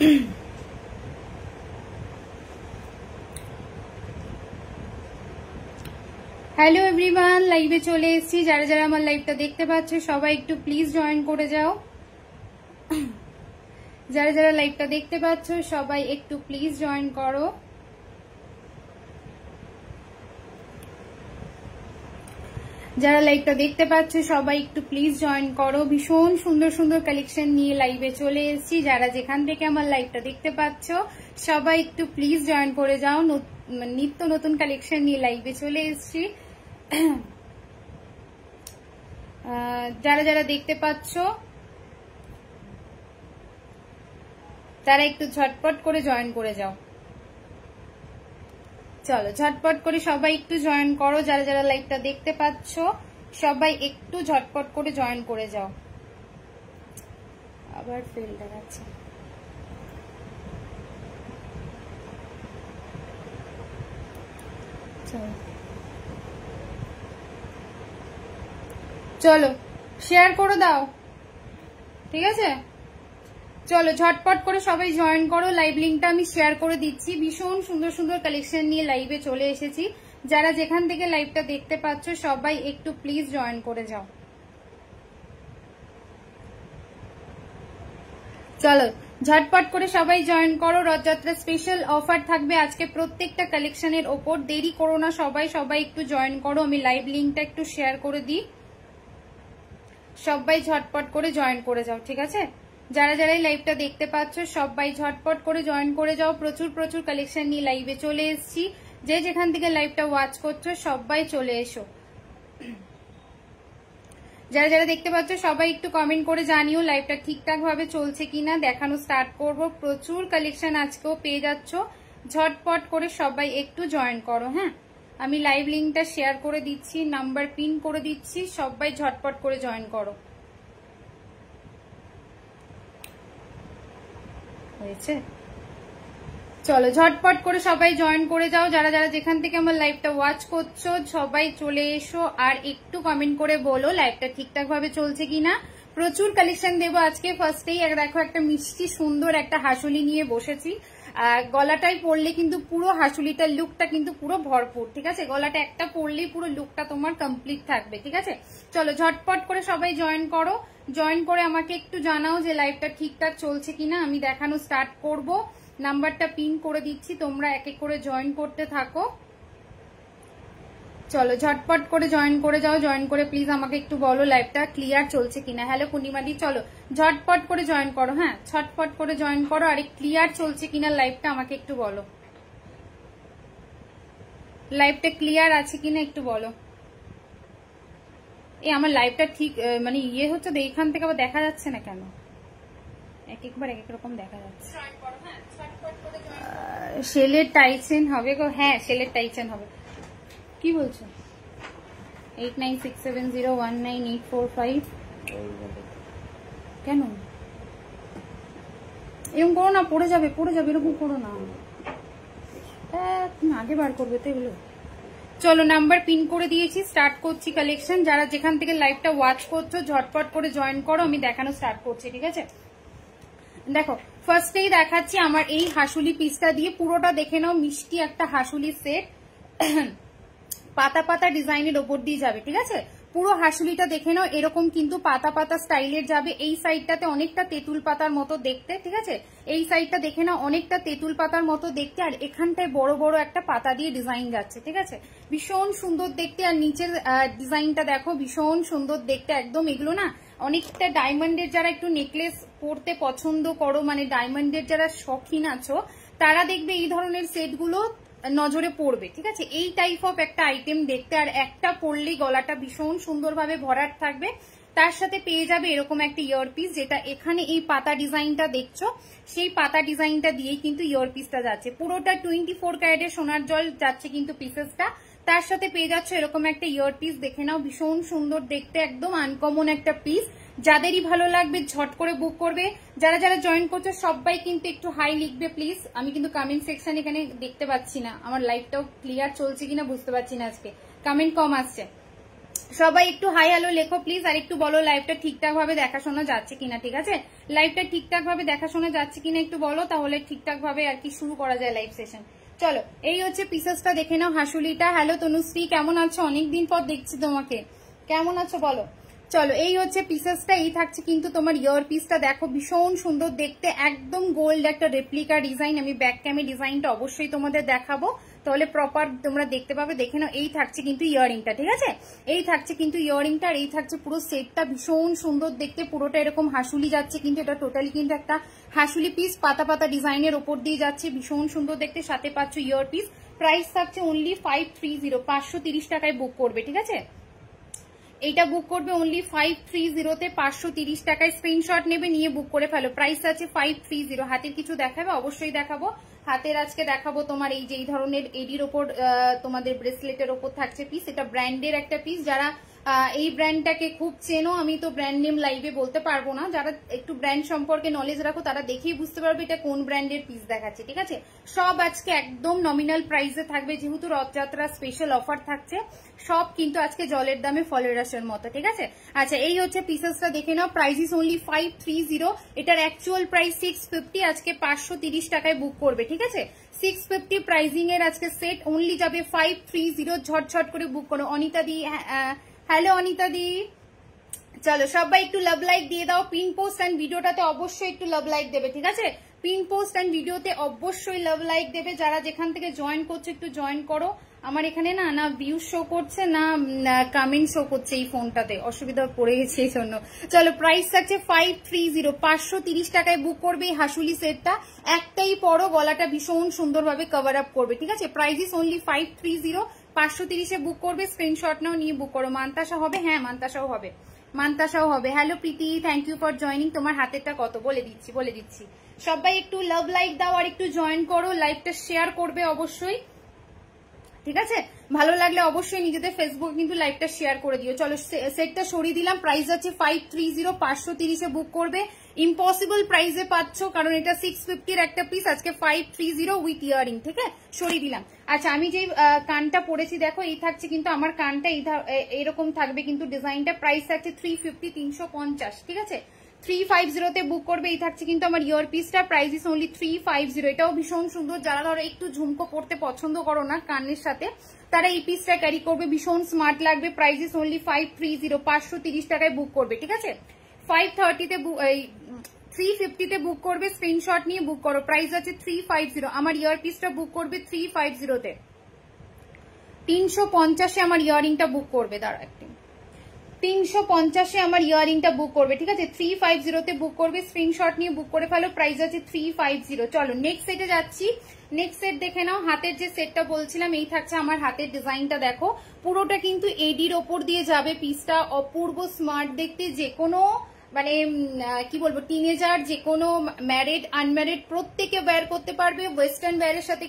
Hello everyone, লাইভে চলে এসেছি। যারা যারা আমার লাইভটা দেখতে পাচ্ছ সবাই একটু প্লিজ জয়েন করে যাও। যারা যারা লাইভটা দেখতে পাচ্ছ সবাই একটু প্লিজ জয়েন করো। যারা লাইভটা দেখতে পাচ্ছ সবাই একটু প্লিজ জয়েন করো। ভীষণ সুন্দর সুন্দর কালেকশন নিয়ে লাইভে চলে এসেছি। যারা যেখান থেকে আমার লাইভটা দেখতে পাচ্ছ সবাই একটু প্লিজ জয়েন করে যাও। নিত্য নতুন কালেকশন নিয়ে লাইভে চলে এসেছি। যারা যারা দেখতে পাচ্ছ তারা একটু ঝটপট করে জয়েন করে যাও। চলো ঝটপট করে সবাই একটু জয়েন করো। যারা যারা লাইভটা দেখতে পাচ্ছ সবাই একটু ঝটপট করে জয়েন করে যাও। আবার ফেল দেখাচ্ছে। চলো শেয়ার করে দাও, ঠিক আছে? চলো ঝটপট করে সবাই জয়েন করো। লাইভ লিঙ্কটা আমি শেয়ার করে দিচ্ছি। ভীষণ সুন্দর সুন্দর কালেকশন নিয়ে লাইভে চলে এসেছি। যারা যেখান থেকে লাইভটা দেখতে পাচ্ছ সবাই একটু প্লিজ জয়েন করে যাও। চলো ঝটপট করে সবাই জয়েন করো। রথযাত্রা স্পেশাল অফার থাকবে আজকে প্রত্যেকটা কালেকশনের ওপর। দেরি করো না, সবাই সবাই একটু জয়েন করো। আমি লাইভ লিঙ্কটা একটু শেয়ার করে দিই। সবাই ঝটপট করে জয়েন করে যাও, ঠিক আছে? যারা যারা এই লাইভটা দেখতে পাচ্ছ সবাই ঝটপট করে জয়েন করে যাও। প্রচুর প্রচুর কালেকশন নিয়ে লাইভে চলে এসেছি। যে যেখান থেকে লাইভটা ওয়াচ করছো সবাই চলে এসো। যারা যারা দেখতে পাচ্ছ সবাই একটু কমেন্ট করে জানিও লাইভটা ঠিকঠাক ভাবে চলছে কিনা। দেখানো স্টার্ট করব। প্রচুর কালেকশন আজকেও পেয়ে যাচ্ছ। ঝটপট করে সবাই একটু জয়েন করো। হ্যাঁ, আমি লাইভ লিঙ্কটা শেয়ার করে দিচ্ছি, নাম্বার পিন করে দিচ্ছি। সবাই ঝটপট করে জয়েন করো। হয়েছে? চলো ঝটপট করে সবাই জয়েন করে যাও। যারা যারা যেখান থেকে আমার লাইভটা ওয়াচ করছো সবাই চলে এসো আর একটু কমেন্ট করে বলো লাইভটা ঠিকঠাক ভাবে চলছে কিনা। প্রচুর কালেকশন দেবো আজকে। ফার্স্টেই দেখো একটা মিষ্টি সুন্দর একটা হাসুলি নিয়ে বসেছি। গলাটাই পরলে কিন্তু পুরো হাসুলিটার লুকটা কিন্তু পুরো ভরপুর, ঠিক আছে? গলাটা একটা পরলেই পুরো লুকটা তোমার কমপ্লিট থাকবে, ঠিক আছে? চলো ঝটপট করে সবাই জয়েন করো। জয়েন করে আমাকে একটু জানাও যে লাইভটা ঠিকঠাক চলছে কিনা। আমি দেখানো স্টার্ট করব। নাম্বারটা পিন করে দিচ্ছি, তোমরা এক এক করে জয়েন করতে থাকো। চলো ঝটপট করে জয়েন করে যাও। জয়েন করে প্লিজ আমাকে একটু বলো লাইভটা ক্লিয়ার চলছে কিনা। হ্যালো পূর্ণিমাদি, চলো ঝটপট করে জয়েন করো। হ্যাঁ, ঝটপট করে জয়েন করো। আর ক্লিয়ার চলছে কিনা লাইভটা আমাকে একটু বলো। লাইভটা ক্লিয়ার আছে কিনা একটু বলো। এই আমার লাইভটা ঠিক মানে ইয়ে হচ্ছে তো, এইখান থেকে আবার দেখা যাচ্ছে না কেন? এক একবার এক এক রকম দেখা যাচ্ছে। সেলের টাইচেন হবে গো? হ্যাঁ, সেলের টাইচেন হবে। কি বলছো? 8967019845 কেন এরকম করো না? পড়ে যাবে পড়ে যাবে, এরকম করো না। তুমি আগে বার করবে তো এগুলো। চলো নাম্বার পিন করে দিয়েছি, স্টার্ট করছি কালেকশন। যারা যেখান থেকে লাইভটা ওয়াচ করছো ঝটপট করে জয়েন করো। আমি দেখানো স্টার্ট করছি, ঠিক আছে? দেখো ফার্স্টেই দেখাচ্ছি আমার এই হাসুলি পিসটা দিয়ে। পুরোটা দেখে নাও, মিষ্টি একটা হাসুলি সেট। পাতা পাতা ডিজাইনের ওপর দিয়ে যাবে, ঠিক আছে? পুরো হাসুলিটা দেখে নাও, এরকম কিন্তু পাতা পাতা স্টাইলের যাবে। এই সাইডটাতে অনেকটা তেঁতুল পাতার মতো দেখতে, ঠিক আছে? এই সাইডটা দেখে নাও অনেকটা তেঁতুল পাতার মতো দেখতে। আর এখানটায় বড় বড় একটা পাতা দিয়ে ডিজাইন যাচ্ছে, ঠিক আছে? ভীষণ সুন্দর দেখতে। আর নিচের ডিজাইনটা দেখো, ভীষণ সুন্দর দেখতে একদম। এগুলো না অনেকটা ডায়মন্ডের, যারা একটু নেকলেস পরতে পছন্দ করো, মানে ডায়মন্ডের যারা শখিন আছো, তারা দেখবে এই ধরনের সেটগুলো নজরে পড়বে, ঠিক আছে? এই টাইপ অফ একটা আইটেম দেখতে। আর একটা পরলেই গলাটা ভীষণ সুন্দরভাবে ভরাট থাকবে। তার সাথে পেয়ে যাবে এরকম একটা ইয়ারপিস, যেটা এখানে এই পাতা ডিজাইনটা দেখছো, সেই পাতা ডিজাইনটা দিয়েই কিন্তু ইয়ারপিসটা যাচ্ছে। পুরোটা 24 ক্যারেটের সোনার জল যাচ্ছে কিন্তু পিসেসটা। তার সাথে পেয়ে যাচ্ছে এরকম একটা ইয়ারপিস। দেখে নাও, ভীষণ সুন্দর দেখতে, একদম আনকমন একটা পিস। যাদেরই ভালো লাগবে ঝট করে বুক করবে। যারা যারা জয়েন করছো সবাই কিন্তু একটু হাই লিখবে প্লিজ। আমি কিন্তু কমেন্ট সেকশন এখানে দেখতে পাচ্ছি না, আমার লাইভটাও ক্লিয়ার চলছে কিনা বুঝতে পারছি না। আজকে কমেন্ট কম আসছে। সবাই একটু হাই হ্যালো লেখো প্লিজ, আর একটু বলো লাইভটা ঠিকঠাক ভাবে দেখাশোনা যাচ্ছে কিনা, ঠিক আছে? লাইভটা ঠিকঠাক ভাবে দেখাশোনা যাচ্ছে কিনা একটু বলো, তাহলে ঠিকঠাক ভাবে আর কি শুরু করা যায় লাইভ সেশন। চলো, এই হচ্ছে পিসেসটা দেখে নাও, হাসুলিটা। হ্যালো তনুশ্রী, কেমন আছো? অনেকদিন পর দেখছি তোমাকে, কেমন আছো বলো। চলো, এই হচ্ছে পিসেসটা, এই থাকছে কিন্তু তোমার ইয়ার পিসটা। দেখো ভীষণ সুন্দর দেখতে, একদম গোল্ড একটা রেপ্লিকা ডিজাইন। আমি ব্যাক ক্যামে ডিজাইনটা অবশ্যই তোমাদের দেখাবো, তাহলে প্রপার তোমরা দেখতে পাবে। দেখে নাও, এই থাকছে কিন্তু ইয়ারিংটা, ঠিক আছে? এই থাকছে কিন্তু ইয়ারিংটা, আর এই থাকছে পুরো সেটটা। ভীষণ সুন্দর দেখতে, পুরোটা এরকম হাসুলি যাচ্ছে, কিন্তু এটা টোটালি কিন্তু একটা হাসুলি পিস, পাতা পাতা ডিজাইনের ওপর দিয়ে যাচ্ছে, ভীষণ সুন্দর দেখতে। সাথে পাচ্ছ ইয়ার পিস। প্রাইস থাকছে অনলি 530, 530 টাকায় বুক করবে, ঠিক আছে? এইটা বুক করবে অনলি 530-তে, 530 টাকায়। স্ক্রিনশট নেবে, নিয়ে বুক করে ফেলো। প্রাইস আছে 530। হাতের কিছু দেখাবে? অবশ্যই দেখাবো। হাতের আজকে দেখাবো তোমার এই যে এই ধরনের এডির ওপর তোমাদের ব্রেসলেটের ওপর থাকছে পিস। এটা ব্র্যান্ডের একটা পিস। যারা এই ব্র্যান্ডটাকে খুব চেনো, আমি তো ব্র্যান্ড নেম লাইভে বলতে পারবো না, যারা একটু ব্র্যান্ড সম্পর্কে নলেজ রাখো তারা দেখেই বুঝতে পারবে এটা কোন ব্র্যান্ডের পিস দেখাচ্ছে, ঠিক আছে? সব আজকে একদম নমিনাল প্রাইসে থাকবে, যেহেতু রথযাত্রা স্পেশাল অফার থাকছে। সব কিন্তু আজকে জলের দামে ফলের রসের মতো, ঠিক আছে? আচ্ছা, এই হচ্ছে পিসেসটা দেখে নাও। Price is only 530। এটার অ্যাকচুয়াল প্রাইস 650, আজকে 530 টাকায় বুক করবে, ঠিক আছে? 650 প্রাইজিং এর আজকে সেট অনলি যাবে 530। ঝটঝট করে বুক করো। অনিতা দি, হ্যালো অনিতা দি। চলো, সবাই একটু লাভ লাইক দিয়ে দাও। পিন পোস্ট অ্যান্ড ভিডিওটাতে অবশ্যই একটু লাভ লাইক দেবে, ঠিক আছে? পিন পোস্ট অ্যান্ড ভিডিওতে অবশ্যই লাভ লাইক দেবে। যারা যেখান থেকে জয়েন করছো একটু জয়েন করো। আমার এখানে না ভিউ শো করছে না কমেন্ট শো করছে এই ফোনটাতে, অসুবিধা পড়ে গেছে এই জন্য। চলো, প্রাইস থাকছে 530, 530 টাকায় বুক করবে এই হাসুলি সেটটা। একটাই পরো, গলাটা ভীষণ সুন্দরভাবে কভার আপ করবে, ঠিক আছে? প্রাইস ইস অনলি 530, 530-এ বুক করবে। স্ক্রিনশট নাও, নিয়ে বুক করো। মান্তাসা হবে? হ্যাঁ, মান্তাসাও হবে, মান্তাসাও হবে। Hello Preeti, thank you for joining. তোমার হাতেরটা কত বলে দিচ্ছি। সবাই একটু লাভ লাইক দাও আর একটু জয়েন করো। লাইভটা শেয়ার করবে অবশ্যই, ঠিক আছে? ভালো লাগলে অবশ্যই নিজেদের ফেসবুকে কিন্তু লাইভটা শেয়ার করে দিও। চলো, সেটটা সরিয়ে দিলাম। প্রাইস আছে 530, 530-এ বুক করবে। ইম্পসিবল প্রাইসে পাচ্ছ, কারণ এটা 650-র একটা পিস, আজকে 530 উইথ ইয়ারিং, ঠিক আছে? সরিয়ে দিলাম। আচ্ছা, আমি যে কানটা পরেছি দেখো, এই থাকছে কিন্তু আমার কানটা এইরকম থাকবে কিন্তু ডিজাইনটা। প্রাইস থাকছে 350, 350, ঠিক আছে? 350-তে বুক করবে। এই থাকছে কিন্তু আমার ইয়ার পিসটা। Price is only 350। এটাও ভীষণ সুন্দর। যারা ধরো একটু ঝুমকো পড়তে পছন্দ করো না কানের সাথে, তারা এই পিসটা ক্যারি করবে, ভীষণ স্মার্ট লাগবে। প্রাইস ইস অনলি 530, 530 টাকায় বুক করবে, ঠিক আছে? 530-তে 350-তে বুক করবে। স্ক্রিনশট নিয়ে বুক করো। প্রাইস আছে 350। আমার ইয়ার পিসটা বুক করবে 350-তে। 350-এ আমার ইয়ারিংটা বুক করবে। দাঁড়া একটু, 350-এ আমার ইয়ারিংটা বুক করবে, ঠিক আছে? 350-তে বুক করবে। স্ক্রিনশট নিয়ে বুক করে ফেলো। প্রাইস আছে 350। চলো, নেক্সট সেটে যাচ্ছি। নেক্সট সেট দেখে নাও। হাতের যে সেটটা বলছিলাম, এই থাকছে আমার হাতের ডিজাইনটা। দেখো, পুরোটা কিন্তু এডির ওপর দিয়ে যাবে পিসটা। অপূর্ব স্মার্ট দেখতে। যে কোনো মানে কি বলবো, টিনেজার, যে কোনো ম্যারিড আনম্যারিড প্রত্যেকে ওয়্যার করতে পারবে। ওয়েস্টার্ন ওয়্যারের সাথে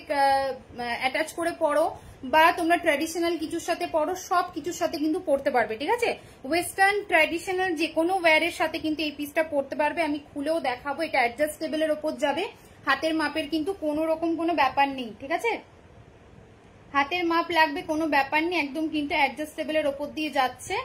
অ্যাটাচ করে পরো, বা তোমরা ট্র্যাডিশনাল কিছুর সাথে পরো, সব কিছুর সাথে কিন্তু পরতে পারবে, ঠিক আছে? ওয়েস্টার্ন ট্র্যাডিশনাল যে কোনো ওয়্যারের সাথে কিন্তু এই পিসটা পরতে পারবে। আমি খুলেও দেখাবো। এটা অ্যাডজাস্টেবলের ওপর যাবে। হাতের মাপের কিন্তু কোনো রকম কোনো ব্যাপার নেই, ঠিক আছে? হাতের মাপ লাগবে কোনো ব্যাপার নেই, একদম কিন্তু অ্যাডজাস্টেবলের ওপর দিয়ে যাচ্ছে।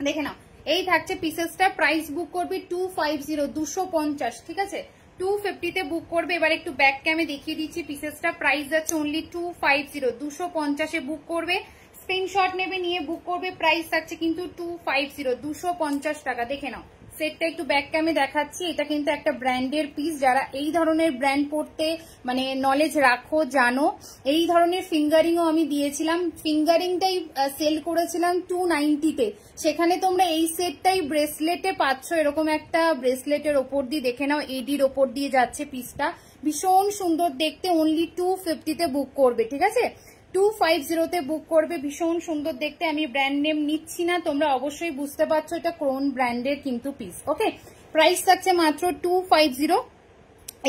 দেখে নাও, এই থাকছে পিসেসটা। প্রাইস বুক করবে 250, 250, ঠিক আছে? 250-তে বুক করবে। এবার একটু ব্যাক ক্যামে দেখিয়ে দিচ্ছি পিসেসটা। প্রাইস যাচ্ছে অনলি 250, 250-এ বুক করবে। স্ক্রিনশট নেবে, নিয়ে বুক করবে। প্রাইস থাকছে কিন্তু 250, 250 টাকা। দেখে নাও, সেটটা একটু ব্যাক ক্যামে দেখাচ্ছি। এটা কিন্তু একটা ব্র্যান্ডের পিস। যারা এই ধরনের ব্র্যান্ড পড়তে মানে নলেজ রাখো, জানো, এই ধরনের ফিঙ্গারিংও আমি দিয়েছিলাম। ফিঙ্গারিংটাই সেল করেছিলাম 290-তে। সেখানে তোমরা এই সেটটাই ব্রেসলেটে পাচ্ছ। এরকম একটা ব্রেসলেটের ওপর দিয়ে দেখে নাও, এডির ওপর দিয়ে যাচ্ছে পিসটা। ভীষণ সুন্দর দেখতে। অনলি 250-তে বুক করবে, ঠিক আছে? 250-তে বুক করবে। ভীষণ সুন্দর দেখতে। আমি ব্র্যান্ড নেম নিচ্ছি না, তোমরা অবশ্যই বুঝতে পারছো এটা কোন ব্র্যান্ডের কিন্তু পিস। ওকে, প্রাইস থাকছে মাত্র 250।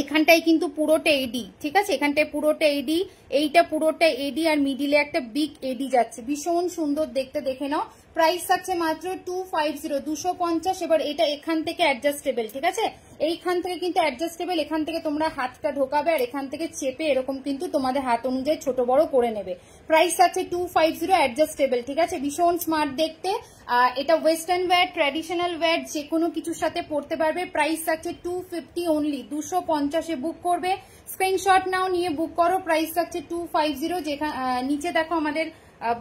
এখানটাই কিন্তু পুরোটা এডি, ঠিক আছে? এখানটায় পুরোটা এডি, এইটা পুরোটা এডি, আর মিডিলে একটা বিগ এডি যাচ্ছে। ভীষণ সুন্দর দেখতে। দেখে নাও, প্রাইস থাকছে মাত্র 250, 250। এবার এটা এখান থেকে অ্যাডজাস্টেবল, ঠিক আছে? এইখান থেকে কিন্তু অ্যাডজাস্টেবল, এখান থেকে তোমরা হাতটা ঢোকাবে আর এখান থেকে চেপে এরকম কিন্তু তোমাদের হাত অনুযায়ী ছোট বড় করে নেবে। প্রাইস আছে 250, অ্যাডজাস্টেবল, ঠিক আছে, ভীষণ স্মার্ট দেখতে। এটা ওয়েস্টার্ন ওয়্যার, ট্র্যাডিশনাল ওয়্যার, যে কোনো কিছুর সাথে পড়তে পারবে। প্রাইস আছে 250 অনলি, 250-এ বুক করবে। স্ক্রিনশট নাও, নিয়ে বুক করো। প্রাইস আছে 250। যেখানে নিচে দেখো আমাদের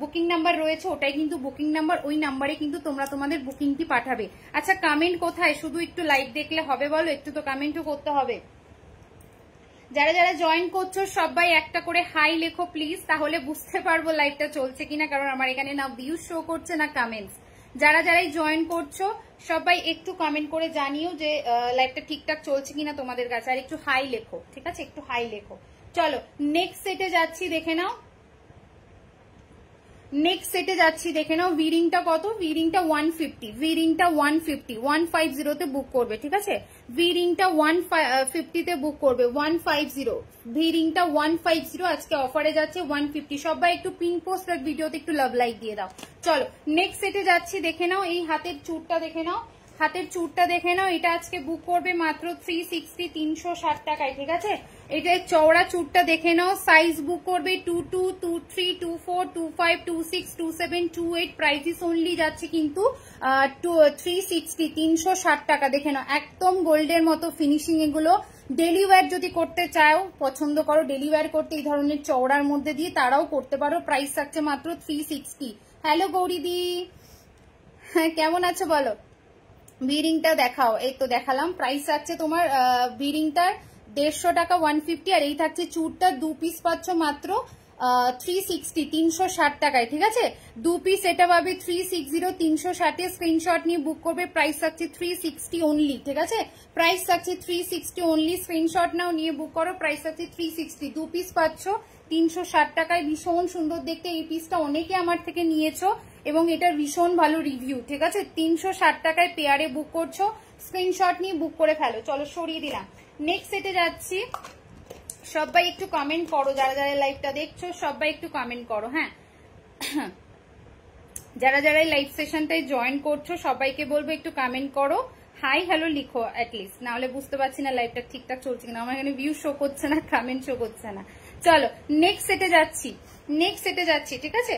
বুকিং নাম্বার রয়েছে, ওটাই কিন্তু বুকিং নাম্বার, ওই নাম্বারে কিন্তু তোমরা তোমাদের বুকিংটি পাঠাবে। আচ্ছা, কমেন্ট কোথায়? শুধু একটু লাইভ দেখলে হবে বলো? একটু তো কমেন্টও করতে হবে। যারা যারা জয়েন করছো সবাই একটা করে হাই লেখো প্লিজ, তাহলে বুঝতে পারবো লাইভটা চলছে কিনা, কারণ আমার এখানে না ভিউজ শো করছে না কমেন্টস। যারা যারাই জয়েন করছো সবাই একটু কমেন্ট করে জানিও যে লাইভটা ঠিকঠাক চলছে কিনা তোমাদের কাছে, আর একটু হাই লেখো, ঠিক আছে, একটু হাই লেখো। চলো নেক্সট সেটে যাচ্ছি, দেখে নাও। নেক্সট সেটে যাচ্ছি, দেখে নাও। ভিরিংটা কত? ভিরিংটা 150, ভিরিংটা 150, 150-তে বুক করবে, ঠিক আছে। ভিরিংটা 150-তে বুক করবে, 150, ভিরিংটা 150 আজকে অফারে যাচ্ছে 150। সবাই একটু পিন পোস্ট আর ভিডিওতে একটু লাভ লাইক দিয়ে দাও। চলো নেক্সট সেটে যাচ্ছি, দেখে নাও। এই হাতের চুড়টা দেখে নাও, হাতের চুড়টা দেখে নাও। এটা আজকে বুক করবে মাত্র 360, 360 টাকায়, ঠিক আছে। এটা চওড়া চুড়টা দেখে নাও, সাইজ বুক করবে 22, 23, 24, 25, 26, 27, 28। প্রাইসিস অনলি যাচ্ছে কিন্তু 360, 360 টাকা। দেখে নাও, একদম গোল্ডের মতো ফিনিশিং এগুলো। ডেলি ওয়্যার যদি করতে চাও, পছন্দ করো ডেলি ওয়্যার করতে এই ধরনের চওড়ার মধ্যে দিয়ে, তারাও করতে পারো। প্রাইস থাকছে মাত্র 360। হ্যালো গৌরীদি, হ্যাঁ কেমন আছো বলো? ভিরিংটা দেখাও, এই তো দেখালাম। প্রাইস আছে তোমার ভিরিংটার 150 টাকা, 150। আর এই থাকছে চুড়টা, 2 পিস পাচ্ছ মাত্র 360, 360 টাকায়, ঠিক আছে। 2 পিস এটা পাবে 360, 360-এ। স্ক্রিনশট নিয়ে বুক করবে। প্রাইস থাকছে 360 অনলি, ঠিক আছে। প্রাইস থাকছে 360 অনলি, স্ক্রিনশট নাও, নিয়ে বুক করো। প্রাইস থাকছে 360, 2 পিস পাচ্ছ 360 টাকায়। ভীষণ সুন্দর দেখতে, এই পিসটা অনেকে আমার থেকে নিয়েছো এবং এটার ভীষণ ভালো রিভিউ, ঠিক আছে। 360 টাকায় পেয়ারে বুক করছো, স্ক্রিনশট নিয়ে বুক করে ফেলো। চলো সরিয়ে দিলাম। নেক্সট সেটে যাচ্ছি, সবাই একটু কমেন্ট করো। যারা যারা লাইভটা দেখছো সবাই একটু কমেন্ট করো, হ্যাঁ। যারা যারা লাইভ সেশনটাই জয়েন করছো সবাইকে বলবো একটু কমেন্ট করো, হাই হ্যালো লিখো অ্যাটলিস্ট, না হলে বুঝতে পারছি না লাইভটা ঠিকঠাক চলছে কিনা। আমার এখানে ভিউ শো করছে না, কমেন্ট শো করছে না। চলো নেক্সট সেটে যাচ্ছি, নেক্সট সেটে যাচ্ছি, ঠিক আছে।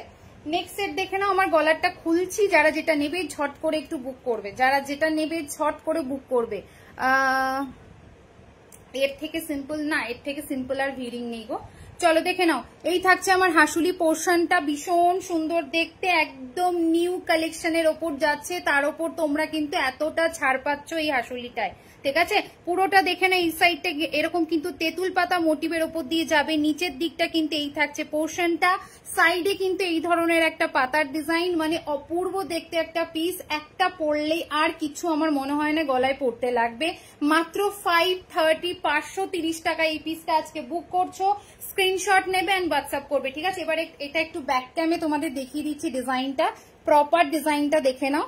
নেক্সট সেট দেখে নাও। আমার গলারটা খুলছি, যারা যেটা নেবে ঝট করে একটু বুক করবে, যারা যেটা নেবে ঝট করে বুক করবে। এর থেকে সিম্পল না, এর থেকে সিম্পল আর ভিরিং নেই গো। চলো দেখে নাও। এই থাকছে আমার হাসুলি পোর্শনটা, ভীষণ সুন্দর দেখতে, একদম নিউ কালেকশনের ওপর যাচ্ছে। তার ওপর তোমরা কিন্তু এতটা ছাড় পাচ্ছ এই হাসুলিটায়, ঠিক আছে। পুরোটা দেখে না, এই সাইডটা এরকম কিন্তু তেঁতুল পাতা মোটিভের ওপর দিয়ে যাবে। নিচের দিকটা কিন্তু এই থাকছে পোর্শনটা, সাইডে কিন্তু এই ধরনের একটা পাতার ডিজাইন, মানে অপূর্ব দেখতে একটা পিস। একটা পরলেই আর কিছু আমার মনে হয় না গলায় পড়তে লাগবে। মাত্র 530, 530 টাকা এই পিসটা আজকে বুক করছো। স্ক্রিনশট নেবে এন্ড হোয়াটসঅ্যাপ করবে, ঠিক আছে। এবারে এটা একটু ব্যাক ক্যামে তোমাদের দেখিয়ে দিচ্ছি ডিজাইনটা, প্রপার ডিজাইনটা দেখে নাও।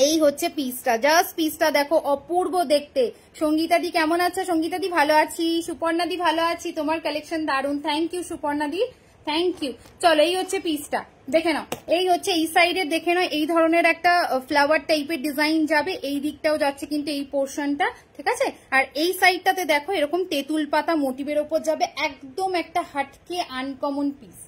এই হচ্ছে পিসটা, জাস্ট পিসটা দেখো, অপূর্ব দেখতে। সঙ্গীতাদি কেমন আছে? সঙ্গীতাদি ভালো আছি, সুপর্ণাদি ভালো আছি, তোমার কালেকশন দারুন, থ্যাংক ইউ সুপর্ণাদি, থ্যাংক ইউ। চলো এই হচ্ছে পিসটা, দেখে নাও। এই হচ্ছে এই সাইডে দেখে নাও, এই ধরনের একটা ফ্লাওয়ার টাইপের ডিজাইন যাবে। এই দিকটাও যাচ্ছে কিন্তু এই পোর্শনটা, ঠিক আছে। আর এই সাইডটাতে দেখো এরকম তেঁতুল পাতা মোটিভের ওপর যাবে। একদম একটা হাটকে আনকমন পিস,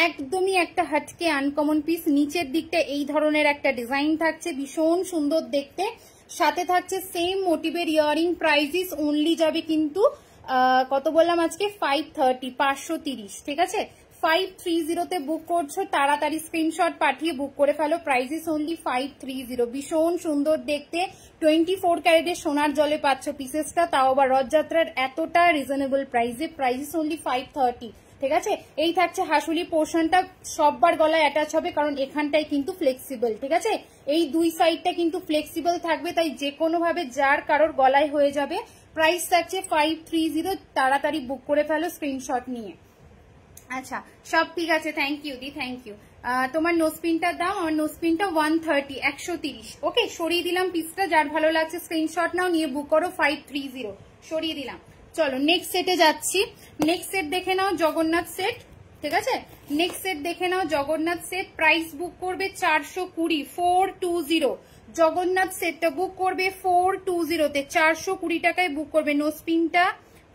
একদমই একটা হাটকে আনকমন পিস। নিচের দিকটা এই ধরনের একটা ডিজাইন থাকছে, ভীষণ সুন্দর দেখতে। সাথে থাকছে সেম মোটিভের ইয়ারিং। প্রাইসিস অনলি যাবে কিন্তু কত বললাম আজকে, 530, 530, ঠিক আছে। 530-তে বুক করছো, তাড়াতাড়ি স্ক্রিনশট পাঠিয়ে বুক করে ফেলো। প্রাইসিস অনলি 530, ভীষণ সুন্দর দেখতে। 24 ক্যারেটের সোনার জলে পাচ্ছ পিসেসটা, তাও আবার রথযাত্রার এতটা রিজনেবল প্রাইসে। প্রাইসিস অনলি 530, ঠিক আছে। এই থাকছে হাসুলি পোর্শনটা, সববার গলায় অ্যাটাচ হবে কারণ এখানটাই কিন্তু ফ্লেক্সিবল, ঠিক আছে। এই দুই সাইডটা কিন্তু ফ্লেক্সিবল থাকবে, তাই যে কোনো ভাবে যার কারোর গলায় হয়ে যাবে। প্রাইস থাকছে 530, তাড়াতাড়ি বুক করে ফেলো স্ক্রিনশট নিয়ে। আচ্ছা সব ঠিক আছে, থ্যাংক ইউ দি, থ্যাংক ইউ। তোমার নোজপিনটার দাম, আমার নোজপিনটা 130, 130। ওকে, সরিয়ে দিলাম পিসটা। যার ভালো লাগছে স্ক্রিনশট নাও, নিয়ে বুক করো। 530 সরিয়ে দিলাম। চলো নেক্সট সেটে যাচ্ছি। নেক্সট সেট দেখে নাও, জগন্নাথ সেট, ঠিক আছে। নেক্সট সেট দেখে নাও, জগন্নাথ সেট। প্রাইস বুক করবে 420, 420, জগন্নাথ সেটটা বুক করবে 420-তে, 420 টাকায় বুক করবে। নোসপিনটা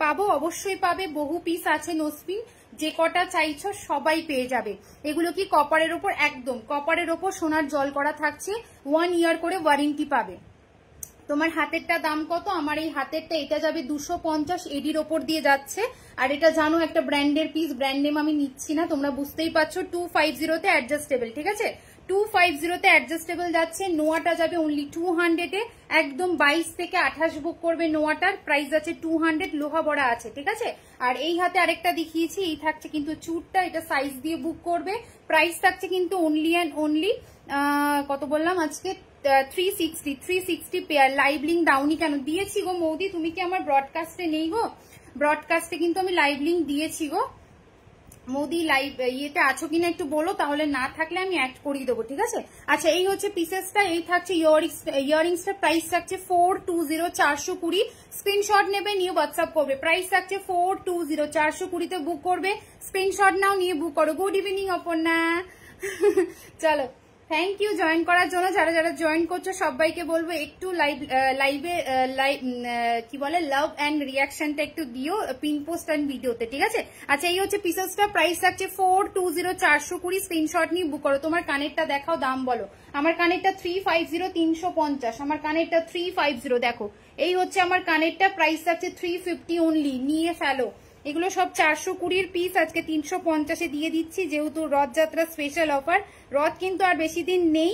পাবো, অবশ্যই পাবে, বহু পিস আছে নোসপিন, যে কটা চাইছো সবাই পেয়ে যাবে। এগুলো কি কপারের ওপর, একদম কপারের ওপর সোনার জল করা থাকছে, 1 ইয়ার করে ওয়ারেন্টি পাবে। তোমার হাতেরটা দাম কত? আমার এই হাতেরটা এটা যাবে 250, এডির ওপর দিয়ে যাচ্ছে। আর এটা জানো একটা ব্র্যান্ডের পিস, ব্র্যান্ড নেম আমি নিচ্ছি না, তোমরা বুঝতেই পারছো। 250-তে অ্যাডজাস্টেবল, ঠিক আছে, 250-তে অ্যাডজাস্টেবল যাচ্ছে। নোয়াটা যাবে অনলি 200-এ, একদম 22 থেকে 28 বুক করবে। নোয়াটার প্রাইস আছে 200, লোহা বড়া আছে, ঠিক আছে। আর এই হাতে আরেকটা দেখিয়েছি, এই থাকছে কিন্তু চুরটা, এটা সাইজ দিয়ে বুক করবে। প্রাইস থাকছে কিন্তু অনলি অ্যান্ড অনলি কত বললাম আজকে, 360 পেয়ার। লাইভ লিঙ্ক দাউনি কেন? দিয়েছি গো মৌদি, তুমি কি আমার ব্রডকাস্টে নেই গো? ব্রডকাস্টে কিন্তু আমি লাইভ লিঙ্ক দিয়েছি গো মোদি। লাইভ ইয়েতে আছো কিনা একটু বলো, তাহলে না থাকলে আমি অ্যাড করিয়ে দেবো, ঠিক আছে। আচ্ছা এই হচ্ছে পিসেসটা, এই থাকছে ইয়ারিংসটা, প্রাইস থাকছে 420, 420। স্ক্রিনশট নেবে, নিয়ে হোয়াটসঅ্যাপ করবে। প্রাইস থাকছে 420, 420-তে বুক করবে। স্ক্রিনশট নাও, নিয়ে বুক করো। Good evening Aparna. চলো, থ্যাংক ইউ জয়েন করার জন্য। যারা যারা জয়েন করছো সবাইকে বলবো একটু লাইভে কি বলে লাভ অ্যান্ড রিয়াকশনটা একটু দিও পিন পোস্ট অ্যান্ড ভিডিওতে, ঠিক আছে। আচ্ছা এই হচ্ছে পিসেসটা, প্রাইস থাকছে 420, 420। স্ক্রিনশট নিয়ে বুক করো। তোমার কানেরটা দেখাও, দাম বলো। আমার কানেরটা 350, 350। আমার কানেরটা 350, দেখো এই হচ্ছে আমার কানেরটা, প্রাইস থাকছে 350 অনলি, নিয়ে ফেলো। এগুলো সব 420-র পিস, আজকে 350-এ দিয়ে দিচ্ছি, যেহেতু রথযাত্রা স্পেশাল অফার। রথ কিন্তু আর বেশি দিন নেই,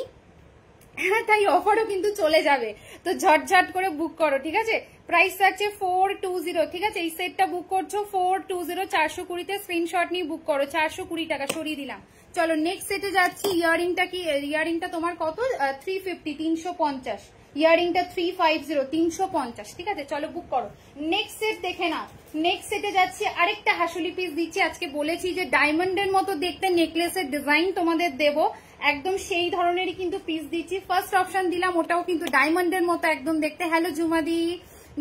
তাই অফারও কিন্তু চলে যাবে, তো ঝটঝট করে বুক করো, ঠিক আছে। প্রাইস থাকছে 420, ঠিক আছে। এই সেটটা বুক করছো 420, 420-তে স্ক্রিনশট নিয়ে বুক করো। 420 টাকা সরিয়ে দিলাম। চলো নেক্সট সেটে যাচ্ছি। ইয়ারিংটা কি, ইয়ারিংটা তোমার কত? 350, 350। ইয়ারিংটা 350, 350, ঠিক আছে। চলো বুক করো। নেক্সট সেট দেখে নাও। নেক্সট সেটে যাচ্ছি, আরেকটা হাসুলি পিস দিচ্ছি। আজকে বলেছি যে ডায়মন্ডের মতো দেখতে নেকলেসের ডিজাইন তোমাদের দেবো, একদম সেই ধরনেরই কিন্তু পিস দিচ্ছি। ফার্স্ট অপশন দিলাম, ওটাও কিন্তু ডায়মন্ডের মতো একদম দেখতে। হ্যালো জুমাদি,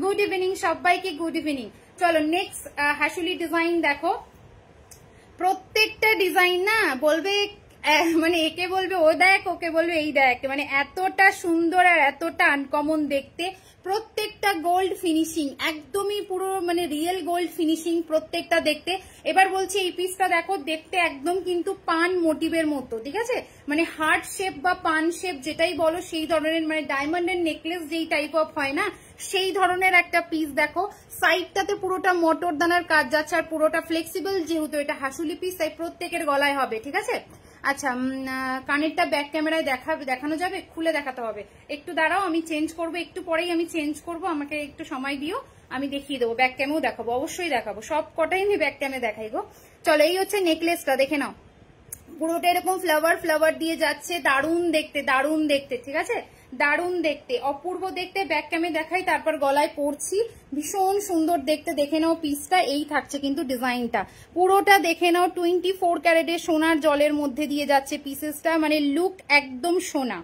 গুড ইভিনিং সবাইকে, গুড ইভিনিং। চলো নেক্সট হাসুলি ডিজাইন দেখো। প্রত্যেকটা ডিজাইন না বলবে, মানে একে বলবে ও দেখ, ওকে বলবে এই দেখ, মানে এতটা সুন্দর আর এতটা আনকমন দেখতে। প্রত্যেকটা গোল্ড ফিনিশিং, একদমই পুরো মানে রিয়েল গোল্ড ফিনিশিং প্রত্যেকটা দেখতে। এবার বলছি এই পিসটা দেখো, দেখতে একদম কিন্তু পান মোটিভের মতো, ঠিক আছে, মানে হার্ট শেপ বা পান শেপ যেটাই বলো সেই ধরনের, মানে ডায়মন্ডের নেকলেস যেই টাইপ অফ হয় না, সেই ধরনের একটা পিস দেখো। সাইডটাতে পুরোটা মটর দানার কাজ যাচ্ছে, আর পুরোটা ফ্লেক্সিবল, যেহেতু এটা হাসুলি পিস তাই প্রত্যেকের গলায় হবে, ঠিক আছে। আচ্ছা কানেরটা ব্যাক ক্যামেরায় দেখানো যাবে? খুলে দেখাতে হবে, একটু দাঁড়াও, আমি চেঞ্জ করবো, একটু পরেই আমি চেঞ্জ করবো, আমাকে একটু সময় দিও, আমি দেখিয়ে দেবো। ব্যাক ক্যামেও দেখাবো, অবশ্যই দেখাবো, সব কটাই আমি ব্যাক ক্যামে দেখাই গো। চলো এই হচ্ছে নেকলেসটা, দেখে নাও। পুরোটা এরকম ফ্লাওয়ার ফ্লাওয়ার দিয়ে যাচ্ছে, দারুণ দেখতে, দারুণ দেখতে, ঠিক আছে, দারুণ দেখতে, অপূর্ব দেখতে। ব্যাক ক্যামে দেখাই, তারপর গলায় পরছি, ভীষণ সুন্দর দেখতে। দেখে নাও পিসটা, এই থাকছে কিন্তু ডিজাইনটা, পুরোটা দেখে নাও। 24 ক্যারেটের সোনার জলের মধ্যে দিয়ে যাচ্ছে পিসেসটা, মানে লুক একদম সোনা,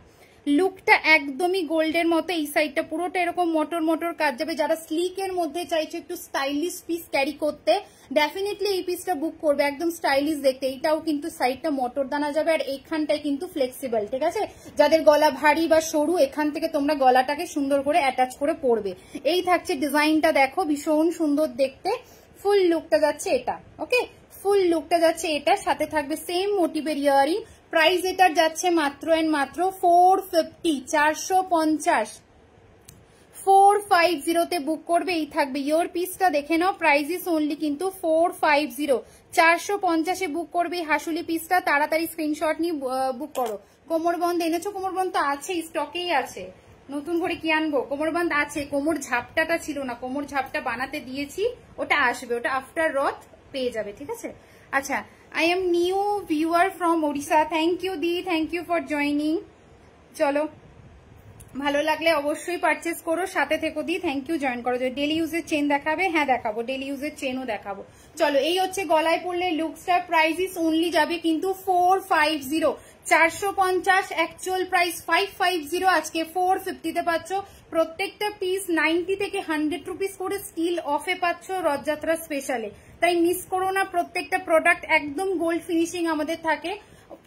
লুকটা একদমই গোল্ডের মতো। এই সাইডটা পুরোটা এরকম মোটর মোটর কাজ যাবে। যারা স্লিকের মধ্যে চাইছে একটু স্টাইলিশ পিস ক্যারি করতে, ডেফিনেটলি এই পিসটা বুক করবে, একদম স্টাইলিশ দেখতে। এইটাও কিন্তু সাইডটা মোটর দানা যাবে, আর এইখানটায় কিন্তু ফ্লেক্সিবল, ঠিক আছে। যাদের গলা ভারী বা সরু, এখান থেকে তোমরা গলাটাকে সুন্দর করে অ্যাটাচ করে পরবে। এই থাকছে ডিজাইনটা, দেখো ভীষণ সুন্দর দেখতে। ফুল লুকটা যাচ্ছে এটা, ওকে, ফুল লুকটা যাচ্ছে এটা, সাথে থাকবে সেম মোটিভের ইয়ারিং। প্রাইস এটার যাচ্ছে মাত্র এন্ড মাত্র 450, 450, 450-তে বুক করবে। এই থাকবে ইয়োর পিসটা, দেখে নাও। প্রাইস ইস অনলি কিন্তু 450, 450-এ বুক করবে হাসুলি পিসটা। তাড়াতাড়ি স্ক্রিনশট নিয়ে বুক করো। কোমরবন্ধ এনেছো? কোমরবন্ধ তো আছেই, স্টকেই আছে, নতুন করে কি আনবো? কোমরবন্ধ আছে, কোমর ঝাপটাটা ছিল না, কোমর ঝাপটা বানাতে দিয়েছি, ওটা আসবে, ওটা আফটার রথ পেয়ে যাবে, ঠিক আছে। আচ্ছা, I am new viewer from Odisha. Thank you the, thank you for joining. চলো ভালো লাগলে অবশ্যই পারচেস করো, সাথে থেকো দি, থ্যাংক ইউ জয়েন করো। ডেলি ইউজের চেন দেখাবে? হ্যাঁ দেখাবো, ডেলি ইউজের চেনও দেখাবো। চলো এই হচ্ছে গলায় পড়লে লুকসটা। প্রাইস ইস অনলি যাবে কিন্তু 450, 450, অ্যাকচুয়াল প্রাইস 550, আজকে 450-তে পাচ্ছ। প্রত্যেকটা পিস 90 থেকে 100 রুপিস করে স্টিল অফে পাচ্ছ রথযাত্রা স্পেশালে, তাই মিস করো না। প্রত্যেকটা প্রোডাক্ট একদম গোল্ড ফিনিশিং আমাদের থাকে।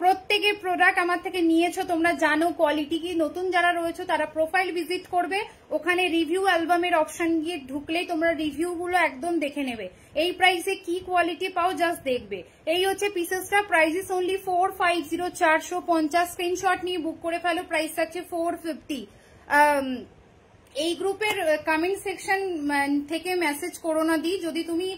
প্রত্যেকের প্রোডাক্ট আমার থেকে নিয়েছো, তোমরা জানো কোয়ালিটি কি। নতুন যারা রয়েছে তারা প্রোফাইল ভিজিট করবে, ওখানে রিভিউ অ্যালবামের অপশন গিয়ে ঢুকলেই তোমরা রিভিউ গুলো একদম দেখে নেবে। এই প্রাইসে কি কোয়ালিটি পাও জাস্ট দেখবে। এই হচ্ছে পিসেসটা, প্রাইস অনলি 450, 450। স্ক্রিনশট নিয়ে বুক করে ফেলো, প্রাইস আছে 450। এই গ্রুপের কমেন্ট সেকশন থেকে মেসেজ করো না দি, যদি তুমি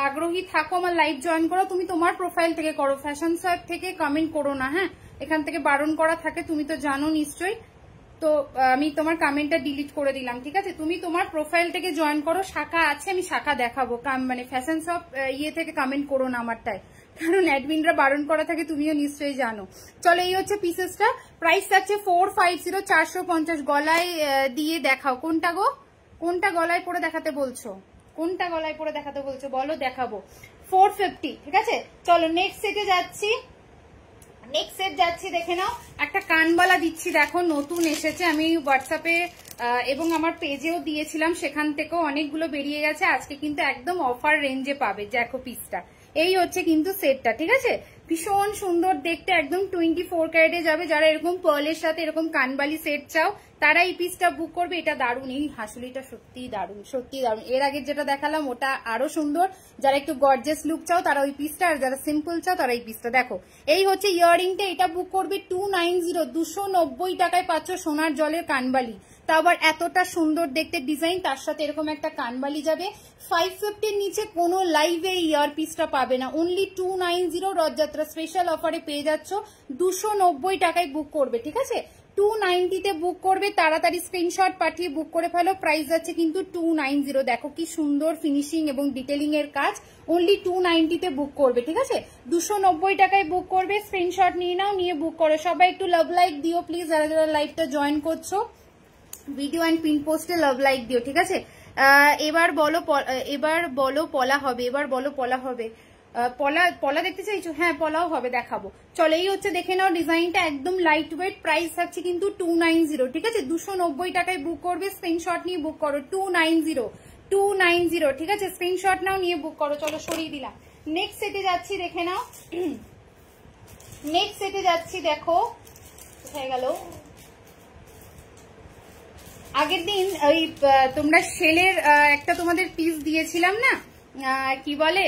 আগ্রহী থাকো আমার লাইভ জয়েন করো, তুমি তোমার প্রোফাইল থেকে করো, ফ্যাশন সোয়াপ থেকে কমেন্ট করো না, হ্যাঁ এখান থেকে বারণ করা থাকে, তুমি তো জানো নিশ্চয়ই। তো আমি তোমার কমেন্টটা ডিলিট করে দিলাম, ঠিক আছে। তুমি তোমার প্রোফাইল থেকে জয়েন করো, শাখা আছে আমি শাখা দেখাবো, মানে ফ্যাশন সোয়াপ ইয়ে থেকে কমেন্ট করো না আমারটাই, কারণ অ্যাডমিনরা বারণ করা থাকে, তুমিও নিশ্চয়ই জানো। চলো এই হচ্ছে পিসেসটা, প্রাইস আছে 450, 450। গলায় দিয়ে দেখাও, কোনটা গো, কোনটা গলায় পরে দেখাতে বলছো, কোনটা গলায় পরে দেখাতে বলছো বলো, দেখাবো। 450, ঠিক আছে। চলো নেক্সট সেটে যাচ্ছি, নেক্সট সেট যাচ্ছি, দেখে নাও। একটা কানবালা দিচ্ছি, দেখো নতুন এসেছে, আমি হোয়াটসঅ্যাপে এবং আমার পেজেও দিয়েছিলাম, সেখান থেকেও অনেকগুলো বেরিয়ে গেছে। আজকে কিন্তু একদম অফার রেঞ্জে পাবে, দেখো পিসটা। এই হচ্ছে কিন্তু সেটটা, ঠিক আছে। ভীষণ সুন্দর দেখতে, একদম 24 ক্যারেটে যাবে। যারা এরকম পার্লের সাথে এরকম কানবালি সেট চাও তারা এই পিসটা বুক করবে। এটা দারুণ, এই হাসুলিটা সত্যিই দারুণ, সত্যিই দারুণ। এর আগে যেটা দেখালাম ওটা আরো সুন্দর। যারা একটু গর্জিয়াস লুক চাও তারা ওই পিসটা, আর যারা সিম্পল চাও তারা এই পিসটা। দেখো এই হচ্ছে ইয়াররিংটা, এটা বুক করবে 290, 290 টাকায় পাচ্ছ সোনার জলের কানবালি। তা আবার এতটা সুন্দর দেখতে ডিজাইন, তার সাথে এরকম একটা কানবালি যাবে। 550 নিচে কোনো লাইভে ইয়ার পিসটা পাবে না, অনলি 290 রথযাত্রা স্পেশাল অফারে পেয়ে যাচ্ছ। 290 টাকায় বুক করবে, ঠিক আছে। 290-তে বুক করবে, তাড়াতাড়ি স্ক্রিনশট পাঠিয়ে বুক করে ফেলো। প্রাইস আছে কিন্তু 290। দেখো কি সুন্দর ফিনিশিং এবং ডিটেলিং এর কাজ, অনলি 290-তে বুক করবে, ঠিক আছে। 290 টাকায় বুক করবে, স্ক্রিনশট নিয়ে নাও, নিয়ে বুক করো। সবাই একটু লাভ লাইক দিও প্লিজ, যারা যারা লাইভটা জয়েন করছো, ভিডিও অ্যান্ড পিন পোস্টে লাভ লাইক দিও, ঠিক আছে। এবার বলো পলা হবে, এবার বলো পলা হবে। পলা দেখতে চাইছো? হ্যাঁ পলাও হবে, দেখাবো। চলো এই হচ্ছে দেখে নাও ডিজাইনটা, একদম লাইট ওয়েট। প্রাইস থাকছে কিন্তু 290, ঠিক আছে। 290 টাকায় বুক করবে, স্ক্রিনশট নিয়ে বুক করো। 290, ঠিক আছে। স্ক্রিনশট নাও, নিয়ে বুক করো। চলো সরিয়ে দিলাম। নেক্সট সেটে যাচ্ছি, দেখে নাও। নেক্সট সেটে যাচ্ছি, দেখো কোথায় গেল। আগের দিন ওই তোমরা শেলের একটা তোমাদের পিস দিয়েছিলাম না, কি বলে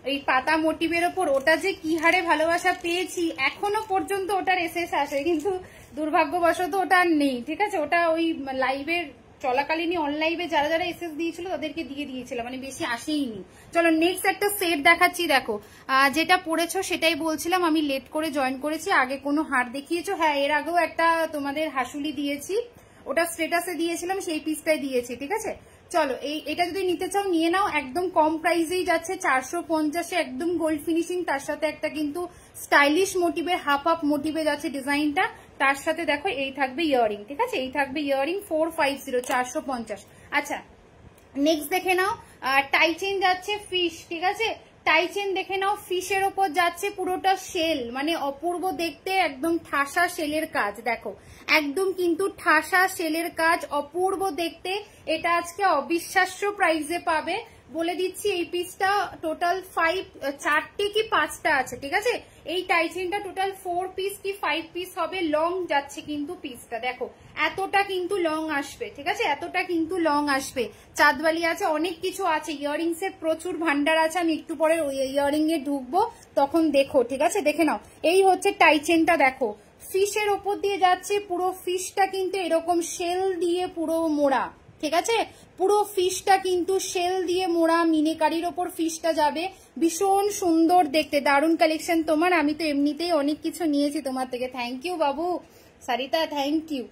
ওই পাতা মোটিভের ওপর, ওটা যে কি হারে ভালোবাসা পেয়েছি, এখনো পর্যন্ত ওটার এসএস আসে, কিন্তু দুর্ভাগ্যবশত ওটা আর নেই, ঠিক আছে। ওটা ওই লাইভের চলাকালীনই অনলাইভে যারা যারা এসএস দিয়েছিল তাদেরকে দিয়ে দিয়েছিলাম, মানে বেশি আসেইনি। চলো নেক্সট একটা সেট দেখাচ্ছি, দেখো যেটা পড়েছো সেটাই বলছিলাম, আমি লেট করে জয়েন করেছি। আগে কোনো হার দেখিয়েছো? হ্যাঁ এর আগেও একটা তোমাদের হাসুলি দিয়েছি, ওটা স্ট্যাটাসে দিয়েছিলাম, সেই পিসটাই দিয়েছি, ঠিক আছে। চলো এটা যদি নিতে চাও নিয়ে নাও, একদম কম প্রাইসেই যাচ্ছে 450-এ, একদম গোল্ড ফিনিশিং, তার সাথে একটা কিন্তু স্টাইলিশ মোটিভের হাফ হাফ মোটিভে যাচ্ছে ডিজাইনটা। তার সাথে দেখো এই থাকবে ইয়ারিং, ঠিক আছে, এই থাকবে ইয়ারিং। 450, 450। আচ্ছা নেক্সট দেখে নাও, টাই চেন যাচ্ছে ফিশ, ঠিক আছে। টাই চেন দেখে নাও, ফিশের ওপর যাচ্ছে পুরোটা শেল, মানে অপূর্ব দেখতে, একদম ঠাসা শেলের কাজ। দেখো একদম কিন্তু ঠাসা শেলের কাজ, অপূর্ব দেখতে। এটা আজকে অবিশ্বাস্য প্রাইসে পাবে, বলে দিচ্ছি। এই পিসটা টোটাল 4টে কি 5টা আছে, ঠিক আছে। এই টাই চেনটা টোটাল 4 পিস কি 5 পিস হবে। লং যাচ্ছে কিন্তু পিসটা, দেখো এতটা কিন্তু লং আসবে, ঠিক আছে, এতটা কিন্তু লং আসবে। চাঁদবালি আছে, অনেক কিছু আছে, ইয়ারিংস এর প্রচুর ভান্ডার আছে। আমি একটু পরে ইয়ারিং এ ঢুকবো, তখন দেখো, ঠিক আছে। দেখে নাও এই হচ্ছে টাই চেনটা, দেখো ফিশের ওপর দিয়ে যাচ্ছে, পুরো ফিশটা কিন্তু এরকম শেল দিয়ে পুরো মোড়া, ঠিক আছে। পুরো ফিশটা কিন্তু শেল দিয়ে মোড়া, মিনেকারির ওপর ফিশটা যাবে, ভীষণ সুন্দর দেখতে, দারুণ কালেকশন তোমার। আমি তো এমনিতেই অনেক কিছু নিয়েছি তোমার থেকে, thank you Babu Sarita, thank you.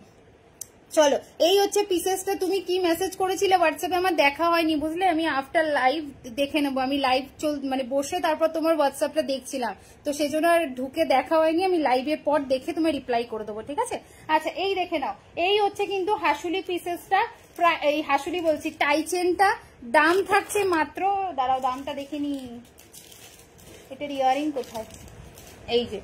চলো এই হচ্ছে পিসেসটা। তুমি কি মেসেজ করেছিলে হোয়াটসঅ্যাপে, আমার দেখা হয়নি বুঝলে, আমি আফটার লাইভ দেখে নেবো। আমি লাইভ মানে বসে তারপর তোমার হোয়াটসঅ্যাপটা দেখছিলাম, তো সেই জন্য আর ঢুকে দেখা হয়নি। আমি লাইভের পর দেখে তোমার রিপ্লাই করে দেবো, ঠিক আছে। আচ্ছা এই দেখে নাও, এই হচ্ছে কিন্তু হাসুলি পিসেসটা, এই হাসুলি বলছি টাই চেনটা। দাম থাকছে মাত্র, দাঁড়াও দামটা দেখে নি, এটার ইয়ারিং কোথায়, এই যে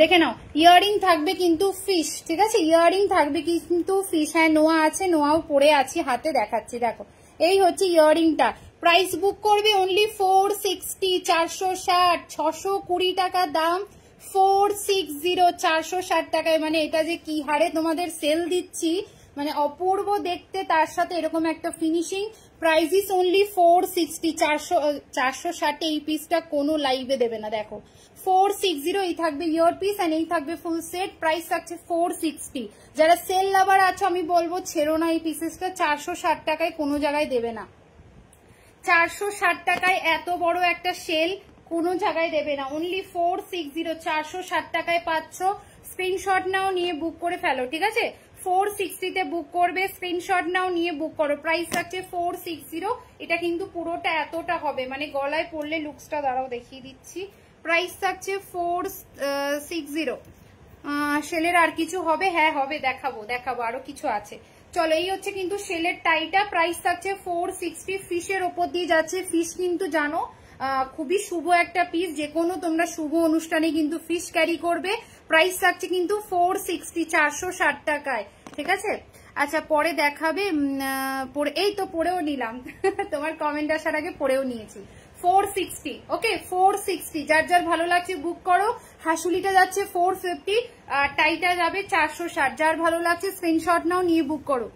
দেখে নাও, ইয়ারিং থাকবে কিন্তু ফিশ, ঠিক আছে, ইয়ারিং থাকবে কিন্তু ফিশ। হ্যাঁ নোয়া আছে, নোয়াও পরে আছি, হাতে দেখাচ্ছি, দেখো এই হচ্ছে ইয়ারিংটা। প্রাইস বুক করবে অনলি 460, 460, 620 টাকা দাম। 460 460 টাকায়। মানে এটা যে কি হারে তোমাদের সেল দিচ্ছি, মানে অপূর্ব দেখতে, তার সাথে এরকম একটা ফিনিশিং। Price is only 460। 460 এই পিসটা কোনো লাইভে দেবে না। দেখো 460 এই থাকবে ইয়ার পিস আর এই থাকবে ফুল সেট। প্রাইস থাকছে 460। যারা সেল লাভার আছো আমি বলবো ছেড়ো না এই পিসেসটা, 460 টাকায় কোনো জায়গায় দেবে না। 460 টাকায় এত বড় একটা সেল কোনো জায়গায় দেবে না। অনলি 460, 460 টাকায় পাচ্ছ। স্ক্রিনশট নাও, নিয়ে বুক করে ফেলো, ঠিক আছে? 460 তে বুক করবে, স্ক্রিনশট নাও, নিয়ে বুক করো। প্রাইস থাকছে 460। এটা কিন্তু পুরোটা এতটা হবে, মানে গলায় পরলে লুকসটা দাঁড়াও দেখিয়ে দিচ্ছি। প্রাইস থাকছে 460। সেলের আর কিছু হবে? হ্যাঁ হবে, দেখাবো আরো কিছু আছে। চলো, এই হচ্ছে কিন্তু সেলের টাইটা। প্রাইস থাকছে 460। ফিশের ওপর দিয়ে যাচ্ছে। ফিশ কিন্তু জানো খুবই শুভ একটা পিস, যে কোনো তোমরা শুভ অনুষ্ঠানে কিন্তু ফিশ ক্যারি করবে। প্রাইস থাকছে কিন্তু 460, 460 টাকায়, ঠিক আছে? আচ্ছা, পরে দেখাবে, এই তো পরেও নিলাম তোমার কমেন্ট আসার আগে পরেও নিয়েছি। 460, ওকে 460। যার যার ভালো লাগছে বুক করো। হাসুলিটা যাচ্ছে 450, টাইটা যাবে 460। যার ভালো লাগছে স্ক্রিনশট নাও, নিয়ে বুক করো।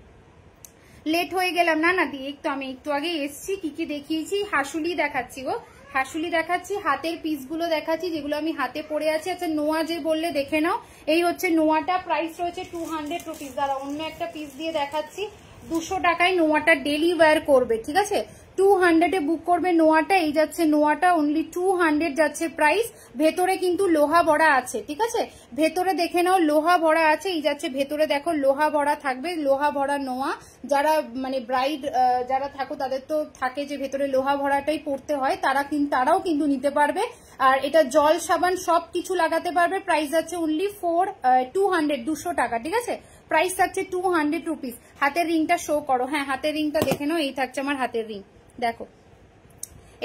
লেট হয়ে গেলাম না দিয়ে, একটু আমি একটু আগে এসছি। কি কি দেখিয়েছি? হাসুলি দেখাচ্ছি গো, হাসুলি দেখাচ্ছি, হাতের পিসগুলো দেখাচ্ছি যেগুলো আমি হাতে পরে আছি। আচ্ছা, নোয়া যে বললে দেখে নাও, এই হচ্ছে নোয়াটা। প্রাইস রয়েছে 200 রুপিস। দাঁড়া অন্য একটা পিস দিয়ে দেখাচ্ছি। 200 টাকায় নোয়াটা ডেলি ওয়্যার করবে, ঠিক আছে? 200 এ বুক করবে নোয়াটা। এই যাচ্ছে নোয়াটা, অনলি 200 যাচ্ছে প্রাইস। ভেতরে কিন্তু লোহা ভরা আছে, ঠিক আছে? ভেতরে দেখে নাও লোহা ভরা আছে। এই যাচ্ছে ভেতরে, দেখো লোহা ভরা থাকবে, লোহা ভরা নোয়া। যারা মানে ব্রাইড যারা থাকো তাদের তো থাকে যে ভেতরে লোহা ভরাটাই পড়তে হয়, তারাও কিন্তু নিতে পারবে। আর এটা জল সাবান সবকিছু লাগাতে পারবে। প্রাইস আছে অনলি 200 টাকা, ঠিক আছে? প্রাইস থাকছে 200 রুপিস। হাতের রিংটা শো করো। হ্যাঁ, হাতের রিংটা দেখে নাও। এই থাকছে আমার হাতের রিং, দেখো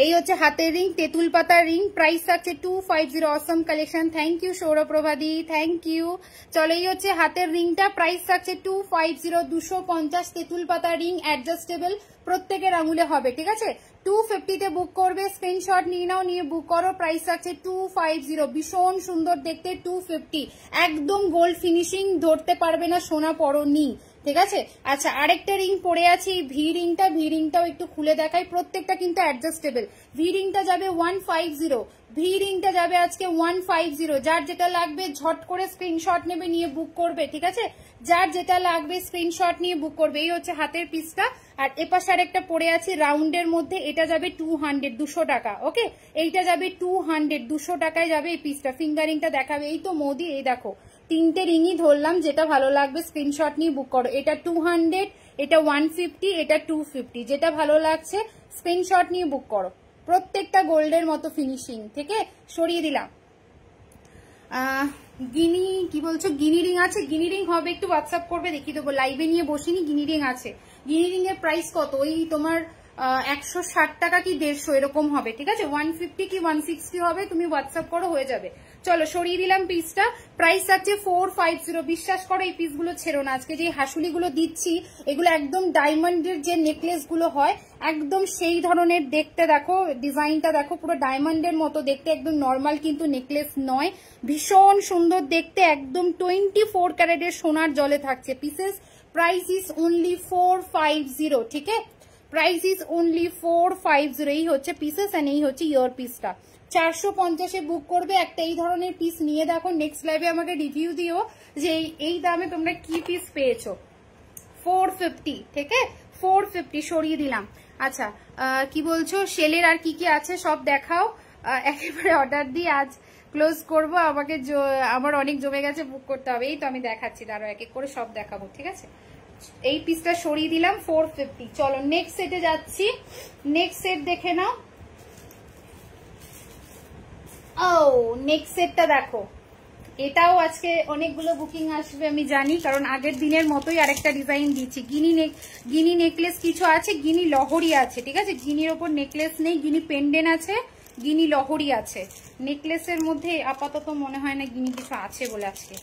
এই হচ্ছে হাতের রিং, তেঁতুল পাতার রিং। প্রাইস থাকছে 250। অসম কালেকশন, থ্যাংক ইউ সৌরপ্রভাদি, থ্যাংক ইউ। চলো, এই হচ্ছে হাতের রিংটা। প্রাইস থাকছে 250, 250 তেঁতুল পাতার রিং, অ্যাডজাস্টেবল, প্রত্যেকের আঙুলে হবে, ঠিক আছে? 250 তে বুক করবে। স্ক্রিনশট নিয়ে নাও, নিয়ে বুক করো। প্রাইস থাকছে 250। ভীষণ সুন্দর দেখতে, 250। একদম গোল্ড ফিনিশিং, ধরতে পারবে না সোনা পরনি, ঠিক আছে? আচ্ছা, আরেকটা রিং পরে আছি, ভি রিংটা। ভি রিংটাও একটু খুলে দেখাই। প্রত্যেকটা কিন্তু অ্যাডজাস্টেবল। ভি রিংটা যাবে 150। ভি রিংটা যাবে আজকে 150। যার যেটা লাগবে ঝট করে স্ক্রিনশট নেবে, নিয়ে বুক করবে, ঠিক আছে? যার যেটা লাগবে স্ক্রিনশট নিয়ে বুক করবে। এই হচ্ছে হাতের পিসটা। আর এপাশে আরেকটা পরে আছি রাউন্ডের মধ্যে, এটা যাবে 200 টাকা, ওকে? এইটা যাবে 200 টাকায় যাবে এই পিসটা। ফিঙ্গারিংটা দেখাবে। এই তো মোদি, এই দেখো তিনটে রিংই ধরলাম, যেটা ভালো লাগবে স্ক্রিনশট নিয়ে বুক করো। এটা 200, এটা 150, এটা 250। যেটা ভালো লাগছে স্ক্রিনশট নিয়ে বুক করো। প্রত্যেকটা গোল্ডের মতো ফিনিশিং থেকে সরিয়ে দিলাম। গিনি কি বলছো? গিনি রিং আছে? গিনি রিং হবে, একটু হোয়াটসঅ্যাপ করবে, দেখিয়ে দেবো। লাইভে নিয়ে বসিনি, গিনি রিং আছে। গিনি রিং এর প্রাইস কত? ওই তোমার 160 টাকা কি 150 এরকম হবে, ঠিক আছে? 150 কি 160 হবে, তুমি হোয়াটসঅ্যাপ করো, হয়ে যাবে। চলো, সরিয়ে দিলাম পিসটা। প্রাইস আছে 450। বিশ্বাস করো এই পিসগুলো ছেড়ো না। আজকে যে হাসুলিগুলো দিচ্ছি এগুলো একদম ডায়মন্ডের যে নেকলেস গুলো হয়, একদম সেই ধরনের দেখতে। দেখো ডিজাইনটা দেখো, পুরো ডায়মন্ডের মতো দেখতে, একদম নর্মাল কিন্তু নেকলেস নয়। ভীষণ সুন্দর দেখতে, একদম 24 ক্যারেটের সোনার জলে থাকছে পিসেস। প্রাইস ইজ অনলি 450, ঠিক আছে? Price is only 450। এই হচ্ছে পিসেস এন্ড এই হচ্ছে ইয়ার পিসটা। 450 বুক করবে। একটা এই ধরনের পিস নিয়ে দেখো, নেক্সট লাইভে আমাকে রিভিউ দিও যে এই দামে তোমরা কি পিস পেয়েছো। 450, ঠিক আছে? 450 সরিয়ে দিলাম। আচ্ছা, কি বলছো? সেলের আর কি কি আছে সব দেখাও। একেবারে অর্ডার দিয়ে আজ ক্লোজ করব। আমার অনেক জমে গেছে, বুক করতে হবে। এই তো আমি দেখাচ্ছি, দাঁড়াও এক এক করে সব দেখাবো, ঠিক আছে? এই পিসটা সরিয়ে দিলাম 450। চলো নেক্সট সেটে যাচ্ছি। নেক্সট সেট দেখে নাও। ও নেক্সট সেটটা দেখো, এটাও আজকে অনেকগুলো বুকিং আসবে আমি জানি, কারণ আগের দিনের মতোই আরেকটা ডিজাইন দিচ্ছি। গিনি নেকলেস কিছু আছে, গিনি লহরি আছে, ঠিক আছে? গিনির ওপর নেকলেস নেই, গিনি পেন্ডেন্ট আছে, গিনি লহরি আছে। নেকলেসের মধ্যে আপাতত মনে হয় না গিনি কিছু আছে বলে আজকে।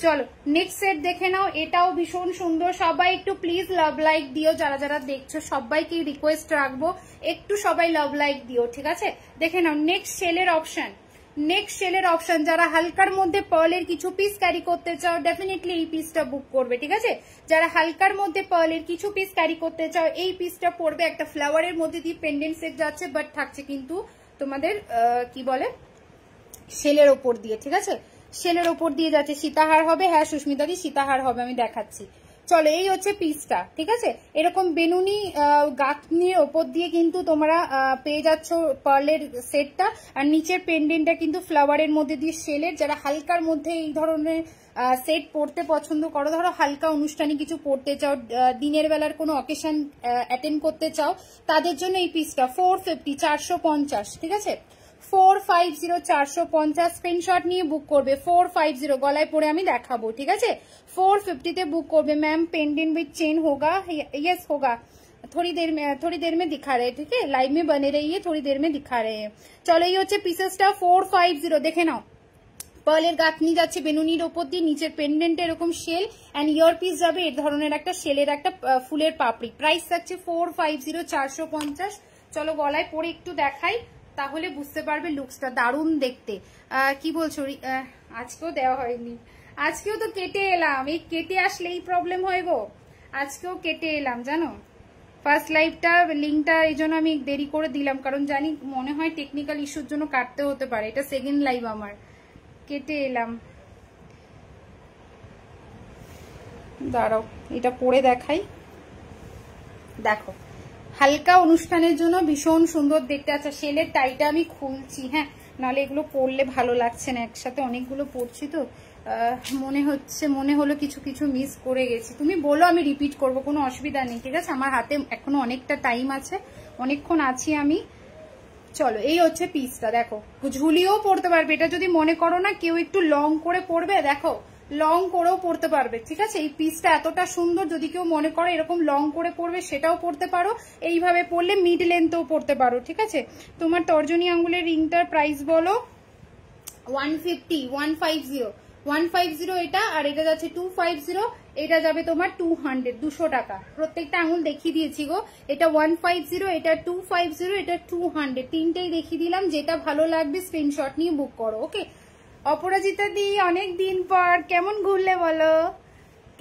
চলো নেক্সট সেট দেখে নাও। এটাও ভীষণ সুন্দর। সবাই একটু প্লিজ লাভ লাইক দিও, যারা যারা দেখছো সবাইকে রিকোয়েস্ট রাখবো একটু সবাই লাভ লাইক দিও, ঠিক আছে? দেখে নাও নেক্সট সেলের অপশন। নেক্সট সেলের অপশন, যারা হালকার মধ্যে পার্লের কিছু পিস ক্যারি করতে চাও ডেফিনেটলি এই পিসটা বুক করবে, ঠিক আছে? যারা হালকার মধ্যে পার্লের কিছু পিস ক্যারি করতে চাও এই পিসটা পড়বে। একটা ফ্লাওয়ারের মধ্যে দিয়ে পেন্ডেন্ট সেট যাচ্ছে, বাট থাকছে কিন্তু তোমাদের কি বলে শেলের ওপর দিয়ে, ঠিক আছে? শেলের ওপর দিয়ে যাচ্ছে, সীতাহার হবে। হ্যাঁ সুস্মিতা দি সীতাহার হবে, আমি দেখাচ্ছি। চলো এই হচ্ছে পিসটা, ঠিক আছে? এরকম বেনুনি গাঁথনির ওপর দিয়ে কিন্তু তোমরা পেয়ে যাচ্ছ পার্লের সেটটা, আর নিচের পেন্ডেন্টটা কিন্তু ফ্লাওয়ারের মধ্যে দিয়ে শেলের। যারা হালকার মধ্যে এই ধরনের সেট পড়তে পছন্দ করো, ধরো হালকা অনুষ্ঠানে কিছু পড়তে চাও, দিনের বেলার কোনো অকেশন অ্যাটেন্ড করতে চাও, তাদের জন্য এই পিসটা 450 450, ঠিক আছে? 450 450 স্ক্রিনশট নিয়ে বুক করবে। 450 গলায় পরে আমি দেখাবো, ঠিক আছে? 450 তে বুক করবে। मैम पेंडेंट विद चेन होगा? यस होगा, थोड़ी देर में दिखा रहे हैं, ठीक है? लाइव में बने रहिए, थोड़ी देर में दिखा रहे हैं। चलो ये হচ্ছে পিসেসটা 450, দেখে নাও। পার্লের গাঁথনি যাচ্ছে বেনুনির ওপর দিয়ে, নিচের পেন্ডেন্ট এরকম শেল, এন্ড ইয়ার পিস যাবে এই ধরনের একটা শেলের একটা ফুলের পাপড়ি। প্রাইস থাকছে 450 450। চলো গলায় পরে একটু দেখাই, তাহলে বুঝতে পারবে লুকসটা দারুণ দেখতে। কি বলছো? আজকেও দেওয়া হয়নি, আজকেও তো কেটে এলাম। এই কেটে আসলে এই প্রবলেম হয় গো, আজকেও কেটে এলাম জানো। ফার্স্ট লাইভটা লিঙ্কটা এই জন্য আমি দেরি করে দিলাম, কারণ জানি মনে হয় টেকনিক্যাল ইস্যুর জন্য কাটতে হতে পারে। এটা সেকেন্ড লাইভ আমার, কেটে এলাম। দাঁড়াও এটা পরে দেখাই, দেখো হালকা অনুষ্ঠানের জন্য ভীষণ সুন্দর দেখতে। আচ্ছা শেলের টাইটা আমি খুলছি, হ্যাঁ, নাহলে এগুলো পরলে ভালো লাগছে না, একসাথে অনেকগুলো পরছি তো মনে হলো কিছু কিছু মিস করে গেছি। তুমি বলো আমি রিপিট করব, কোনো অসুবিধা নেই, ঠিক আছে? আমার হাতে এখনো অনেকটা টাইম আছে, অনেকক্ষণ আছি আমি। চলো এই হচ্ছে পিসটা, দেখো ঝুলিয়েও পড়তে পারবে। এটা যদি মনে করো না কেউ একটু লং করে পড়বে, দেখো লং করেও পড়তে পারবে, ঠিক আছে? এই পিসটা এতটা সুন্দর, যদি কেউ মনে করো এরকম লং করে পড়বে সেটাও পড়তে পারো, এইভাবে পড়লে মিড লেন্থও পড়তে পারো, ঠিক আছে? তোমার তর্জনী আঙ্গুলের রিংটার প্রাইস বলো। 150 150 এটা, আর এটা যাচ্ছে 250, এটা যাবে তোমার 200 200 টাকা। প্রত্যেকটা আঙুল দেখিয়ে দিয়েছি গো। এটা 150, এটা 250, এটা 200, তিনটেই দেখিয়ে দিলাম। যেটা ভালো লাগবে স্ক্রিনশট নিয়ে বুক করো, ওকে? অপরাজিতা দি অনেক দিন পর কেমন ঘুরলে বলো,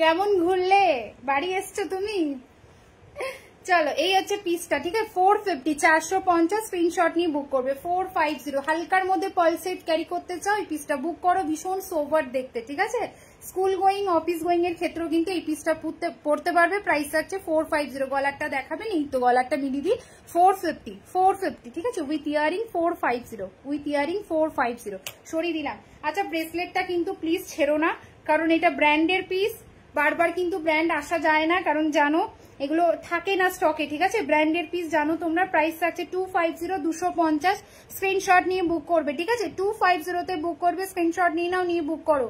কেমন ঘুরলে? বাড়ি এসছো তুমি? চলো এই হচ্ছে পিসটা, ঠিক আছে? 450 450 স্ক্রিনশট নিয়ে বুক করবে। 450 হালকার মধ্যে পার্ল সেট ক্যারি করতে চাও এই পিসটা বুক করো, ভীষণ সোভার দেখতে, ঠিক আছে? স্কুল গোয়িং অফিস গোয়িং এর ক্ষেত্রেও কিন্তু এই পিসটা পড়তে পারবে। প্রাইস আছে 450। গলারটা দেখাবেন, এই তো গলারটা মিলিয়ে দিই। 450 ঠিক আছে? উইথ ইয়ারিং 450 সরিয়ে দিলাম। আচ্ছা ব্রেসলেটটা কিন্তু প্লিজ ছেড়ো না, কারণ এটা ব্র্যান্ডের পিস, বারবার কিন্তু ব্র্যান্ড আসা যায় না, কারণ জানো এগুলো থাকে না স্টকে, ঠিক আছে? ব্র্যান্ডের পিস জানো তোমরা। প্রাইস আছে 250 250। স্ক্রিনশট নিয়ে বুক করবে, ঠিক আছে? 250 তে বুক করবে, স্ক্রিনশট নিয়ে নাও, নিয়ে বুক করো।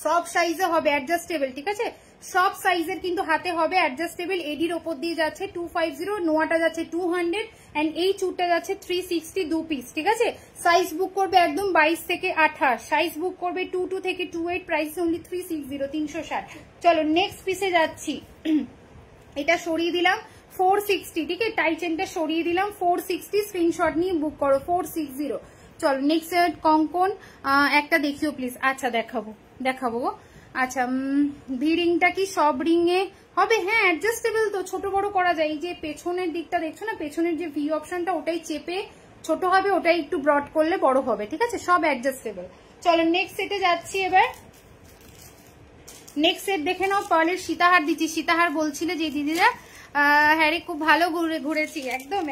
সব সাইজে হবে অ্যাডজাস্টেবল, ঠিক আছে? সব সাইজের কিন্তু হাতে হবে অ্যাডজাস্টেবল। এডির ওপর দিয়ে যাচ্ছে 250, নোয়াটা যাচ্ছে 200, এন্ড এই চুটটা যাচ্ছে 360 2 পিস, ঠিক আছে? সাইজ বুক করবে একদম 22 থেকে 28, সাইজ বুক করবে 22 থেকে 28, প্রাইস অনলি 360 360। চলো নেক্সট পিসে যাচ্ছি। এটা সরিয়ে দিলাম 460, ঠিক আছে? টাই চেনটা সরিয়ে দিলাম 460। স্ক্রিনশট নিয়ে বুক করো 460। চলো নেক্সট কঙ্কন একটা দেখিও প্লিজ। আচ্ছা দেখাবো গো। আচ্ছা ভি রিংটা কি সব রিং এ হবে? হ্যাঁ অ্যাডজাস্টেবল তো, ছোট বড় করা যায়। এই যে পেছনের দিকটা দেখছো না, পেছনের যে ভি অপশনটা, ওটাই চেপে ছোট হবে, ওটাই একটু ব্রড করলে বড় হবে, ঠিক আছে? সব অ্যাডজাস্টেবল। চলো নেক্সট সেটে যাচ্ছি এবার। নেক্সট সেট দেখে নাও। পার্লের সীতাহার দিচ্ছি। সীতাহার বলছিলে যে দিদিরা, হ্যাঁ রে খুব ভালো ঘুরেছি, একদম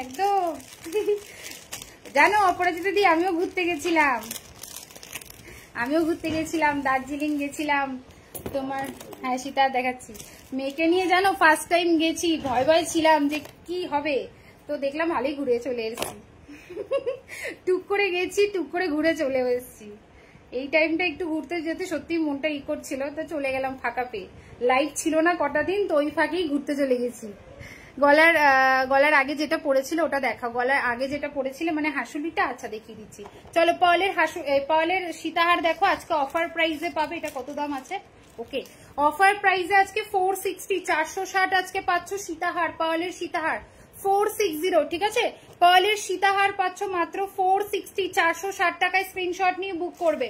জানো অপরাজিতা দি আমিও ঘুরতে গেছিলাম, দার্জিলিং গেছিলাম তোমার। হ্যাঁ সীতাহার দেখাচ্ছি। মেয়েকে নিয়ে জানো ফার্স্ট টাইম গেছি, ভয় ছিলাম যে কি হবে, তো দেখলাম ভালোই ঘুরে চলে এসেছি। টুক করে গেছি, টুক করে ঘুরে চলে এসেছি। এই টাইমটা একটু ঘুরতে যেতে সত্যি মনটা ই করছিল, তো চলে গেলাম ফাঁকা পেয়ে। লাইভ ছিল না কটা দিন, তো ওই ফাঁকেই ঘুরতে চলে গেছি। গলার আগে যেটা পড়েছিল ওটা দেখা। গলার আগে যেটা পড়েছিল মানে হাসুলিটা, আচ্ছা দেখিয়ে দিচ্ছি। চলো পার্লের সীতাহার দেখো, আজকে অফার প্রাইসে পাবে। এটা কত দাম আছে? ওকে অফার প্রাইসে আজকে 460 460 আজকে পাচ্ছ সীতাহার, পার্লের সীতাহার 460, ঠিক আছে। পার্লের সীতাহার পাচ্ছ মাত্র 460, 460 টাকায়। স্ক্রিনশট নিয়ে বুক করবে,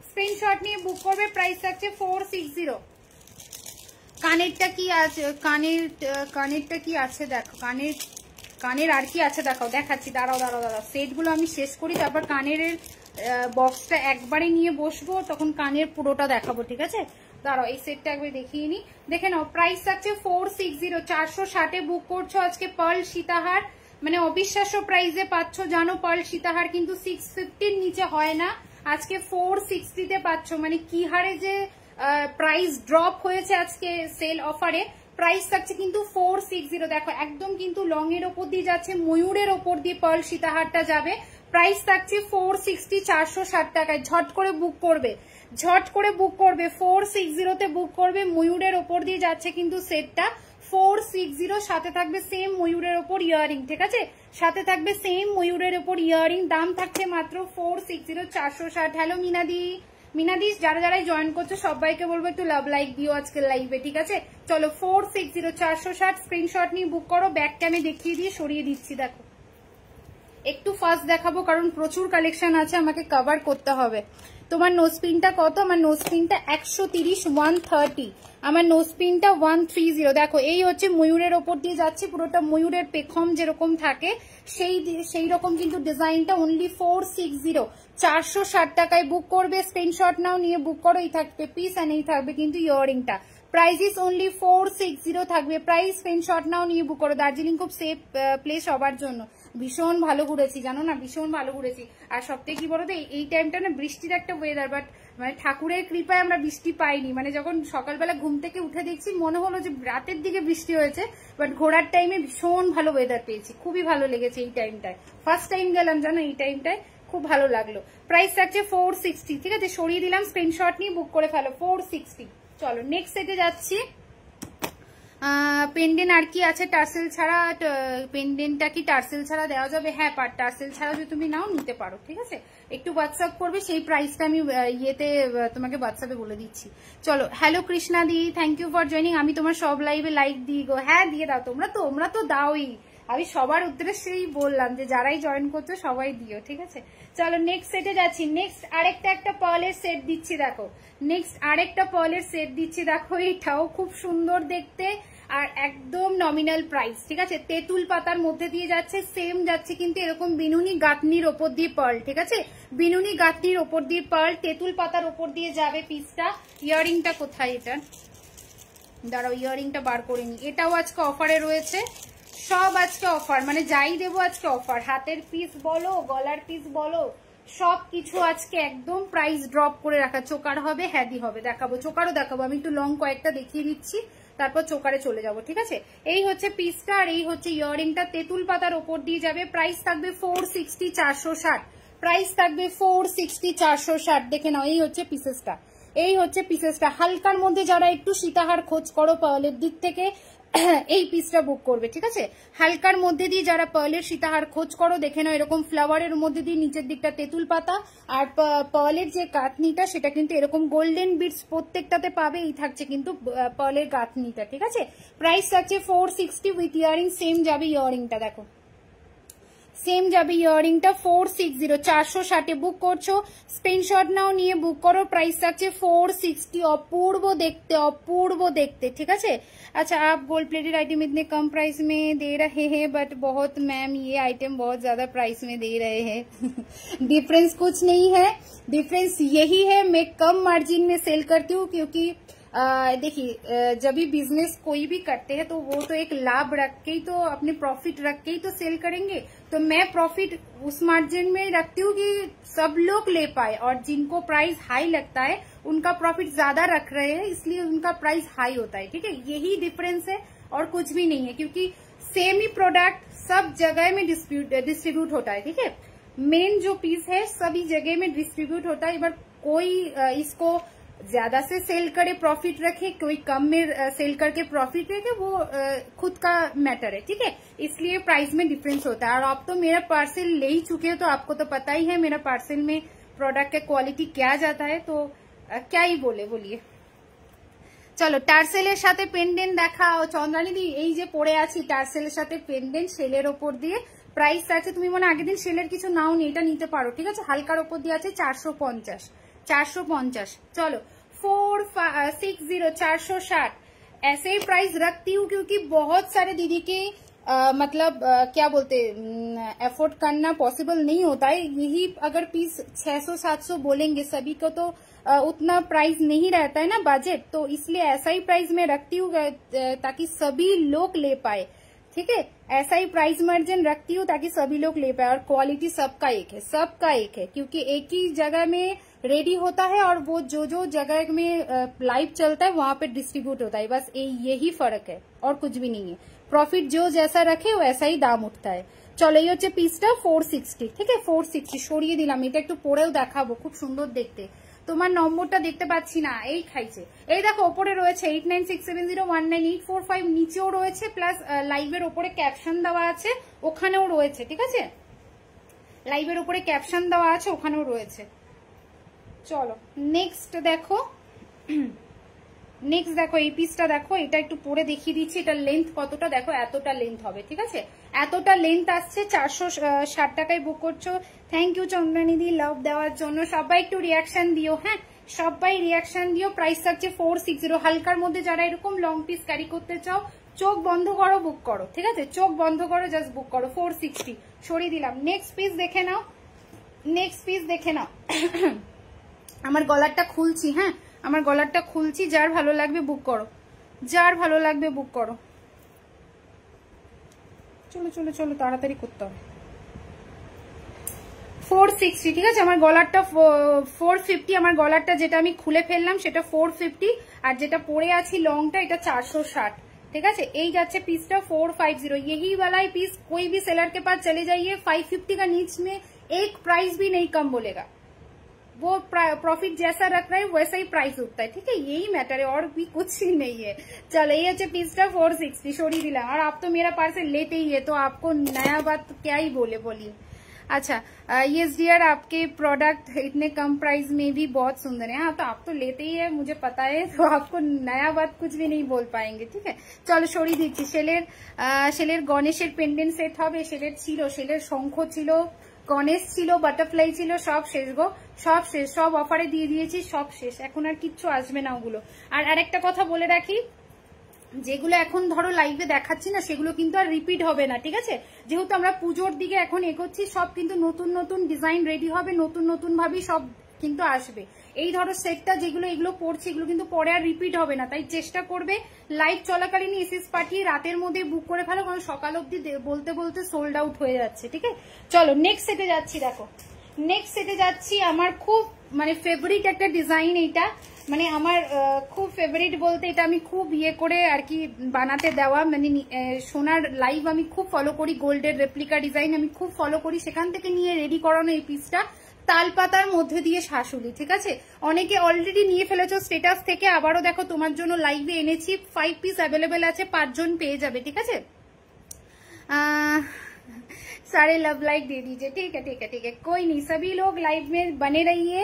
স্ক্রিনশট নিয়ে বুক করবে। প্রাইস থাকছে 460। কানেরটা কি আছে, কানেরটা কি আছে দেখো, কানের আর কি আছে দেখো, দেখাচ্ছি। দাঁড়াও দাঁড়াও দাঁড়াও, সেটগুলো আমি শেষ করি, তারপর কানের বক্সটা একবারে নিয়ে বসবো, তখন কানের পুরোটা দেখাবো, ঠিক আছে। দাঁড়াও, এই সেটটা একবার দেখিয়ে নি, দেখে নাও। প্রাইস থাকছে 460, 460 বুক করছো আজকে পার্ল সীতাহার, মানে অবিশ্বাস্য প্রাইসে পাচ্ছ। জানো পার্ল সীতাহার কিন্তু 650 নিচে হয় না, আজকে 460 পাচ্ছ। মানে কি হারে যে প্রাইস ড্রপ হয়েছে আজকে সেল অফারে। প্রাইস থাকছে কিন্তু 460। দেখো একদম কিন্তু লং এর ওপর দিয়ে যাচ্ছে, ময়ূরের ওপর দিয়ে পার্ল সীতাহারটা যাবে। প্রাইস থাকছে 460, 460 টাকায়। ঝট করে বুক করবে, ঝট করে বুক করবে। 460 তে বুক করবে, ময়ূরের ওপর দিয়ে যাচ্ছে কিন্তু সেটটা 460। সাথে থাকবে সেম ময়ূরের ওপর ইয়ারিং, ঠিক আছে, সাথে থাকবে সেম ময়ূরের ওপর ইয়ারিং। দাম থাকছে মাত্র 460, 460। হ্যালো মিনাদি, মিনাদি যারা যারাই জয়েন করছো সবাইকে বলবো একটু লাভ লাইক দিও আজকের লাইভে, ঠিক আছে। চলো 460, 460 স্ক্রিনশট নিয়ে বুক করো। ব্যাকটা আমি দেখিয়ে দিয়ে সরিয়ে দিচ্ছি। দেখো একটু ফাস্ট দেখাবো কারণ প্রচুর কালেকশন আছে, আমাকে কভার করতে হবে। তোমার নোজপিনটা কত? আমার নোজপিনটা 130, 130। আমার নোজপিনটা 130। দেখো এই হচ্ছে ময়ূরের ওপর দিয়ে যাচ্ছে, পুরোটা ময়ূরের পেখম যেরকম থাকে সেই রকম কিন্তু ডিজাইনটা। অনলি 460, 460 টাকায় বুক করবে। স্ক্রিনশট নাও, নিয়ে বুক করো। এই থাকবে পিস আর এই থাকবে কিন্তু ইয়ারিংটা। প্রাইস ইস অনলি 460 থাকবে প্রাইস। স্ক্রিনশট নাও, নিয়ে বুক করো। দার্জিলিং খুব সেফ প্লেস সবার জন্য। ভীষণ ভালো ঘুরেছি জানো না, ভীষণ ভালো ঘুরেছি। আর সবথেকে কি বলতো, এই টাইমটা না বৃষ্টির একটা ওয়েদার, বাট মানে ঠাকুরের কৃপায় আমরা বৃষ্টি পাইনি। মানে যখন সকালবেলা ঘুম থেকে উঠে দেখছি মনে হলো যে রাতের দিকে বৃষ্টি হয়েছে, বাট ঘোরার টাইমে ভীষণ ভালো ওয়েদার পেয়েছি, খুবই ভালো লেগেছে এই টাইমটায়। ফার্স্ট টাইম গেলাম জানো এই টাইমটায়, খুব ভালো লাগলো। প্রাইস থাকছে 460, ঠিক আছে, সরিয়ে দিলাম। স্ক্রিনশট নিয়ে বুক করে ফেলো 460। চলো নেক্সট সেটে যাচ্ছি। পেন্ডেন্ট আর কি আছে টার্সেল ছাড়া? পেন্ডেন্টটা কি টার্সেল ছাড়া দেওয়া যাবে? হ্যাঁ, টার্সেল ছাড়া যদি তুমি নাও নিতে পারো, ঠিক আছে। একটু হোয়াটসঅ্যাপ করবে, সেই প্রাইসটা আমি ইয়েতে তোমাকে হোয়াটসঅ্যাপে বলে দিচ্ছি। চলো, হ্যালো কৃষ্ণা দি, থ্যাংক ইউ ফর জয়নিং। আমি তোমার সব লাইভে লাইক দিই গো। হ্যাঁ দিয়ে দাও, তোমরা তো দাওই। আমি সবার উদ্দেশ্যেই বললাম যে যারাই জয়েন করছো সবাই দিও, ঠিক আছে। চলো নেক্সট সেটে যাচ্ছি। নেক্সট আরেকটা পার্লের সেট দিচ্ছি। দেখো নেক্সট আরেকটা পার্লের সেট দিচ্ছি। দেখো এটাও খুব সুন্দর দেখতে আর একদম নমিনাল প্রাইস, ঠিক আছে। তেঁতুল পাতার মধ্যে দিয়ে যাচ্ছে, সেম যাচ্ছে কিন্তু এরকম বিনুনি গাঁথনির ওপর দিয়ে পার্ল, ঠিক আছে। বিনুনি গাঁথনির ওপর দিয়ে পার্ল, তেঁতুল পাতার ওপর দিয়ে যাবে পিসটা। ইয়ারিংটা কোথায়? এটা দাঁড়াও, ইয়ারিংটা বার করে নি। এটাও আজকে অফারে রয়েছে, সব আজকে অফার, মানে যাই দেবো আজকে অফার। হাতের পিস বলো, গলার পিস বলো, সবকিছু আজকে একদম প্রাইস ড্রপ করে রাখা। চোকার হবে, হ্যাদি হবে, দেখাবো, চোকারও দেখাবো। আমি একটু লং কয়েকটা দেখিয়ে দিচ্ছি, তারপর চোকারে চলে যাব, ঠিক আছে। এই হচ্ছে পিসটা আর এই হচ্ছে ইয়ারিংটা, তেঁতুল পাতার ওপর দিয়ে যাবে। প্রাইস থাকবে 460, 460। প্রাইস থাকবে 460, 460। দেখে নাও, এই হচ্ছে পিসেসটা, এই হচ্ছে পিসেসটা। হালকার মধ্যে যারা একটু সীতাহার খোঁজ করো পার্লের দিক থেকে এই পিসটা বুক করবে, ঠিক আছে। হালকার মধ্যে দিয়ে যারা পার্লের সীতাহার খোঁজ করো, দেখে নাও এরকম ফ্লাওয়ারের মধ্যে দিয়ে নিচের দিকটা তেঁতুল পাতা, আর পার্লের যে গাঁথনিটা সেটা কিন্তু এরকম গোল্ডেন বিটস প্রত্যেকটাতে পাবে। এই থাকছে কিন্তু পার্লের গাঁথনিটা, ঠিক আছে। প্রাইস থাকছে 460 উইথ ইয়ারিং। সেম যাবে ইয়ারিংটা, দেখো সেম যাবে ইয়ারিংটা 460, 460 বুক করছো। স্ক্রিনশট নাও, নিয়ে বুক করো। প্রাইস থাকছে 460। অপূর্ব দেখতে, অপূর্ব দেখতে, ঠিক আছে। अच्छा आप गोल्ड प्लेटेड आइटम इतने कम प्राइस में दे रहे हैं, बट बहुत मैम ये आइटम बहुत ज्यादा प्राइस में दे रहे हैं। डिफरेंस कुछ नहीं है, डिफरेंस यही है मैं कम मार्जिन में सेल करती हूँ, क्योंकि देखिए जब भी बिजनेस कोई भी करते हैं तो वो तो एक लाभ रख के ही, तो अपने प्रॉफिट रख के ही तो सेल करेंगे। तो मैं प्रॉफिट उस मार्जिन में रखती हूँ कि सब लोग ले पाए, और जिनको प्राइस हाई लगता है उनका प्रॉफिट ज्यादा रख रहे हैं, इसलिए उनका प्राइस हाई होता है, ठीक है। यही डिफरेंस है और कुछ भी नहीं है, क्योंकि सेम ही प्रोडक्ट सब जगह में डिस्ट्रीब्यूट होता है, ठीक है। मेन जो पीस है सभी जगह में डिस्ट्रीब्यूट होता है। बट कोई इसको ज्यादा से सेल करे प्रॉफिट रखे, कोई कम में सेल करके प्रॉफिट रखे, वो खुद का मैटर है, ठीक है। इसलिए प्राइस में डिफरेंस होता है। और आप तो मेरा पार्सल ले ही चुके हो, तो आपको तो पता ही है मेरा पार्सल में प्रोडक्ट का क्वालिटी क्या जाता है, तो क्या ही बोलिए। চলো টার্সেলের সাথে পেন্ডেন্ট দেখাও চন্দ্রানীদি। এই যে পরে আছি টার্সেলের সাথে পেন্ডেন্ট সেলের ওপর দিয়ে, প্রাইস আছে, তুমি মনে আগের দিন সেলের কিছু নাও নি, এটা নিতে পারো, ঠিক আছে। হালকার ওপর দিয়ে আছে 450। চলো 460 460 ऐसे ही प्राइस रखती हूँ क्योंकि बहुत सारे दीदी के मतलब क्या बोलते एफोर्ड करना पॉसिबल नहीं होता है। यही अगर पीस 600-700 बोलेंगे सभी को तो उतना प्राइस नहीं रहता है ना बजट, तो इसलिए ऐसा ही प्राइस मैं रखती हूँ ताकि सभी लोग ले पाए, ठीक है। ऐसा ही प्राइस मार्जिन रखती हूँ ताकि सभी लोग ले पाए। और क्वालिटी सबका एक है, सबका एक है, क्योंकि एक ही जगह में रेडी होता है और वो जो जो जगह में लाइव चलता है वहां पे डिस्ट्रीब्यूट होता है, बस यही फर्क है और कुछ भी नहीं है। प्रॉफिट जो जैसा रखे वैसा ही दाम उठता है। চলো এই হচ্ছে পিসটা 460, ঠিক আছে 460 সরিয়ে দিলাম। এটা একটু পরেও দেখাবো, খুব সুন্দর দেখতে। তোমার নম্বরটা দেখতে পাচ্ছি না, এই খাইছে। এই দেখো ওপরে রয়েছে 8967019845, নিচেও রয়েছে, প্লাস লাইভের ওপরে ক্যাপশন দেওয়া আছে, ওখানেও রয়েছে, ঠিক আছে। লাইভের ওপরে ক্যাপশন দেওয়া আছে, ওখানেও রয়েছে। চলো নেক্সট দেখো, নেক্সট দেখো এই পিসটা দেখো, এটা একটু পরে দেখিয়ে দিচ্ছি। এটা লেন্থ কতটা দেখো, এতটা লেন্থ হবে, ঠিক আছে, এতটা লেন্থ আসছে। 460 টাকায় বুক করছো। থ্যাংক ইউ চন্দ্রানীদি লাভ দেওয়ার জন্য। সবাই একটু রিয়াকশন দিও, হ্যাঁ সবাই রিয়াকশন দিও। প্রাইস থাকছে 460। হালকার মধ্যে যারা এরকম লং পিস ক্যারি করতে চাও চোখ বন্ধ করো, বুক করো, ঠিক আছে, চোখ বন্ধ করো, জাস্ট বুক করো। 460 সরিয়ে দিলাম। নেক্সট পিস দেখে নাও, নেক্সট পিস দেখে নাও। আমার গলারটা খুলছি, হ্যাঁ আমার গলারটা খুলছি, যার ভালো লাগবে বুক করো, যার ভালো লাগবে বুক করো। চলো চলো চলো তাড়াতাড়ি করতে হবে। 460, ঠিক আছে। আমার গলারটা 450, আমার গলারটা যেটা আমি খুলে ফেললাম সেটা 450, আর যেটা পরে আছি লংটা এটা 460, ठीक है। यही जाच्छे पीसटा 450। यही वाला ही पीस कोई भी सेलर के पास चले जाइए, 550 का नीच में एक प्राइस भी नहीं कम बोलेगा, वो प्रॉफिट जैसा रख रहा है वैसा ही प्राइस उठता है, ठीक है, यही मैटर है और भी कुछ ही नहीं है। चलो ये अच्छे पीसटा 460 छोड़ी दिला। और आप तो मेरा पार्सल लेते ही है, तो आपको नया बात क्या ही बोलिए। अच्छा यस डियर, आपके प्रोडक्ट इतने कम प्राइस में भी बहुत सुंदर है। हाँ तो आप तो लेते ही है, मुझे पता है, तो आपको नया बात कुछ भी नहीं बोल पाएंगे, ठीक है। चलो সরি দিচ্ছি। সেলের গণেশের পেন্ডেন্ট সেট হবে, সেলের ছিল, সেলের শঙ্খ ছিল, গণেশ ছিল, বাটারফ্লাই ছিল, সব শেষ গো, সব শেষ, সব অফারে দিয়ে দিয়েছি, সব শেষ, এখন আর কিচ্ছু আসবে না ওগুলো। আর আরেকটা কথা বলে রাখি, যেগুলো এখন ধরো লাইভে দেখাচ্ছি না সেগুলো কিন্তু আর রিপিট হবে না, ঠিক আছে। যেহেতু আমরা পুজোর দিকে এখন এগোচ্ছি, সব কিন্তু নতুন নতুন ডিজাইন রেডি হবে, নতুন নতুন ভাবেই সব কিন্তু আসবে। এই ধরো সেটটা যেগুলো এগুলো পড়ছে এগুলো কিন্তু পরে আর রিপিট হবে না, তাই চেষ্টা করবে লাইভ চলাকালীন এসএস পাঠিয়ে রাতের মধ্যে বুক করে ফেলো, কারণ সকাল অবধি বলতে বলতে সোল্ড আউট হয়ে যাচ্ছে, ঠিক আছে। চলো নেক্সট সেটে যাচ্ছি। দেখো নেক্সট সেটে যাচ্ছি, আমার খুব মানে ফেভারিট একটা ডিজাইন এইটা, মানে আমার খুব ফেভারিট বলতে এটা আমি খুব ইয়ে করে আর কি বানাতে দেওয়া, মানে সোনার লাইভ আমি খুব ফলো করি, গোল্ডের রেপ্লিকা ডিজাইন আমি খুব ফলো করি, সেখান থেকে নিয়ে রেডি করানো এই পিসটা তালপাতার মধ্যে দিয়ে শাশুলি, ঠিক আছে। অনেকে অলরেডি নিয়ে ফেলেছো স্টেটাস থেকে, আবারও দেখো তোমার জন্য লাইভে এনেছি। 5 পিস অ্যাভেলেবেল আছে, 5 জন পেয়ে যাবে, ঠিক আছে। सारे लव लाइक दे दीजिए, ठीक है ठीक है ठीक है, कोई नहीं, सभी लोग लाइव में बने रहिए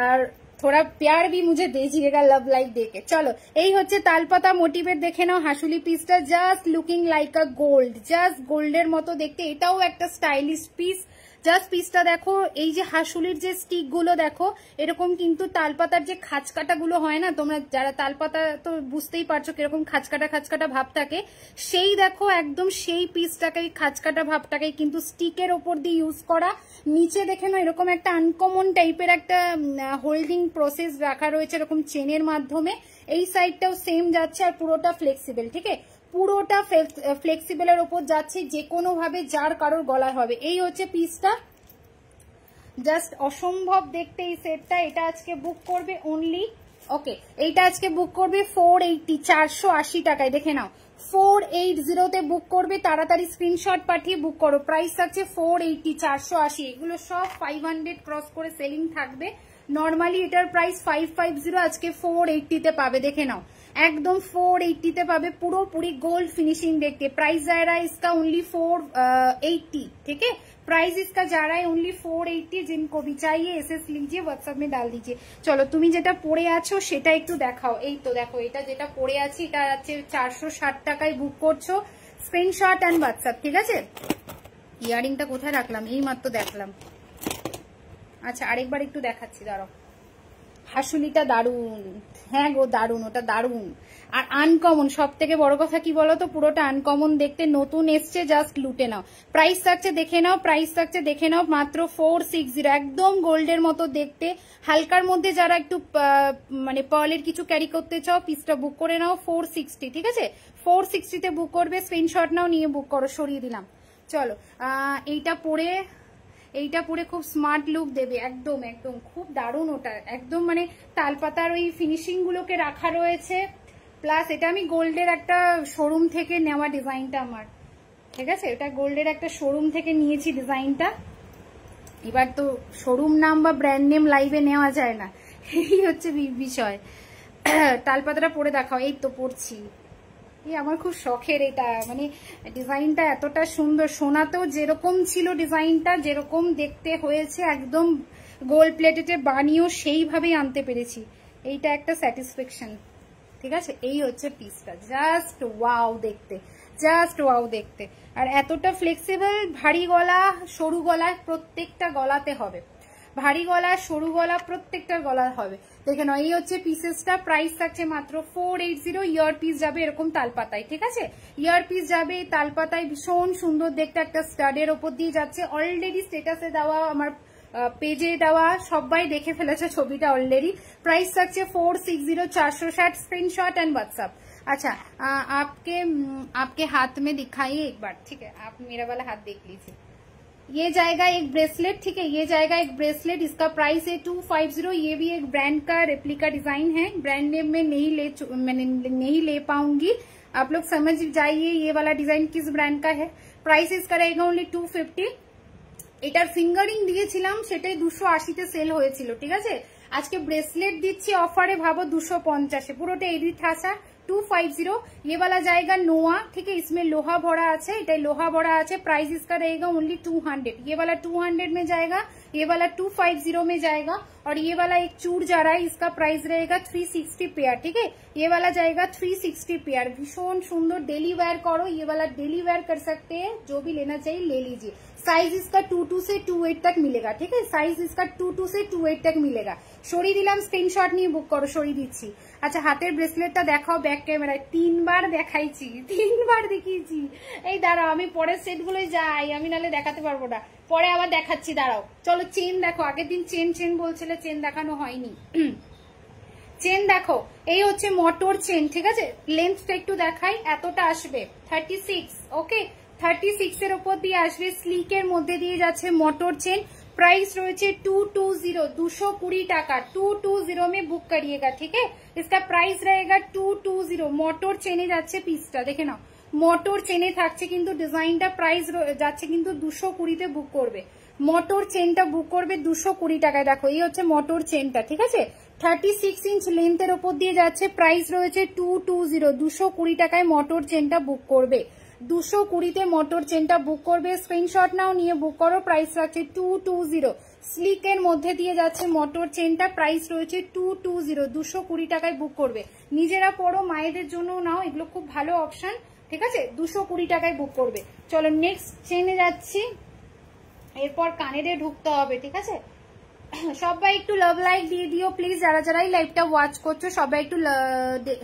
और थोड़ा प्यार भी मुझे दीजिएगा लव लाइक देके। चलो এই হচ্ছে তালপাতা মোটিভের দেখে নাও হাসুলি পিসটা, just looking like a gold, just গোল্ডের মতো দেখতে, এটাও একটা স্টাইলিশ পিস। জাস্ট পিসটা দেখো, এই যে হাসুলির যে স্টিক গুলো দেখো, এরকম কিন্তু তালপাতার যে খাঁচকাটা গুলো হয় না, তোমরা যারা তালপাতা তো বুঝতেই পারছো কিরকম খাঁচকাটা খাঁচকাটা ভাব থাকে, সেই দেখো একদম সেই পিসটাকে খাঁচকাটা ভাবটাকে কিন্তু স্টিকের ওপর দিয়ে ইউজ করা। নিচে দেখে না এরকম একটা আনকমন টাইপের একটা হোল্ডিং প্রসেস রাখা রয়েছে এরকম চেনের মাধ্যমে। এই সাইডটাও সেম যাচ্ছে, আর পুরোটা ফ্লেক্সিবল, ঠিক আছে, পুরোটা ফ্লেক্সিবলের ওপর যাচ্ছে, যে কোনো ভাবে যার কারোর গলায় হবে। এই হচ্ছে পিসটা, জাস্ট অসম্ভব দেখতে এই সেটটা। এটা আজকে বুক করবে অনলি, ওকে এইটা আজকে বুক করবে 480, 480 টাকায়, দেখে নাও 480 তে বুক করবে, তাড়াতাড়ি স্ক্রিনশট পাঠিয়ে বুক করো। প্রাইস থাকছে 480, 480। এগুলো সব 500 ক্রস করে সেলিং থাকবে। নর্মালি এটার প্রাইস 550, আজকে 480 তে পাবে, দেখে নাও एकदम 480 তে পাবে, পুরোপুরি গোল্ড ফিনিশিং দেখতে। प्राइस जा रहा है इसका ओनली 480, ठीक है। प्राइस इसका जा रहा है ओनली 480। जिनको भी चाहिए एसएस लीजिए, व्हाट्सएप में डाल दीजिए। चलो তুমি যেটা পরে আছো সেটা একটু দেখাও। এই তো দেখো, এটা যেটা পরে আছি এটা আছে 460 টাকায় বুক করছো, স্ক্রিনশট এন্ড হোয়াটসঅ্যাপ, ঠিক আছে। ইয়ারিংটা কোথায় রাখলাম, এই মাত্র দেখলাম। আচ্ছা আরেকবার একটু দেখাচ্ছি, দাঁড়াও। হাসুলিটা দারুন, হ্যাঁ গো দারুন, ওটা দারুন। আর আনকমন, সব থেকে বড় কথা কি বলতো, পুরোটা আনকমন দেখতে, নতুন এসছে, জাস্ট লুটে নাও। প্রাইস থাকছে দেখে নাও, প্রাইস থাকছে দেখে নাও, মাত্র 460। একদম গোল্ডের মতো দেখতে, হালকার মধ্যে যারা একটু মানে পার্লের কিছু ক্যারি করতে চাও, পিসটা বুক করে নাও 460, ঠিক আছে। 460 তে বুক করবে, স্ক্রিনশট নাও, নিয়ে বুক করো। সরিয়ে দিলাম। চলো এইটা পরে খুব স্মার্ট লুক দেবে, একদম একদম খুব দারুণ। ওটা একদম মানে তালপাতার ওই ফিনিশিং গুলোকে রাখা রয়েছে, প্লাস এটা আমি গোল্ডের একটা শোরুম থেকে নেওয়া ডিজাইনটা আমার, ঠিক আছে। এটা গোল্ডের একটা শোরুম থেকে নিয়েছি ডিজাইনটা। এবার তো শোরুম নাম বা ব্র্যান্ড নেম লাইভে নেওয়া যায় না, এই হচ্ছে বিষয়। তালপাতাটা পরে দেখাও। এই তো পরছি, আমার খুব শখের এটা, মানে ডিজাইনটা এতটা সুন্দর। সোনাতেও যেরকম ছিল ডিজাইনটা, যেরকম দেখতে হয়েছে, একদম গোল্ড প্লেটেটে বানিয়েও সেইভাবেই আনতে পেরেছি। এইটা একটা স্যাটিসফ্যাকশন, ঠিক আছে। এই হচ্ছে পিসটা, জাস্ট ওয়াও দেখতে, জাস্ট ওয়াও দেখতে। আর এতটা ফ্লেক্সিবল, ভারী গলা সরু গলা প্রত্যেকটা গলাতে হবে, ভারী গলা সরু গলা প্রত্যেকটা গলা হবে। দেখে নাও, এই হচ্ছে পিসেসটা। প্রাইস থাকছে মাত্র 480। ইয়ার পিস যাবে এরকম তালপাতায়, ঠিক আছে। ইয়ার পিস যাবে তালপাতায়, ভীষণ সুন্দর দেখতে, একটা স্টাডের ওপর দিয়ে যাচ্ছে। অলরেডি স্টেটাসে দেওয়া, আমার পেজে দেওয়া, সবাই দেখে ফেলেছে ছবিটা অলরেডি। প্রাইস থাকছে 460, 460, स्क्रीनशॉट एंड व्हाट्सएप। अच्छा आपके हाथ में दिखाइए एक बार, ठीक है। आप मेरा वाला हाथ देख लीजिए। ये जाएगा एक ब्रेसलेट, ठीक है, ये जाएगा एक ब्रेसलेट। इसका प्राइस है 250। ये भी एक ब्रांड का रेप्लिका डिजाइन है, ब्रांड नेम में नहीं ले पाऊंगी, आप लोग समझ जाइए ये वाला डिजाइन किस ब्रांड का है। प्राइस इसका रहेगा ओनली 250। এটার ফিঙ্গারিং দিয়েছিলাম, সেটাই 280 সেল হয়েছিল, ঠিক আছে। আজকে ব্রেসলেট দিচ্ছি অফারে, ভাবো 250, পুরোটা এডিট আসা। 250। ये वाला जाएगा नोआ, ठीक है, इसमें लोहा भरा আছে, এটা লোহা ভরা আছে। प्राइस इसका रहेगा ओनली 200। ये वाला 200 में जाएगा, ये वाला 250 में जाएगा। और ये वाला एक चूड़ जा रहा है, इसका प्राइस रहेगा 360 पेयर, ठीक है। ये वाला जाएगा 360 पेयर। भीषण सुंदर, डेली वेयर करो, ये वाला डेली वेयर कर सकते हैं, जो भी लेना चाहिए ले लीजिए। साइज इसका 22 से 28 तक मिलेगा, ठीक है। साइज इसका 22 से 28 तक मिलेगा। সরিয়ে দিলাম, স্ক্রিনশট নিয়ে বুক করো, সরিয়ে দিচ্ছি। আচ্ছা হাতের ব্রেসলেটটা দেখাও ব্যাক ক্যামেরায়। 3 বার দেখাইছি, 3 বার দেখিয়েছি। এই দাঁড়াও, আমি পরের সেটগুলোই যাই, আমি নাহলে দেখাতে পারবো না, পরে আবার দেখাচ্ছি, দাঁড়াও। চলো চেন দেখো, আগের দিন চেন বলছিলে, চেন দেখানো হয়নি। চেন দেখো, এই হচ্ছে মোটর চেন, ঠিক আছে। লেন্থটা একটু দেখাই, এতটা আসবে 36, ওকে। 36 এর উপর দিয়ে আসবে, স্লিকের মধ্যে দিয়ে যাচ্ছে মোটর চেন। प्राइस রয়েছে 220, 220 টাকা। 220 में बुक करिएगा, ठीक है। इसका प्राइस रहेगा 220। মোটর চেনে যাচ্ছে পিসটা, দেখে নাও, মোটর চেনে থাকছে কিন্তু ডিজাইনটা। প্রাইস যাচ্ছে কিন্তু 220 তে বুক করবে, মোটর চেনটা বুক করবে 220 টাকায়। দেখো এই হচ্ছে মোটর চেনটা, ঠিক আছে। 36 ইঞ্চ লেন্থের ওপর দিয়ে যাচ্ছে। প্রাইস রয়েছে 220, 220 টাকায় মোটর চেনটা বুক করবে। 220 তে মোটর চেনটা বুক করবে, স্ক্রিনশট নাও, নিয়ে বুক করো। প্রাইস রাখছে 220। স্লিকের মধ্যে দিয়ে যাচ্ছে মোটর চেনটা, প্রাইস রয়েছে 220, 220 টাকায় বুক করবে। নিজেরা পড়ো, মায়েদের জন্য নাও, এগুলো খুব ভালো অপশন, ঠিক আছে। 220 টাকায় বুক করবে। চলো নেক্সট চেনে যাচ্ছি, এরপর কানেরে ঢুকতে হবে, ঠিক আছে। সবাই একটু লাভ লাইক দিয়ে দিও প্লিজ, যারা যারাই লাইভটা ওয়াচ করছো সবাই একটু,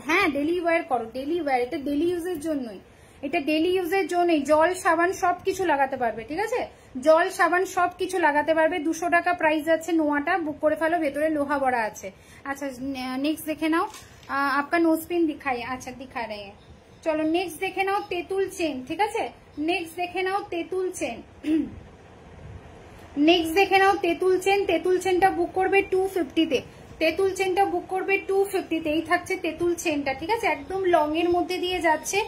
হ্যাঁ ডেলি ওয়্যার করো, ডেলি ওয়্যার, এটা ডেলি ইউজের জন্যই, এটা ডেলি ইউজের জন্যই। জল সাবান সবকিছু লাগাতে পারবে, ঠিক আছে। জল সাবান সবকিছু লাগাতে পারবে। 200 টাকা প্রাইস যাচ্ছে। নোয়াটা বুক করে ফেলো, ভেতরে লোহা ভরা আছে। আচ্ছা নেক্সট দেখে নাও, আপকা নোজ পিন দিখাই, আচ্ছা দিখা রে। চলো নেক্সট দেখে নাও, তেঁতুল চেন, ঠিক আছে। নেক্সট দেখে নাও তেঁতুল চেন, নেক্সট দেখে নাও তেঁতুল চেন। তেঁতুল চেনটা বুক করবে 250 তে, তেঁতুল চেনটা বুক করবে 250 তে। এই থাকছে তেঁতুল চেনটা, ঠিক আছে, একদম লং এর মধ্যে দিয়ে যাচ্ছে।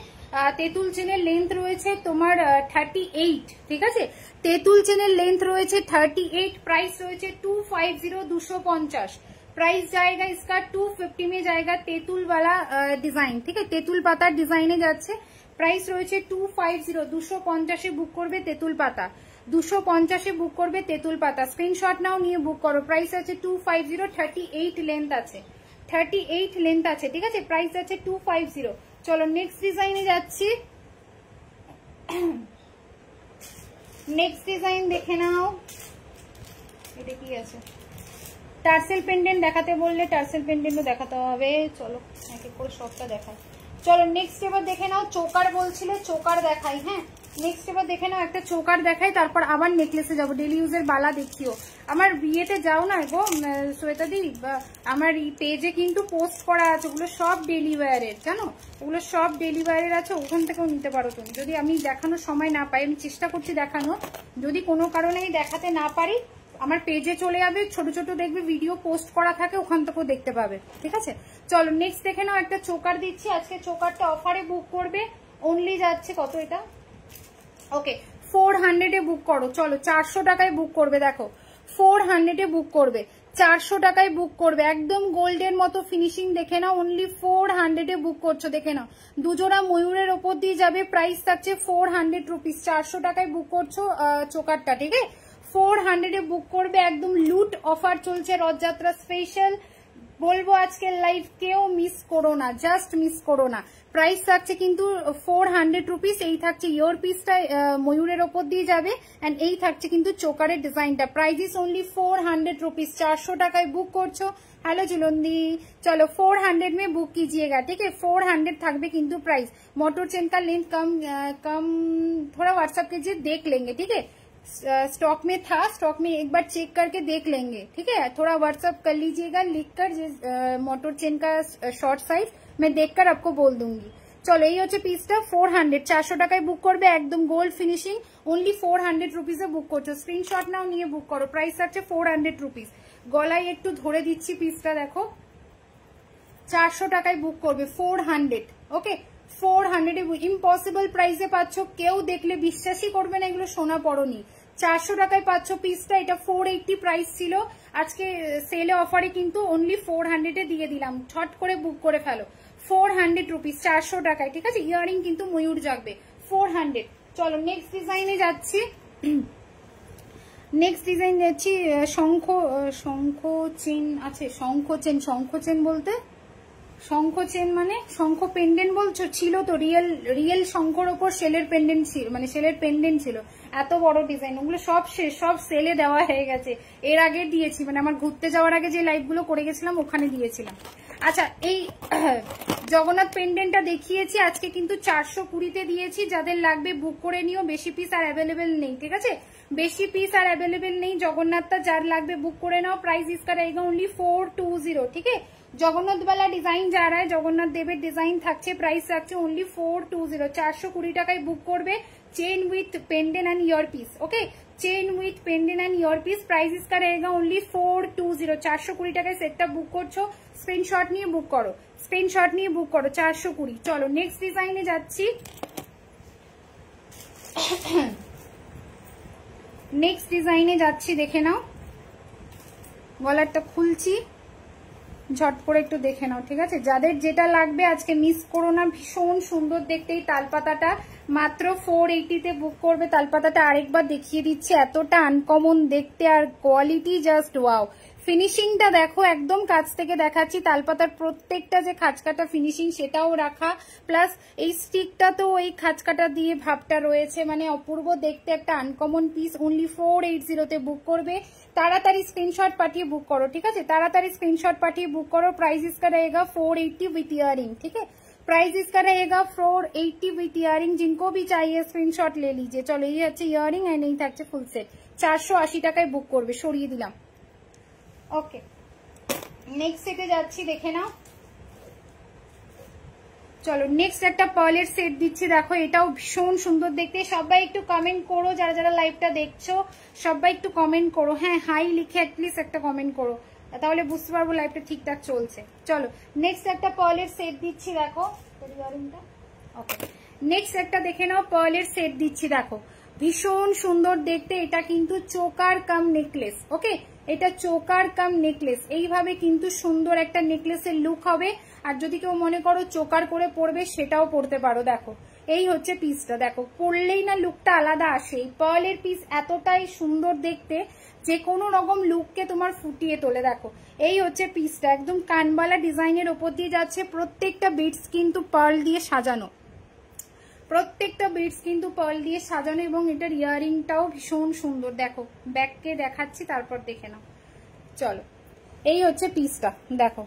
তেঁতুল চেনের লেন্থ রয়েছে তোমার 38, ঠিক আছে। তেঁতুল চেনের লেন্থ রয়েছে 38, প্রাইস রয়েছে 250, 250। प्राइस जाएगा इसका 250 में जाएगा, तेतुल वाला डिजाइन, ठीक है, तेतुल पातार डिजाइने যাচ্ছে। প্রাইস রয়েছে 250, 250 বুক করবে তেতুল পাতা, 250 বুক করবে তেতুল পাতা, স্ক্রিনশট নাও নিয়ে বুক করো। প্রাইস আছে 250, 38 লেন্থ আছে, 38 লেন্থ আছে, ঠিক আছে, প্রাইস আছে 250। চলো নেক্সট ডিজাইনে যাচ্ছি। নেক্সট ডিজাইন দেখে নাও, এটা কি আছে, টার্সেল পেন্ডেন্ট দেখাতে বললে টার্সেল পেন্ডেন্টও দেখাতে হবে। চলো এক এক করে সবটা দেখাই। চলো নেক্সট এবার দেখে নাও, চোকার বলছিলে, চোকার দেখাই। হ্যাঁ নেক্সট এবার দেখে নাও, একটা চোকার দেখাই, তারপর আবার নেকলেসে যাবো। ডেলি ইউজের বালা দেখিও, আমার বিয়েতে যাও না গো শ্বেতা দি, আমার এই পেজে কিন্তু পোস্ট করা আছে, ওগুলো সব ডেলি ওয়্যারের, জানো, ওগুলো সব ডেলি ওয়্যারের আছে, ওখান থেকেও নিতে পারো তুমি। যদি আমি দেখানোর সময় না পাই, আমি চেষ্টা করছি দেখানো, যদি কোনো কারণেই দেখাতে না পারি আমার পেজে চলে যাবে, ছোট ছোট দেখবে ভিডিও পোস্ট করা থাকে, ওখান থেকেও দেখতে পাবে, ঠিক আছে। চলো নেক্সট দেখে নাও, একটা চোকার দিচ্ছি আজকে, চোকারটা অফারে বুক করবে, অনলি যাচ্ছে কত এটা, ওকে 400 এ বুক করো। চলো 400 টাকায় বুক করবে, দেখো 400 এ বুক করবে, 400 টাকায় বুক করবে, একদম গোল্ডের মতো ফিনিশিং দেখে নাও, অনলি 400 এ বুক করছো, দেখে নাও দুজোড়া ময়ূরের ওপর দিয়ে যাবে, প্রাইস থাকছে 400 রুপিস, 400 টাকায় বুক করছো চোকারটা, ঠিক আছে, 400 এ বুক করবে, একদম লুট অফার চলছে রথযাত্রা স্পেশাল, বলবো আজকের লাইভ কেউ মিস করো না, জাস্ট মিস করো না। প্রাইস থাকছে কিন্তু 400 রুপিস, এই থাকছে ইয়র পিসটা ময়ূরের ওপর দিয়ে যাবে, এন্ড এই থাকছে কিন্তু চোকারের ডিজাইনটা, প্রাইস ইস অনলি 400 রুপিস, 400 টাকায় বুক করছো। हेलो जुलंदी, चलो 400 में बुक कीजिएगा, ठीक है, 400 থাকবে কিন্তু प्राइस। मोटर चेन का लेंथ कम थोड़ा व्हाट्सएप कीजिए, देख लेंगे, ठीक है, स्टॉक में था, स्टॉक में एक बार चेक करके देख लेंगे, ठीक है, थोड़ा व्हाट्सएप कर लीजिएगा लिखकर, मोटर चेन का शॉर्ट साइज मैं देखकर आपको बोल दूंगी। चलो এই হচ্ছে পিসটা 400, 400 টাকায় বুক করবে, একদম গোল্ড ফিনিশিং, অনলি 400 রুপিসে বুক করছো, স্ক্রিনশট নাও নিয়ে বুক করো, প্রাইস আছে 400 রুপিস। গলায় একটু ধরে দিচ্ছি পিসটা, দেখো 400 টাকায় বুক করবে, 400, ওকে 400 এ ইম্পসিবল প্রাইসে পাচ্ছ, কেউ দেখলে বিশ্বাসই করবে না এগুলো সোনা পড়নি, 400 টাকায় পাচ্ছ পিসটা, এটা 480 প্রাইস ছিল, আজকে সেলে অফারে কিন্তু অনলি 400 এ দিয়ে দিলাম, ছট করে বুক করে ফেলো, 400 রুপিস, 400 টাকায়, ঠিক আছে, ইয়ারিং কিন্তু ময়ূর জাগবে, 400। চলো নেক্সট ডিজাইনে যাচ্ছি, নেক্সট ডিজাইন যাচ্ছি, শঙ্খ চেন আছে, শঙ্খ চেন বলতে, শঙ্খ চেন মানে শঙ্খ পেন্ডেন্ট বলছো, ছিল তো রিয়েল শঙ্খর ওপর সেলের পেন্ডেন্ট ছিল, মানে সেলের পেন্ডেন্ট ছিল, এত বড় ডিজাইন, ওগুলো সব শেষ, সব সেলে দেওয়া হয়ে গেছে, এর আগে দিয়েছি, মানে আমার ঘুরতে যাওয়ার আগে যে লাইভগুলো করে গেছিলাম ওখানে দিয়েছিলাম। আচ্ছা এই জগন্নাথ পেন্ডেন্টটা দেখিয়েছি, আজকে কিন্তু 420-তে দিয়েছি, যাদের লাগবে বুক করে নিও, বেশি পিস আর অ্যাভেলেবেল নেই, ঠিক আছে, বেশি পিস আর অ্যাভেলেবেল নেই, জগন্নাথটা যার লাগবে বুক করে নাও, प्राइस इसका रहेगा ओनली 420, ठीक है, জগন্নাথ वाला ডিজাইন যা रहा है, জগন্নাথ দেবের ডিজাইন থাকছে, প্রাইস থাকছে ओनली 420, 420 টাকায় বুক করবে, chain with pendant and ear piece, okay, chain with pendant and ear piece, price इसका रहेगा ओनली 420, 420 টাকায় সেটটা বুক করছো, স্ক্রিনশট নিয়ে বুক করো, স্ক্রিনশট নিয়ে বুক করো, 420। চলো নেক্সট ডিজাইনে যাচ্ছি, নেক্সট ডিজাইনে যাচ্ছি, দেখে নাও, গলারটা খুলছি, ঝট করে একটু দেখে নাও, ঠিক আছে, যাদের যেটা লাগবে আজকে মিস করো না, ভীষণ সুন্দর দেখতে এই তালপাতাটা, মাত্র 480-তে বুক করবে, তালপাতাটা আরেকবার দেখিয়ে দিচ্ছি, এতটা আনকমন দেখতে আর কোয়ালিটি জাস্ট ওয়াও, ফিনিশিংটা দেখো, একদম কাছ থেকে দেখাচ্ছি, তালপাতার প্রত্যেকটা যে খাঁচকাটা ফিনিশিং সেটাও রাখা, প্লাস এই স্টিকটা তো ওই খাঁচকাটা দিয়ে ভাবটা রয়েছে, মানে অপূর্ব দেখতে একটা আনকমন পিস, অনলি 480-তে বুক করবে, তাড়াতাড়ি স্ক্রিনশট পাঠিয়ে বুক করো, ঠিক আছে, তাড়াতাড়ি স্ক্রিনশট পাঠিয়ে বুক করো, प्राइस इसका रहेगा 480 विथ इयरिंग, ठीक है, प्राइस इसका रहेगा 480 विथ इयरिंग, जिनको भी चाहिए स्क्रीनशॉट ले लीजिए। चलो ये হচ্ছে ইয়ারিং এন্ড এই থাকছে ফুল সেট, 480 টাকায় বুক করবে, সরিয়ে দিলাম, ওকে। নেক্সট সেটে যাচ্ছি, দেখে নাও, চলো নেক্সট একটা পার্লের সেট দিচ্ছি, দেখো এটাও ভীষণ সুন্দর দেখতে, সবাই একটু কমেন্ট করো, যারা যারা লাইভটা দেখছো সবাই একটু কমেন্ট করো, হ্যাঁ হাই লিখে অ্যাটলিস্ট একটা কমেন্ট করো, তাহলে বুঝতে পারবো লাইভটা ঠিকঠাক চলছে। চলো নেক্সট একটা পার্লের সেট দিচ্ছি, দেখো ওকে, নেক্সট একটা দেখে নাও, পার্লের সেট দিচ্ছি, দেখো ভীষণ সুন্দর দেখতে, এটা কিন্তু চোকার কাম নেকলেস, ওকে, এটা চোকার কাম নেকলেস, এইভাবে কিন্তু সুন্দর একটা নেকলেসের লুক হবে। আর যদি কেউ মনে করো চোকার করে পরবে সেটাও পরতে পারো। দেখো এই হচ্ছে পিসটা, দেখো পরলেই না লুকটা আলাদা আসে। এই পার্লের পিস এতটাই সুন্দর দেখতে, যে কোনো রকম লুককে তোমার ফুটিয়ে তোলে। দেখো এই হচ্ছে পিসটা, একদম কানবালা ডিজাইনের ওপর দিয়ে যাচ্ছে। প্রত্যেকটা বিটস কিন্তু পার্ল দিয়ে সাজানো, প্রত্যেকটা বিটস কিন্তু পার্ল দিয়ে সাজানো, এবং এটার ইয়ারিংটাও ভীষণ সুন্দর। দেখো ব্যাককে দেখাচ্ছি, তারপর দেখে নাও। চলো এই হচ্ছে পিসটা, দেখো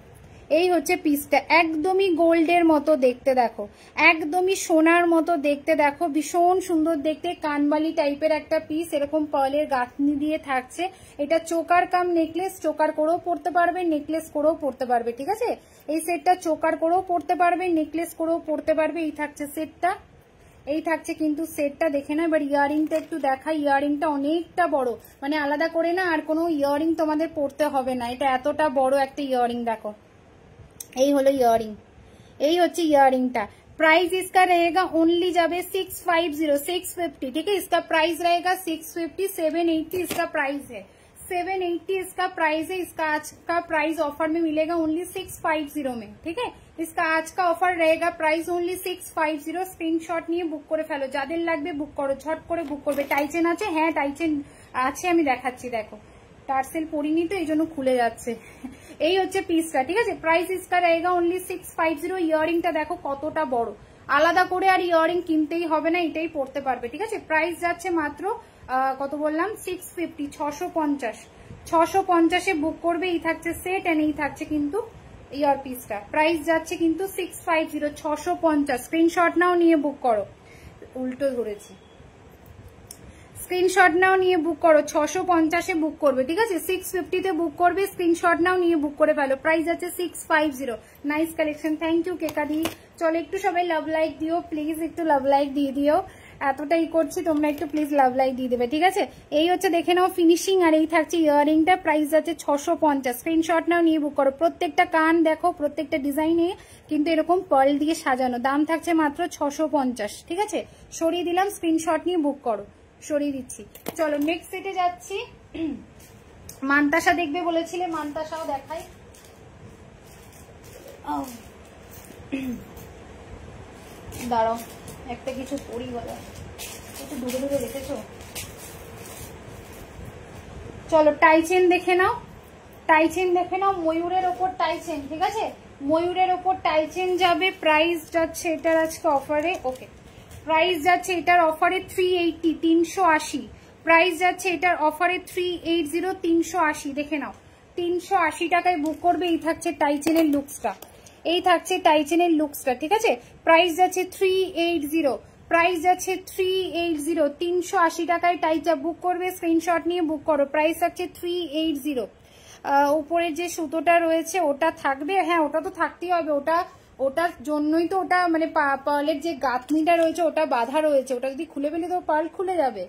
এই হচ্ছে পিসটা, একদমই গোল্ডের মতো দেখতে, দেখো একদমই সোনার মতো দেখতে। দেখো ভীষণ সুন্দর দেখতে, কানবালি টাইপের একটা পিস, এরকম পার্লের গাঁথনি দিয়ে থাকছে। এটা চোকার কাম নেকলেস, চোকার করেও পরতে পারবে, নেকলেস করেও পরতে পারবে। ঠিক আছে, এই সেটটা চোকার করেও পরতে পারবে, নেকলেস করেও পরতে পারবে। এই থাকছে সেটটা, এই থাকছে কিন্তু সেটটা, দেখে না। এবার ইয়ারিংটা একটু দেখাই, ইয়ারিংটা অনেকটা বড়, মানে আলাদা করে না আর কোনো ইয়ারিং তোমাদের পরতে হবে না, এটা এতটা বড় একটা ইয়ারিং। দেখো এই হলো ইয়ারিং, এই হচ্ছে ইয়ারিংটা। प्राइस इसका रहेगा ओनली जाबे 650 650, ठीक है। इसका प्राइस रहेगा 650, 780 इसका प्राइस है, 780 इसका प्राइस है। इसका आज का प्राइस ऑफर में मिलेगा ओनली 650 में, ठीक है। इसका आज का ऑफर रहेगा प्राइस ओनली 650। स्क्रीनशॉट নিয়ে বুক করে ফেলো, যাদের লাগবে বুক করো, ঝট করে বুক করবে। টাইচেন আছে, হ্যাঁ টাইচেন আছে, আমি দেখাচ্ছি। দেখো টার্সেল পরিনি তো এই জন্য খুলে যাচ্ছে। এই হচ্ছে পিসটা, ঠিক আছে। প্রাইস इसका रहेगा ओनली 650। ইয়ারিংটা দেখো কতটা বড়, আলাদা করে আর ইয়ারিং কিনতেই হবে না, এটাই পড়তে পারবে, ঠিক আছে। প্রাইস যাচ্ছে মাত্র কত বললাম 650, 650, 650 এ বুক করবে। এই থাকছে সেট, এন্ড এই থাকছে কিন্তু ইয়ার পিসটা। প্রাইস যাচ্ছে কিন্তু 650, 650। স্ক্রিনশট নাও, নিয়ে বুক করো। উল্টো ধরেছি, স্ক্রিনশট নাও, নিয়ে বুক করো। 650 এ বুক করবে, ঠিক আছে। 650 তে বুক করবে, স্ক্রিনশট নাও, নিয়ে বুক করে ফেলো। প্রাইস আছে 650। নাইস কালেকশন, থ্যাংক ইউ কেকাদি। চলো একটু সবাই লাভ লাইক দিও প্লিজ, একটু লাভ লাইক দিয়ে দিও, এতটাই করছি, তোমরা একটু প্লিজ লাভ লাইক দিয়ে দেবে, ঠিক আছে। এই হচ্ছে দেখে নাও ফিনিশিং, আর এই থাকছে ইয়ারিংটা। প্রাইস আছে 650। স্ক্রিনশট নাও, নিয়ে বুক করো। প্রত্যেকটা কান দেখো, প্রত্যেকটা ডিজাইনে কিন্তু এরকম পার্ল দিয়ে সাজানো। দাম থাকছে মাত্র 650, ঠিক আছে। সরিয়ে দিলাম, স্ক্রিনশট নিয়ে বুক করো, সরিয়ে দিচ্ছি। চলো নেক্সট সেটে যাচ্ছি। মানতাসা দেখবে বলেছিলে, মানতাসাও দেখাই। দাঁড়াও একটা কিছু পরি বলা, একটু দূরে দূরে রেখেছো। চলো টাইচেন দেখে নাও, টাইচেন দেখে নাও। ময়ূরের ওপর টাইচেন, ঠিক আছে। ময়ূরের ওপর টাইচেন যাবে। প্রাইস যাচ্ছে এটার আজকে অফারে, ওকে, প্রাইস যাচ্ছে এটার অফারে 380, 380। প্রাইস যাচ্ছে এটার অফারে 380, 380। দেখে নাও 380 টাকায় বুক করবে। এই থাকছে টাইচেনের লুকসটা, এই থাকছে টাইচেনের লুকসটা, ঠিক আছে। প্রাইস যাচ্ছে 380, প্রাইস যাচ্ছে 380, 380 টাকায় টাইচা বুক করবে। স্ক্রিনশট নিয়ে বুক করো। প্রাইস যাচ্ছে 380। উপরের যে সুতোটা রয়েছে ওটা থাকবে, হ্যাঁ ওটা তো থাকতেই হবে, ওটার জন্যই তো ওটা মানে পার্লের যে গাঁথনিটা রয়েছে ওটা বাঁধা রয়েছে। ওটা যদি খুলে ফেলি তো পার্ল খুলে যাবে।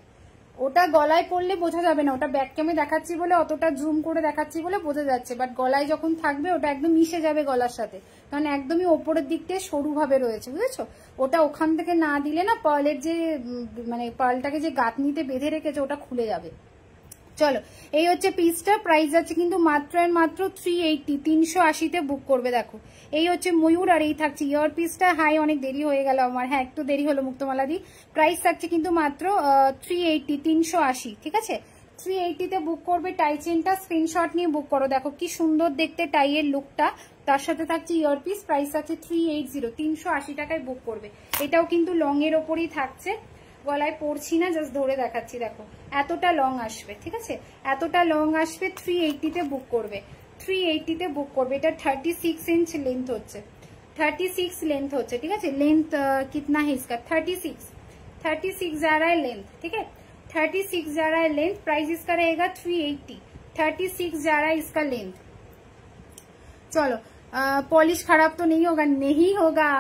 ওটা গলায় পরলে বোঝা যাবে না, ওটা ব্যাক ক্যামে দেখাচ্ছি বলে, অতটা জুম করে দেখাচ্ছি বলে বোঝা যাচ্ছে, বাট গলায় যখন থাকবে ওটা একদম মিশে যাবে গলার সাথে, কারণ একদমই ওপরের দিক থেকে সরু ভাবে রয়েছে, বুঝেছো। ওটা ওখান থেকে না দিলে না পার্লের যে মানে পার্লটাকে যে গাঁথনিতে বেঁধে রেখেছে ওটা খুলে যাবে। চলো এই হচ্ছে পিসটা। প্রাইস আছে কিন্তু মাত্র এর মাত্র 380, 380-তে বুক করবে। দেখো এই হচ্ছে ময়ূর, আর এই থাকছে ইয়ার পিসটা। হাই অনেক দেরি হয়ে গেল আমার, হ্যাঁ একটু দেরি হলো মুক্তমালা দি। প্রাইস থাকছে কিন্তু মাত্র 380, 380, ঠিক আছে। 380-তে বুক করবে। টাই চেনটা স্ক্রিনশট নিয়ে বুক করো। দেখো কি সুন্দর দেখতে টাইয়ের লুকটা, তার সাথে থাকছে ইয়ার পিস। প্রাইস আছে 380, 380 টাকায় বুক করবে। এটাও কিন্তু লং এর ওপরই থাকছে, গলায় পড়ছি না, জাস্ট ধরে দেখাচ্ছি। দেখো এতটা লং আসবে, ঠিক আছে, এতটা লং আসবে। 380-তে বুক করবে, 380-তে বুক করবে। এটা 36 इंच लेंथ হচ্ছে, 36 लेंथ হচ্ছে, ঠিক আছে। लेंथ कितना है इसका 36 जा रहा है लेंथ, ठीक है। 36 जा रहा है लेंथ। प्राइस इसका रहेगा 380, 36 जा रहा है इसका लेंथ। चलो पॉलिश खराब तो नहीं होगा, नहीं होगा।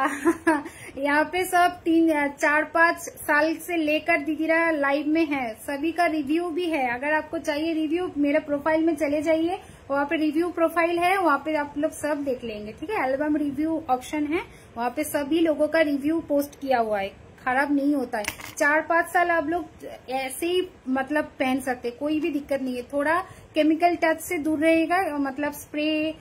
यहाँ पे सब 4-5 साल से लेकर दीदीरा लाइव में है, सभी का रिव्यू भी है। अगर आपको चाहिए रिव्यू, मेरे प्रोफाइल में चले जाइए, वहाँ पे रिव्यू प्रोफाइल है, वहाँ पे आप लोग सब देख लेंगे, ठीक है। एल्बम रिव्यू ऑप्शन है, वहाँ पे सभी लोगों का रिव्यू पोस्ट किया हुआ है, खराब नहीं होता है। 4-5 साल आप लोग ऐसे ही मतलब पहन सकते, कोई भी दिक्कत नहीं है। थोड़ा केमिकल टच से दूर रहेगा, मतलब स्प्रे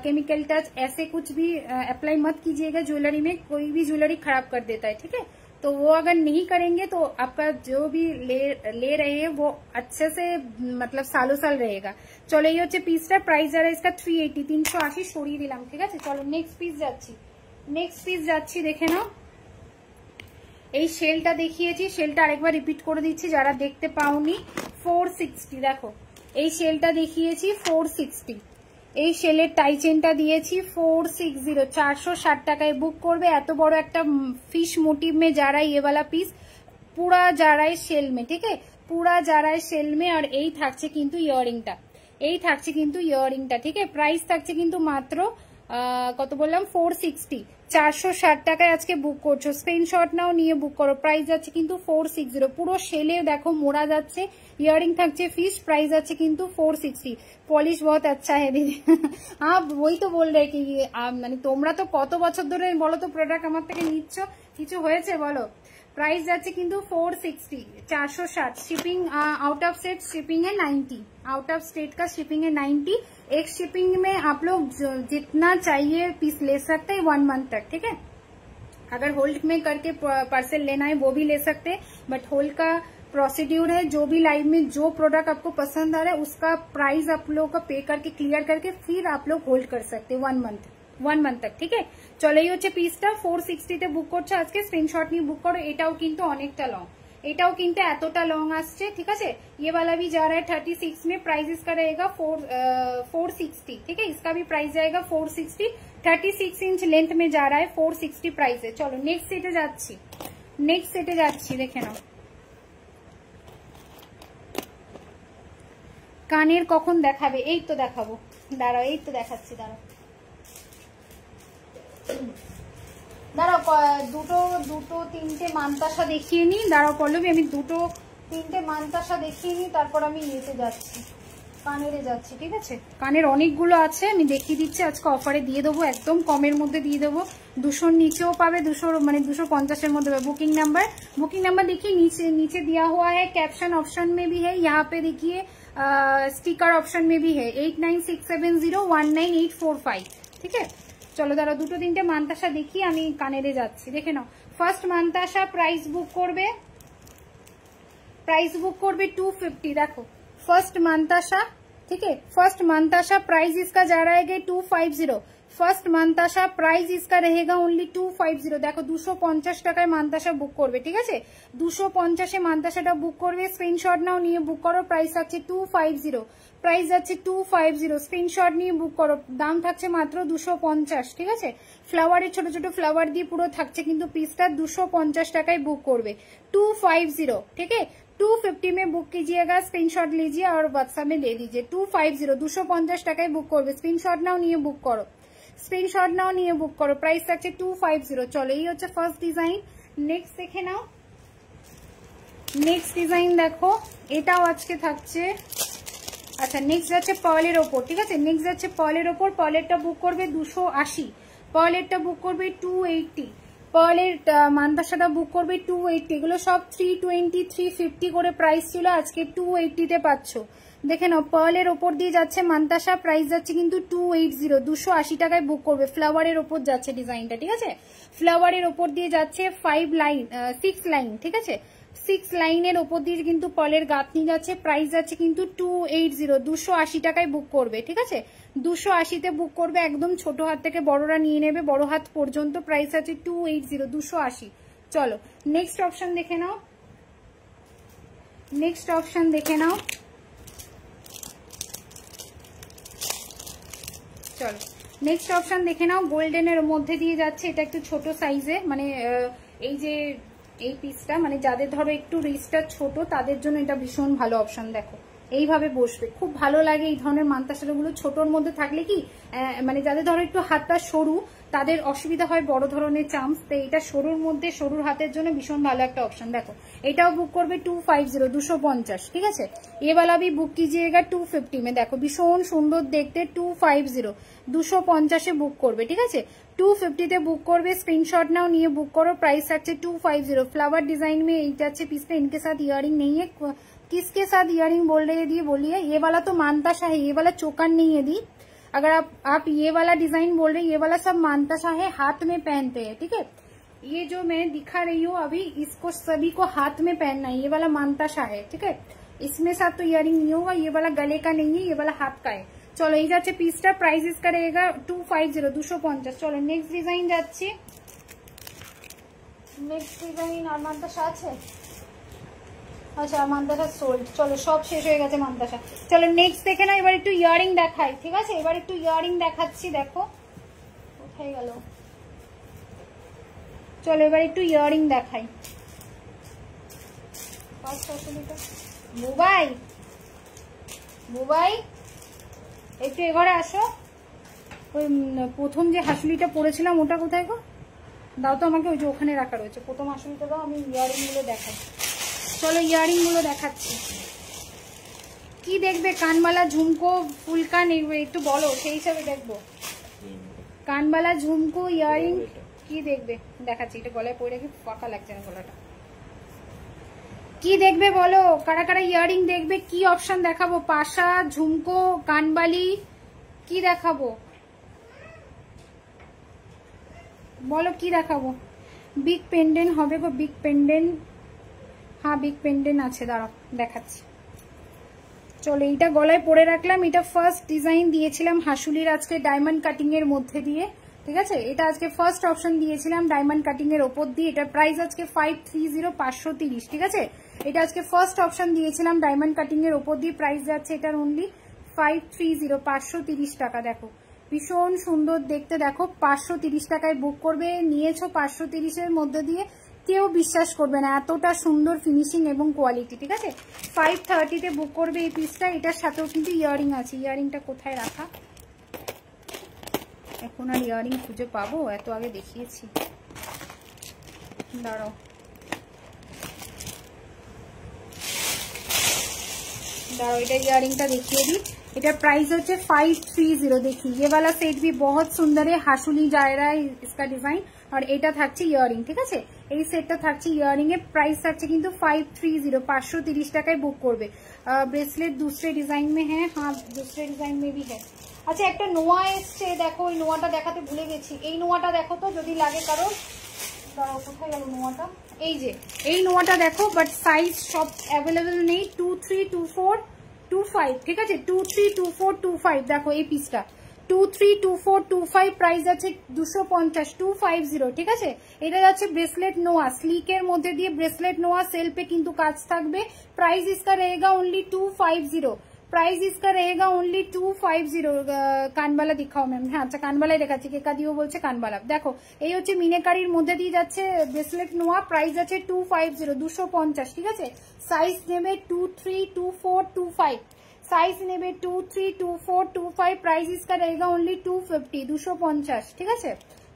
केमिकल टच ऐसे कुछ भी अप्लाई मत कीजिएगा ज्वेलरी में, कोई भी ज्वेलरी खराब कर देता है, ठीक है। तो वो अगर नहीं करेंगे तो आपका जो भी ले रहे हैं वो अच्छे से मतलब सालों साल रहेगा। चलो ये হচ্ছে পিসটা, প্রাইস যারা इसका 380 380 সরিয়ে দিলাম, ঠিক আছে। চলো নেক্সট পিস যাচ্ছি, দেখে নাও। এই শেলটা দেখিয়েছি, শেলটা আরেকবার রিপিট করে দিচ্ছি যারা দেখতে পাওনি। 460 দেখো, এই শেলটা দেখিয়েছি 460, এই শেলের টাই চেনটা দিয়েছি 460, 460 টাকায় বুক করবে। এত বড় একটা फिश मोटिव में जा रहा है ये वाला पीस, पूरा जा रहा है शेल में, ठीक है, पूरा जा रहा है शेल में। और এই থাকছে কিন্তু ইয়াররিংটা, ঠিক আছে। প্রাইস থাকছে কিন্তু মাত্র কত বললাম 460, 460 টাকায় আজকে বুক করছো। স্ক্রিনশট নাও, নিয়ে বুক করো। প্রাইস যাচ্ছে কিন্তু 460, পুরো শেলে দেখো মোড়া যাচ্ছে, ইয়াররিং থাকছে ফিশ, প্রাইস যাচ্ছে কিন্তু 460। পলিশ বহুত আচ্ছা है दीदी। हाँ वही तो बोल रहे कि মানে তোমরা তো কত বছর ধরে বলো তো প্রোডাক্ট আমার থেকে নিচ্ছ, কিছু হয়েছে বলো। प्राइस जाচ্ছে কিন্তু 460, 460। Shipping out of state shipping है 90, आउट ऑफ स्टेट का शिपिंग है 90। एक शिपिंग में आप लोग जितना चाहिए पीस ले सकते हैं 1 मंथ तक, ठीक है। अगर होल्ड में करके पार्सल लेना है वो भी ले सकते हैं, बट होल्ड का प्रोसीड्यूर है। जो भी लाइव में जो प्रोडक्ट आपको पसंद आ रहा है उसका प्राइस आप लोग का पे करके क्लियर करके फिर आप लोग होल्ड कर सकते हैं 1 मंथ तक, ठीक है। চলো এই হচ্ছে পিসটা 460 তে বুক করছো আজকে, স্ক্রিনশট নিয়ে বুক করো। এটাও কিন্তু অনেকটা লং, এটাও কিন্তু এতটা লং আসছে, ঠিক আছে। ये वाला भी जा रहा है 36 में, प्राइस इसका रहेगा 460, ठीक है। इसका भी प्राइस जाएगा 460, 36 इंच लेंथ में जा रहा है, 460 प्राइस है। चलो नेक्स्ट सेटे যাচ্ছি, দেখে নাও। কানের কখন দেখাবে? এই তো দেখাবো, দাঁড়াও, এই তো দেখাচ্ছি, দাঁড়াও দুটো তিনটে মানতাসা দেখিয়ে নি। দাঁড়াও পল্লবী, আমি দুটো তিনটে মানতাসা দেখিয়ে নি, তারপর আমি ইয়েতে যাচ্ছি, কানেরে যাচ্ছি, ঠিক আছে। কানের অনেকগুলো আছে, আমি দেখিয়ে দিচ্ছি। আজকে অফারে দিয়ে দেবো, একদম কমের মধ্যে দিয়ে দেবো। 200 নিচেও পাবে, 200 মানে 250 মধ্যে পাবে। बुकिंग नंबर देखिए नीचे दिया हुआ है, कैप्शन ऑप्शन में भी है, यहाँ पे देखिए स्टिकर ऑप्शन में भी है। 8967019845, ठीक है। চলো দাঁড়াও, দুটো তিনটে মানতাসা দেখি, আমি কানেরে যাচ্ছি, দেখে নাও। ফার্স্ট মানতাসা প্রাইস বুক করবে 250, দেখো फर्स्ट मानताशा, ठीक है। फर्स्ट मानताशा प्राइस इसका जा रहा है 250, फर्स्ट मानताशा प्राइस इसका रहेगा ओनली 250। देखो 250 টাকায় মানতাসা বুক করবে, ঠিক আছে। 250 মানতাসাটা বুক করবে, স্ক্রিনশট নাও, নিয়ে বুক করো। প্রাইস আছে 250, প্রাইস যাচ্ছে 250, স্ক্রিনশট নিয়ে বুক করো। দাম থাকছে মাত্র 250, ঠিক আছে। ফ্লাওয়ারের ছোট ছোট ফ্লাওয়ার দিয়ে পুরো থাকছে কিন্তু পিসটা 250 টাকায় বুক করবে 250, ठीक है। 250 में बुक कीजिएगा, स्क्रीनशॉट लीजिए और व्हाट्सएप में ले दीजिए। 250 250 টাকায় বুক করবে, স্ক্রিনশট নাও, নিয়ে বুক করো, স্ক্রিনশট নাও, নিয়ে বুক করো। প্রাইস থাকছে 250। চলো এই হচ্ছে ফার্স্ট ডিজাইন। নেক্সট দেখে নাও, নেক্সট ডিজাইন দেখো, এটাও আজকে থাকছে। আচ্ছা নেক্সট যাচ্ছে পার্লের ওপর, ঠিক আছে। নেক্সট যাচ্ছে পার্লের ওপর, পার্লেরটা বুক করবে 280, পার্লেরটা বুক করবে 280, পার্লের মানতাসাটা বুক করবে 280। এগুলো সব 320 350 করে প্রাইস ছিল, আজকে 280 তে পাচ্ছ, দেখে নাও। পার্লের ওপর দিয়ে যাচ্ছে মানতাসা, প্রাইস যাচ্ছে কিন্তু 280, 280 টাকায় বুক করবে। ফ্লাওয়ারের ওপর যাচ্ছে ডিজাইনটা, ঠিক আছে। ফ্লাওয়ারের ওপর দিয়ে যাচ্ছে 6 লাইন, ঠিক আছে। 6 লাইনের ওপর দিয়ে কিন্তু পার্লের গাঁথনি যাচ্ছে, প্রাইস যাচ্ছে কিন্তু 280, 280 টাকায় বুক করবে, ঠিক আছে। 280 তে বুক করবে, একদম ছোট হাত থেকে বড়রা নিয়ে নেবে, বড় হাত পর্যন্ত। প্রাইস আছে 280, 280। চলো নেক্সট অপশন দেখে নাও, নেক্সট অপশন দেখে নাও। চলো নেক্সট অপশন দেখে নাও, গোল্ডেনের মধ্যে দিয়ে যাচ্ছে। এটা একটু ছোট সাইজে, মানে এই যে এই পিসটা, মানে যাদের ধরো একটু রিস্টটা ছোট তাদের জন্য এটা ভীষণ ভালো অপশন। দেখো এইভাবে বসবে, খুব ভালো লাগে এই ধরনের মানতাসাগুলো। ছোটর মধ্যে থাকলে কি মানে যাদের ধরো একটু হাতটা সরু তাদের অসুবিধা হয় বড় ধরনের চামচ, তো এটা সরুর মধ্যে সরুর হাতের জন্য ভীষণ ভালো একটা অপশন। দেখো এটাও বুক করবে 250, 250, ঠিক আছে। ये वाला भी बुक कीजिएगा 250 में, দেখো ভীষণ সুন্দর দেখতে। 250, 250 বুক করবে, ঠিক আছে। 250 তে বুক করবে, स्क्रीनशॉट नाउ, নিয়ে বুক করো। प्राइस থাকছে 250। फ्लावर डिजाइन में এইটা আছে পিসটা, इनके साथ इयरिंग नहीं है, किसके साथ इयररिंग बोल रहे हैं दी बोलिए। ये वाला तो मानताशा है, ये वाला चोकर नहीं है दी। अगर आप ये वाला डिजाइन बोल रहे हैं, ये वाला सब मानताशा है, हाथ में पहनते हैं, ठीक है। ये जो मैं दिखा रही हूँ अभी, इसको सभी को हाथ में पहनना है, ये वाला मानताशा है, ठीक है। इसमें साथ तो इयररिंग नहीं होगा, ये वाला गले का नहीं है, ये वाला हाथ का है। चलो এই যাচ্ছে পিসটা, প্রাইস इसका रहेगा 250 250। চলো নেক্সট ডিজাইন যাচ্ছি। নেক্সট ডিজাইন আর মানতাশা আছে? আচ্ছা মানতাশা সোল্ড। চলো সব শেষ হয়ে গেছে মানতাশা। চলো নেক্সট দেখে না, এবার একটু ইয়ারিং দেখাই, ঠিক আছে। এবার একটু ইয়ারিং দেখাচ্ছি, দেখো কোথায় গেল। চলো এবার একটু ইয়ারিং দেখাই। বুবাই বুবাই একটু এ ঘরে আসো। ওই প্রথম যে হাসুলিটা পরেছিলাম ওটা কোথায় গো? দাও তো আমাকে, ওই যে ওখানে রাখা রয়েছে প্রথম হাসুলিটা দাও, আমি ইয়ারিং গুলো দেখাই। চলো ইয়ারিং গুলো দেখাচ্ছি। কি দেখবে? কানবালা, ঝুমকো, ফুলকান, একটু বলো, সেই হিসাবে দেখবো। কানবালা, ঝুমকো, ইয়ারিং কি দেখবে দেখাচ্ছি। এটা গলায় পরে রাখি, ফাঁকা লাগছে না গলাটা। কি দেখবে বলো, কারা কারা ইয়ারিং দেখবে? কি অপশন দেখাবো? পাশা, ঝুমকো, কানবালি, কি দেখাবো বলো, কি দেখাবো? বিগ পেন্ডেন্ট হবে গো, বিগ পেন্ডেন্ট। হ্যাঁ বিগ পেন্ডেন্ট আছে, দাঁড়াও দেখাচ্ছি। চলো এইটা গলায় পরে রাখলাম। এটা ফার্স্ট ডিজাইন দিয়েছিলাম হাসুলির আজকে ডায়মন্ড কাটিং এর মধ্যে দিয়ে, ঠিক আছে। এটা আজকে ফার্স্ট অপশন দিয়েছিলাম ডায়মন্ড কাটিং এর ওপর দিয়ে। এটা প্রাইস আজকে 530 530, ঠিক আছে। এটা আজকে ফার্স্ট অপশন দিয়েছিলাম ডায়মন্ড কাটিং এর ওপর দিয়ে। প্রাইস যাচ্ছে এটার অনলি 530 530 টাকা। দেখো ভীষণ সুন্দর দেখতে, দেখো 530 টাকায় বুক করবে। নিয়েছো 530 এর মধ্যে দিয়ে, কেউ বিশ্বাস করবে না এতটা সুন্দর ফিনিশিং এবং কোয়ালিটি, ঠিক আছে। 530 বুক করবে এই পিসটা। এটার সাথেও কিন্তু ইয়ারিং আছে। ইয়ারিংটা কোথায় রাখা? এখন আর ইয়ারিং খুঁজে পাবো? এত আগে দেখিয়েছি, দাঁড়াও। दाओ এটা ইয়ারিংটা দেখিয়ে দিই। এটা प्राइस হচ্ছে 530। देखिए ये वाला सेट भी बहुत सुंदर है, हासुली जा रहा है इसका डिजाइन। और এটা থাকছে ইয়ারিং, ঠিক আছে। এই সেটটা থাকছে ইয়ারিং এর প্রাইস থাকছে কিন্তু 530 530 টাকায় বুক করবে। ব্রেসলেট दूसरे डिजाइन में है, हाँ दूसरे डिजाइन में भी है। আচ্ছা একটা নোয়া এসছে, দেখো ওই নোয়াটা দেখাতে ভুলে গেছি। এই নোয়াটা দেখো তো যদি লাগে কারো। দাঁড়াও কোথায় গেল নোয়াটা? এই যে এই নোয়াটা দেখো, বাট সাইজ সব অ্যাভেলেবেল নেই। 232425, ঠিক আছে। 232425 দেখো এই পিসটা 232425 প্রাইস আছে 250 250, ঠিক আছে। এটা যাচ্ছে ব্রেসলেট নোয়া, স্লিকের মধ্যে দিয়ে ব্রেসলেট নোয়া, সেলফে কিন্তু কাজ থাকবে। প্রাইস इसका रहेगा ओनली 250। प्राइस इसका रहेगा ओनली 250। কানবালা দেখাও ম্যাম। হ্যাঁ আচ্ছা কানবালাই দেখাচ্ছি, কেকা দিও বলছে কানবালা। দেখো এই হচ্ছে মিনেকারির মধ্যে দিয়ে যাচ্ছে ব্রেসলেট নোয়া, প্রাইস আছে 250 250, ঠিক আছে। সাইজ নেবে 232425, साइज নেবে 232425। प्राइस इसका रहेगा ओनली 250 250, ঠিক আছে।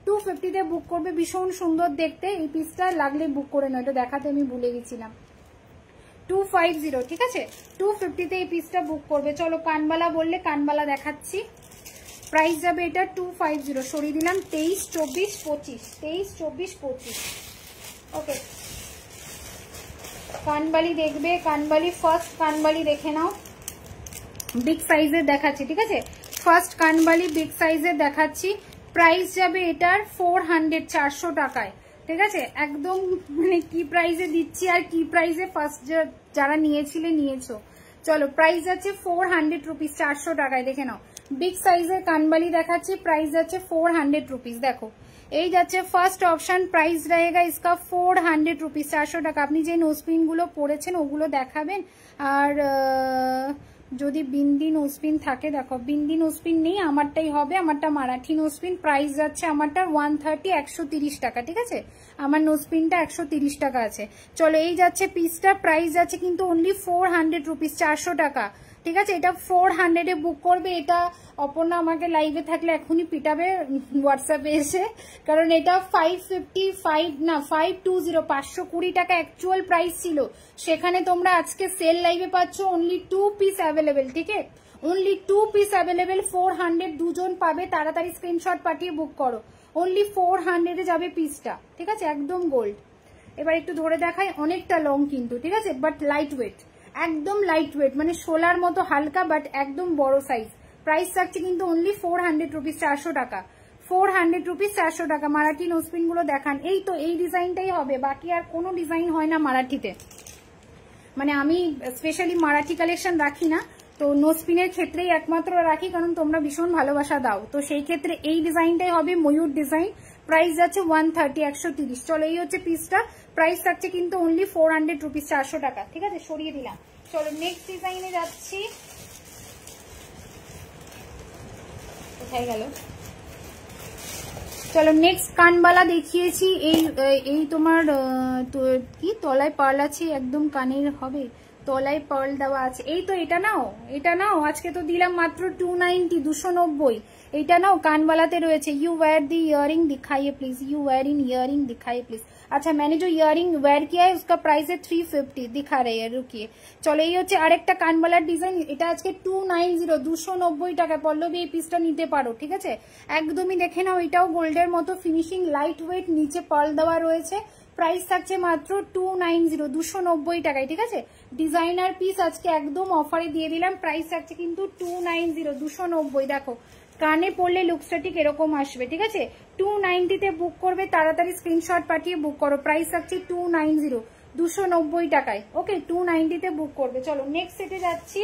250 তে বুক করবে। ভীষণ সুন্দর দেখতে এই পিসটা, লাগলে বুক করে নাও। এটা দেখাতে আমি ভুলে গেছিলাম। 250, ঠিক আছে। 250 তে এই পিসটা বুক করবে। চলো কানবালা বললে কানবালা দেখাচ্ছি। প্রাইস যাবে এটা 250, সরিয়ে দিলাম 23 24 25 23 24 25। ওকে কানবালি দেখবে, কানবালি ফার্স্ট কানবালি দেখে নাও। বিগ সাইজের দেখাচ্ছি, ঠিক আছে। ফার্স্ট কানবালি বিগ সাইজের দেখাচ্ছি। প্রাইস যাবে এটার 400 400 টাকায়, ঠিক আছে। একদম মানে কি প্রাইসে দিচ্ছি আর কি প্রাইসে ফার্স্ট যারা নিয়েছিলে নিয়েছো। চলো প্রাইস আছে 400 রুপিস, 400 টাকায় দেখে নাও। বিগ সাইজের কানবালি দেখাচ্ছি, প্রাইস যাচ্ছে 400 রুপিস। দেখো এই যাচ্ছে ফার্স্ট অপশন, প্রাইস रहेगा इसका 400 রুপিস, 400 টাকা। আপনি যে নোজপিন গুলো পরেছেন ওগুলো দেখাবেন। আর যদি বিন্দি নোজপিন থাকে, দেখো বিন্দি নোজপিন নেই, আমারটাই হবে, আমারটা মারাঠি নোজপিন। প্রাইস যাচ্ছে আমারটা 130 130 টাকা, ঠিক আছে। আমার নোজপিনটা 130 টাকা আছে। চলো এই যাচ্ছে পিসটা, প্রাইস যাচ্ছে কিন্তু অনলি 400 রুপিস, 400 টাকা, ঠিক আছে। এটা 400 এ বুক করবে। এটা অপর্ণা আমাকে লাইভে থাকলে এখনই পিটাবে হোয়াটসঅ্যাপে এসে, কারণ এটা 555 না 520 520 টাকা অ্যাকচুয়াল প্রাইস ছিল। সেখানে তোমরা আজকে সেল লাইভে পাচ্ছ অনলি 2 পিস অ্যাভেলেবেল, ঠিক আছে। অনলি 2 পিস অ্যাভেলেবেল, 400 দুজন পাবে। তাড়াতাড়ি স্ক্রিনশট পাঠিয়ে বুক করো। অনলি 400 এ যাবে পিসটা, ঠিক আছে। একদম গোল্ড। এবার একটু ধরে দেখাই, অনেকটা লং কিন্তু, ঠিক আছে, বাট লাইট ওয়েট, একদম লাইট ওয়েট, মানে শোলার মতো হালকা বাট একদম বড় সাইজ। প্রাইস থাকছে কিন্তু অনলি 400 রুপিস, 400 টাকা, 400 রুপিস, 400 টাকা। মারাঠি নোসপিন গুলো দেখান। এই তো এই ডিজাইনটাই হবে, বাকি আর কোনো ডিজাইন হয় না মারাঠিতে। মানে আমি স্পেশালি মারাঠি কালেকশন রাখি না, তো নোসপিনের ক্ষেত্রেই একমাত্র রাখি, কারণ তোমরা ভীষণ ভালোবাসা দাও। তো সেই ক্ষেত্রে এই ডিজাইনটাই হবে, ময়ূর ডিজাইন। প্রাইস যাচ্ছে 130, 130। চলো এই হচ্ছে পিসটা, প্রাইস থাকছে কিন্তু অনলি 400 রুপিস, 400 টাকা। ঠিক আছে, সরিয়ে দিলাম। চলো নেক্সট ডিজাইনে যাচ্ছি। কোথায় গেল? চলো নেক্সট কানবালা দেখিয়েছি। এই তোমার কি তলায় পার্ল আছে, একদম কানের হবে, তলায় পার্ল দেওয়া আছে। এই তো এটা নাও, এটা নাও, আজকে তো দিলাম মাত্র 290, 290। এটা নাও, কানবালাতে রয়েছে। यू वेयर दी इयरिंग दिखाइए please, you wear in earring दिखाइए प्लीज। अच्छा, मैंने जो इयरिंग वेयर किया है उसका प्राइस है 350, दिखा रहे हैं, रुकिए। চলো এই হচ্ছে আরেকটা কানবালার ডিজাইন। এটা আজকে 290, 290 টাকা। পল্লবী এই পিসটা নিতে পারো, ঠিক আছে, একদমই দেখে নাও। এটাও গোল্ডের মতো ফিনিশিং, লাইট ওয়েট, নিচে পার্ল দেওয়া রয়েছে। প্রাইস থাকছে মাত্র 290, 290 টাকায়। ঠিক আছে, ডিজাইনার পিস আজকে একদম অফারে দিয়ে দিলাম। প্রাইস থাকছে কিন্তু 290, 290। দেখো কানে পড়লে লুকসটা ঠিক এরকম আসবে। ঠিক আছে, 290 বুক করবে, তাড়াতাড়ি স্ক্রিনশট পাঠিয়ে বুক করো। প্রাইস থাকছে 290, 290 টাকায়। ওকে, 290 বুক করবে। চলো নেক্সট সেটে যাচ্ছি।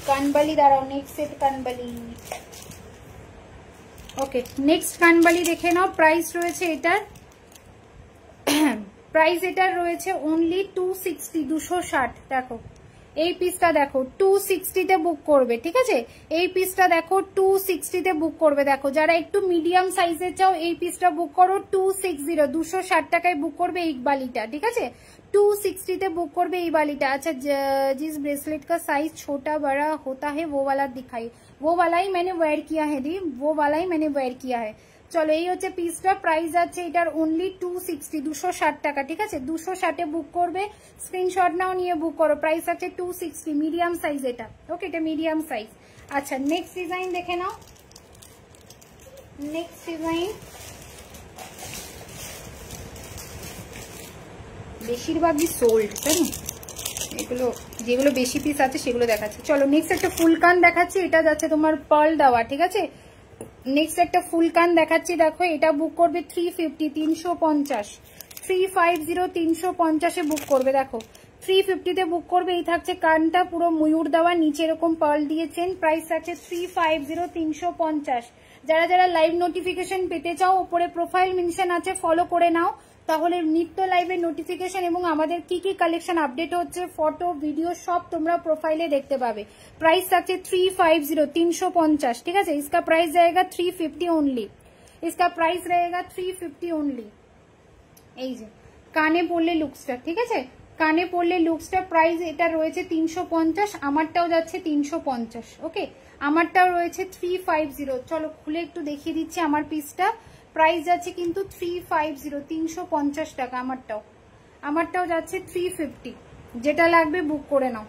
কানবালি দাঁড়াও, নেক্সট সেট কানবালি। ওকে, নেক্সট কানবালি দেখে নাও। প্রাইস রয়েছে এটার, প্রাইস এটার রয়েছে অনলি 260, 260। দেখো এই পিসটা দেখো 260 বুক করবে। ঠিক আছে, এই পিসটা দেখো 260 বুক করবে। দেখো যারা একটু মিডিয়াম সাইজের চাও এই পিসটা বুক করো 260, 260 টাকায় বুক করবে এই বালিটা। ঠিক আছে, 260 বুক করবে এই বালিটা। अच्छा, जिस ब्रेसलेट का साइज छोटा बड़ा होता है वो वाला दिखाई, वो वाला ही मैंने वेयर किया है दी, वो वाला ही मैंने वेयर किया है। চলো এই হচ্ছে পিসটা, প্রাইস আছে এটার অনলি 260, 260 টাকা। ঠিক আছে, 260 বুক করবে, স্ক্রিনশট নাও, নিয়ে বুক করো। প্রাইস আছে 260, মিডিয়াম সাইজ এটা। ওকে, এটা মিডিয়াম সাইজ। আচ্ছা নেক্সট ডিজাইন দেখে নাও। নেক্সট ডিজাইন বেশিরভাগই সোল্ড, তাই না? এগুলো যেগুলো বেশি পিস আছে সেগুলো দেখাচ্ছে। চলো নেক্সট একটা ফুল কান দেখাচ্ছি। এটা যাচ্ছে তোমার পার্ল দেওয়া। ঠিক আছে, নেক্সট একটা ফুল কান দেখাচ্ছি। দেখো এটা বুক করবে 350, 350, 350, 350 বুক করবে। দেখো 350 বুক করবে। এই থাকছে কানটা পুরো ময়ূর দেওয়া, নিচে এরকম পার্ল দিয়েছেন। প্রাইস আছে 350, 350। যারা যারা লাইভ নোটিফিকেশন পেতে চাও, উপরে প্রোফাইল মেনশন আছে, ফলো করে নাও, তাহলে নিত্য লাইভের নোটিফিকেশন এবং আমাদের কি কি কালেকশন আপডেট হচ্ছে, ফটো ভিডিও সব তোমরা প্রোফাইলে দেখতে পাবে। প্রাইস থাকছে 350, 350। ঠিক আছে, इसका प्राइस रहेगा 350 ओनली, इसका प्राइस रहेगा 350 ओनली। এই যে কানে পড়লে লুকসটা, ঠিক আছে, কানে পড়লে লুকসটা প্রাইস এটা রয়েছে 350, আমারটাও যাচ্ছে 350। ওকে, আমারটাও রয়েছে 350। চলো খুলে একটু দেখিয়ে দিচ্ছি আমার পিসটা। প্রাইস যাচ্ছে কিন্তু 350, 350 টাকা। আমারটাও যাচ্ছে 350। যেটা লাগবে বুক করে নাও,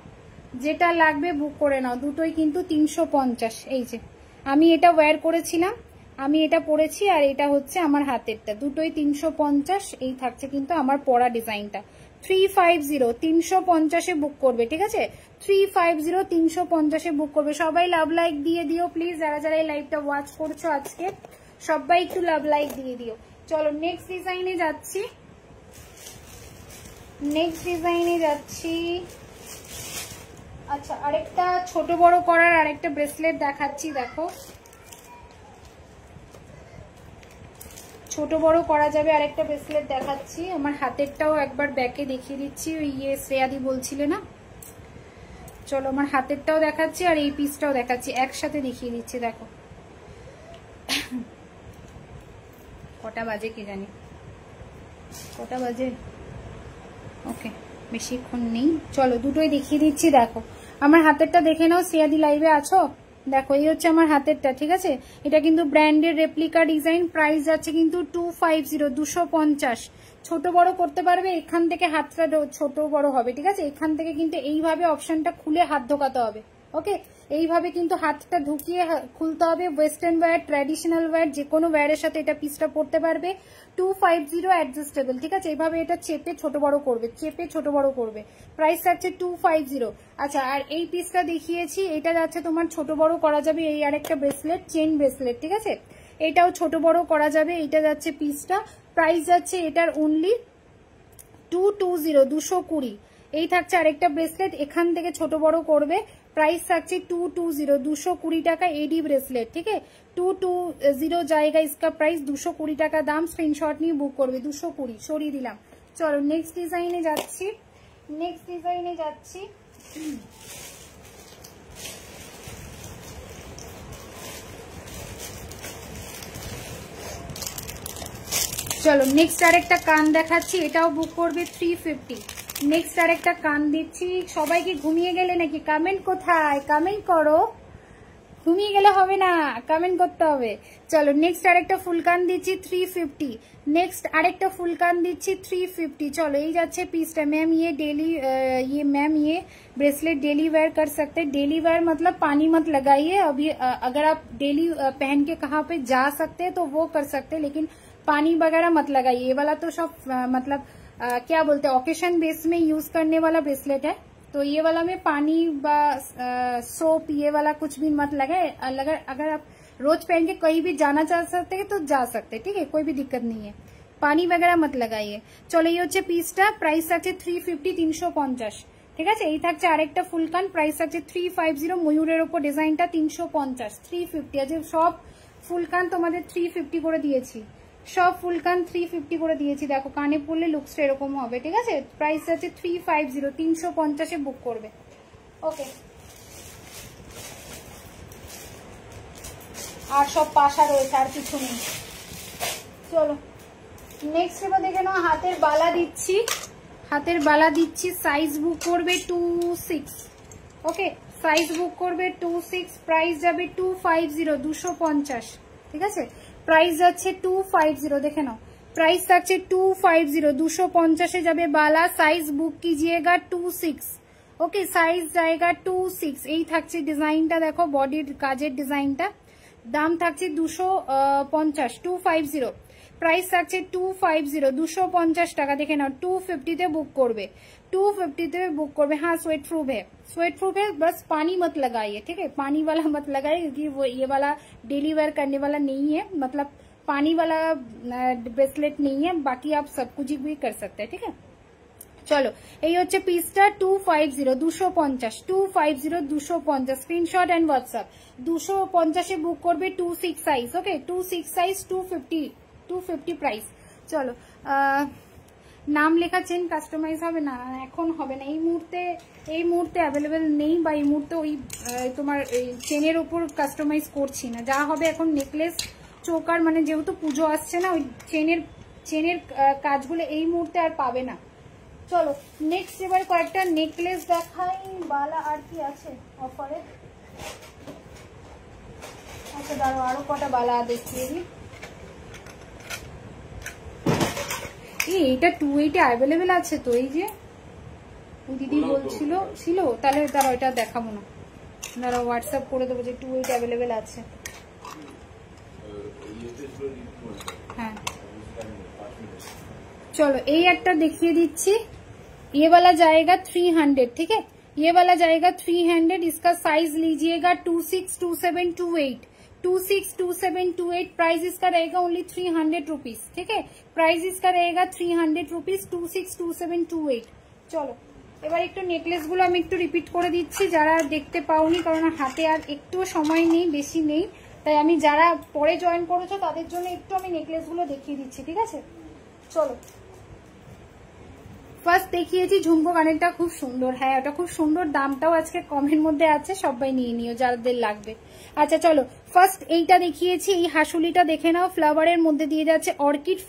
যেটা লাগবে বুক করে নাও। দুটোই কিন্তু 350। এই যে আমি এটা ওয়্যার করেছিলাম, আমি এটা পরেছি, আর এটা হচ্ছে আমার হাতেরটা। দুটোই 350। এই থাকছে কিন্তু আমার পরা ডিজাইনটা। 350, 350 বুক করবে। ঠিক আছে, 350, 350 বুক করবে। সবাই লাভ লাইক দিয়ে দিও প্লিজ, যারা যারা এই লাইভটা ওয়াচ করছো আজকে সবাই একটু লাভ লাইক দিয়ে দিও। চলো নেক্সট ডিজাইনে যাচ্ছি। নেক্সট ডিজাইনে যাচ্ছি। আচ্ছা, আরেকটা ছোট বড় করার আরেকটা ব্রেসলেট দেখাচ্ছি। দেখো ছোট বড় করা যাবে আরেকটা ব্রেসলেট দেখাচ্ছি। আমার হাতেরটাও একবার ব্যাকে দেখিয়ে দিচ্ছি, ওই শ্রেয়াদি বলছিলে না। চলো আমার হাতেরটাও দেখাচ্ছি আর এই পিসটাও দেখাচ্ছি, একসাথে দেখিয়ে দিচ্ছি। দেখো কটা বাজে কি জানি, কটা বাজে। ওকে, বেশিক্ষণ নেই। চলো দুটোই দেখিয়ে দিচ্ছি। দেখো আমার হাতেরটা দেখে নাও, শ্রেয়াদি লাইভে আছো? দেখো এই হচ্ছে আমার হাতেরটা। ঠিক আছে, এটা কিন্তু ব্র্যান্ডের রেপ্লিকা ডিজাইন। প্রাইস যাচ্ছে কিন্তু 250, 250। ছোট বড় করতে পারবে, এখান থেকে হাতটা ছোট বড় হবে। ঠিক আছে, এখান থেকে কিন্তু এইভাবে অপশনটা খুলে হাত ঢোকাতে হবে। ওকে, এইভাবে কিন্তু হাতটা ঢুকিয়ে খুলতে হবে। ওয়েস্টার্ন ওয়্যার, ট্র্যাডিশনাল ওয়্যার, যে কোনো ওয়্যারের সাথে এটা পিসটা পরতে পারবে। 250 অ্যাডজাস্টেবল, ঠিক আছে। এইভাবে এটা চেপে ছোট বড় করবে, চেপে ছোট বড় করবে। প্রাইস থাকছে 250। আচ্ছা, আর এই পিসটা দেখিয়েছি, এটা যাচ্ছে তোমার ছোট বড় করা যাবে। এই আরেকটা ব্রেসলেট, চেন ব্রেসলেট, ঠিক আছে, এটাও ছোট বড় করা যাবে। এটা যাচ্ছে পিসটা, প্রাইস যাচ্ছে এটার অনলি 220, 220। এই থাকছে আরেকটা ব্রেসলেট, এখান থেকে ছোট বড় করবে। প্রাইস থাকছে 220, 220 টাকা এডি ব্রেসলেট, ঠিক আছে। 220 জায়গা इसका প্রাইস 220 টাকা দাম। স্ক্রিনশট নিয়ে বুক করবে। 220 সরিয়ে দিলাম। চলো নেক্সট ডিজাইনে যাচ্ছি। নেক্সট ডিজাইনে যাচ্ছি। চলো নেক্সট আরেকটা কান দেখাচ্ছি, এটাও বুক করবে 350। নেক্সট আরেকটা কান দিচ্ছি। সবাই কি ঘুমিয়ে গেলে নাকি? কমেন্ট কোথায়? কমেন্ট করো, ঘুমিয়ে গেলে হবে না, কমেন্ট করতে হবে। চলো নেক্সট আরেকটা ফুল কান দিচ্ছি 350। नेक्स्ट আরেকটা ফুল কান দিচ্ছি 350। चलो এই যাচ্ছে পিসটা। मैम ये डेली मैम ये ब्रेसलेट डेली वेयर कर सकते हैं। डेली वेयर मतलब पानी मत लगाइए अभी। अगर आप डेली पहन के कहाँ पे जा सकते हैं तो वो कर सकते हैं, लेकिन पानी वगैरह मत लगाइए। ये वाला तो सब मतलब क्या बोलते हैं, ओकेशन बेस में यूज करने वाला ब्रेसलेट है, तो ये वाला में पानी सोप ये वाला कुछ भी मत लगाए। अगर आप रोज पहन के कहीं भी जाना चाह सकते हैं तो जा सकते हैं, ठीक है, कोई भी दिक्कत नहीं है। पानी वगैरह मत लगाइए। चलो ये হচ্ছে পিসটা, প্রাইস আছে 350, 350, ঠিক আছে। এই থাকছে আরেকটা ফুল কান, প্রাইস আছে 350। ময়ূরের উপর ডিজাইনটা 350, 350। আজ সব ফুল কান তোমাদের 350 করে দিয়েছি, সব ফুল কান 350 করে দিয়েছি। দেখো কানে পরলে লুকসটা এরকম হবে, ঠিক আছে। প্রাইস আছে 350, 350 এ বুক করবে। ওকে, আর সব পাশা রয়েছে, আর কিছু নেই। চলো নেক্সট এবার দেখে নাও। হাতের বালা দিচ্ছি, হাতের বালা দিচ্ছি। সাইজ বুক করবে 26। ওকে, সাইজ বুক করবে 26। প্রাইস যাবে 250, 250, ঠিক আছে। প্রাইস যাচ্ছে 250, দেখে নাও। প্রাইস থাকছে 250, 250 যাবে বালা। সাইজ বুক कीजिएगा 26। ওকে, সাইজ জায়গা 26। এই থাকছে ডিজাইনটা, দেখো বডির কাজের ডিজাইনটা। দাম থাকছে 250, 250। প্রাইস থাকছে 250, 250 টাকা। দেখে নাও 250 তে বুক করবে, 250 তে बुक করবে। हाँ स्वेट प्रूफ है, स्वेट प्रूफ है, बस पानी मत लगाइए, ठीक है, पानी वाला मत लगाइए, क्योंकि वो ये वाला डेली वेयर करने वाला नहीं है, मतलब पानी वाला ब्रेसलेट नहीं है। बाकी आप सब कुछ भी कर सकते हैं, ठीक है। चलो এই হচ্ছে পিসটা 250, 250, 250, 250। Screenshot and WhatsApp. 250 এ বুক করবে 26 সাইজ। ওকে, 26 সাইজ 250, 250 প্রাইস। চলো নাম লেখা চেন কাস্টমাইজ হবে না, এখন হবে না, এই মুহূর্তে অ্যাভেলেবেল নেই, বা এই মুহূর্তে ওই তোমার চেনের উপর কাস্টমাইজ করছি না। যা হবে এখন নেকলেস, চোকার, মানে যেহেতু পুজো আসছে না, ওই চেনের কাজগুলো এই মুহূর্তে আর পাবে না। চলো নেক্সট এবার কয়েকটা নেকলেস দেখাই। বালা আর কি আছে অফারে? আচ্ছা দাঁড়াও, আরো কটা বালা দেখিয়ে দিই। এইটা 280 অ্যাভেলেবেল আছে তো, এই যে দিদি বলছিল ছিল, তাহলে দাঁড়াও এটা দেখাবো না, দাঁড়াও হোয়াটসঅ্যাপ করে দেবো যে 280 অ্যাভেলেবেল আছে। হ্যাঁ चलो এই একটা দেখিয়ে দিচ্ছি। ये वाला जाएगा 300, ठीक है, ये वाला जाएगा 300। इसका साइज लीजिएगा 262728, 262728। प्राइस इसका रहेगा ओनली 300 रुपीज, ठीक है। प्राइस इसका रहेगा 300 रुपीज, 262728। চলো এবার একটু নেকলেস গুলো আমি একটু রিপিট করে দিচ্ছি যারা দেখতে পাওনি, কারণ হাতে আর একটু সময় নেই, বেশি নেই, তাই আমি যারা পরে জয়েন করেছো তাদের জন্য একটু আমি নেকলেস গুলো দেখিয়ে দিচ্ছি, ঠিক আছে। চলো ফার্স্ট দেখিয়েছি ঝুমকো কানেরটা, খুব সুন্দর, হ্যাঁ ওটা খুব সুন্দর, দামটাও আজকে কমের মধ্যে আছে, সবাই নিয়ে নিও যাদের লাগবে। আচ্ছা চলো ফার্স্ট এইটা দেখিয়েছি, এই হাসুলিটা দেখে নাও, ফ্লাওয়ারের মধ্যে দিয়ে যাচ্ছে অর্কিড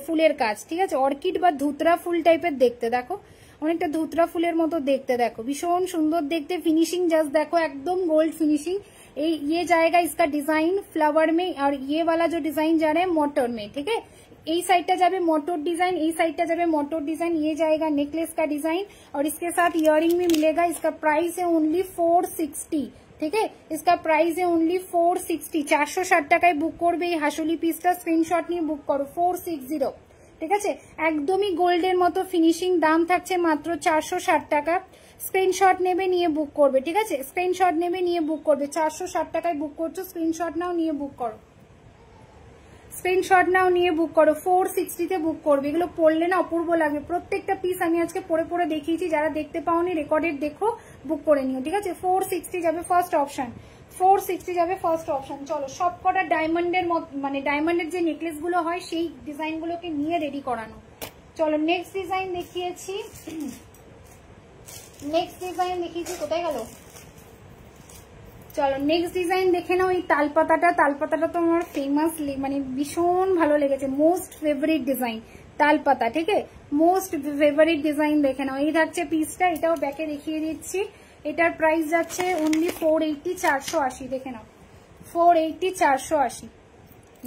ফুলের কাজ, ঠিক আছে, অর্কিড বা ধুতরা ফুল টাইপের দেখতে, দেখো অনেকটা ধুতরা ফুলের মতো দেখতে, দেখো ভীষণ সুন্দর দেখতে। फिनिशिंग जस्ट देखो एकदम गोल्ड फिनिशिंग। ये जाएगा इसका डिजाइन फ्लावर में, और ये वाला जो डिजाइन जा रहा है मोटर में, ठीक है। এই साइड जाबे मोटर डिजाइन, ये साइड जाबे मोटर डिजाइन, ये जाएगा नेकलेस का डिजाइन और इसके साथ इयररिंग भी मिलेगा। इसका प्राइस है ओनली 460, ठीक है, इसका प्राइस है ओनली 460। 460 টাকায় বুক করবে এই হাসুলি পিসটা, স্ক্রিনশট নিয়ে বুক করো 460, ঠিক আছে, একদমই গোল্ডের মতো ফিনিশিং, দাম থাকছে মাত্র 460 টাকা। স্ক্রিনশট নেবে নিয়ে বুক করবে, ঠিক আছে, স্ক্রিনশট নেবে নিয়ে বুক করবে। 460 টাকায় বুক করছো, স্ক্রিনশট নাও নিয়ে বুক করো, স্ক্রিনশট নাও নিয়ে বুক করো। 460 তে বুক করবে, এগুলো পরলে না অপূর্ব লাগবে। প্রত্যেকটা পিস আমি আজকে পরে পরে দেখিয়েছি, যারা দেখতে পাওনি রেকর্ডেড দেখো, বুক করে নিও, ঠিক আছে। 460 যাবে ফার্স্ট অপশন, 460 যাবে ফার্স্ট অপশন। চলো সবকটা ডায়মন্ডের মানে ডায়মন্ডের যে নেকলেস গুলো হয় সেই ডিজাইন গুলোকে নিয়ে রেডি করানো। চলো নেক্সট ডিজাইন দেখিয়েছি, নেক্সট ডিজাইন দেখিয়েছি, কোথায় গেল? চলো নেক্সট ডিজাইন দেখে নাও। এই তালপাতাটা, তালপাতাটা তো আমার ফেমাস, মানে ভীষণ ভালো লেগেছে, মোস্ট ফেভারিট ডিজাইন তালপাতা, ঠিক আছে, মোস্ট ফেভারিট ডিজাইন দেখে নাও। এই থাকছে পিসটা, এটাও ব্যাকে দেখিয়ে দিচ্ছি। এটার প্রাইস যাচ্ছে অনলি 480, 480, দেখে নাও 480, 480।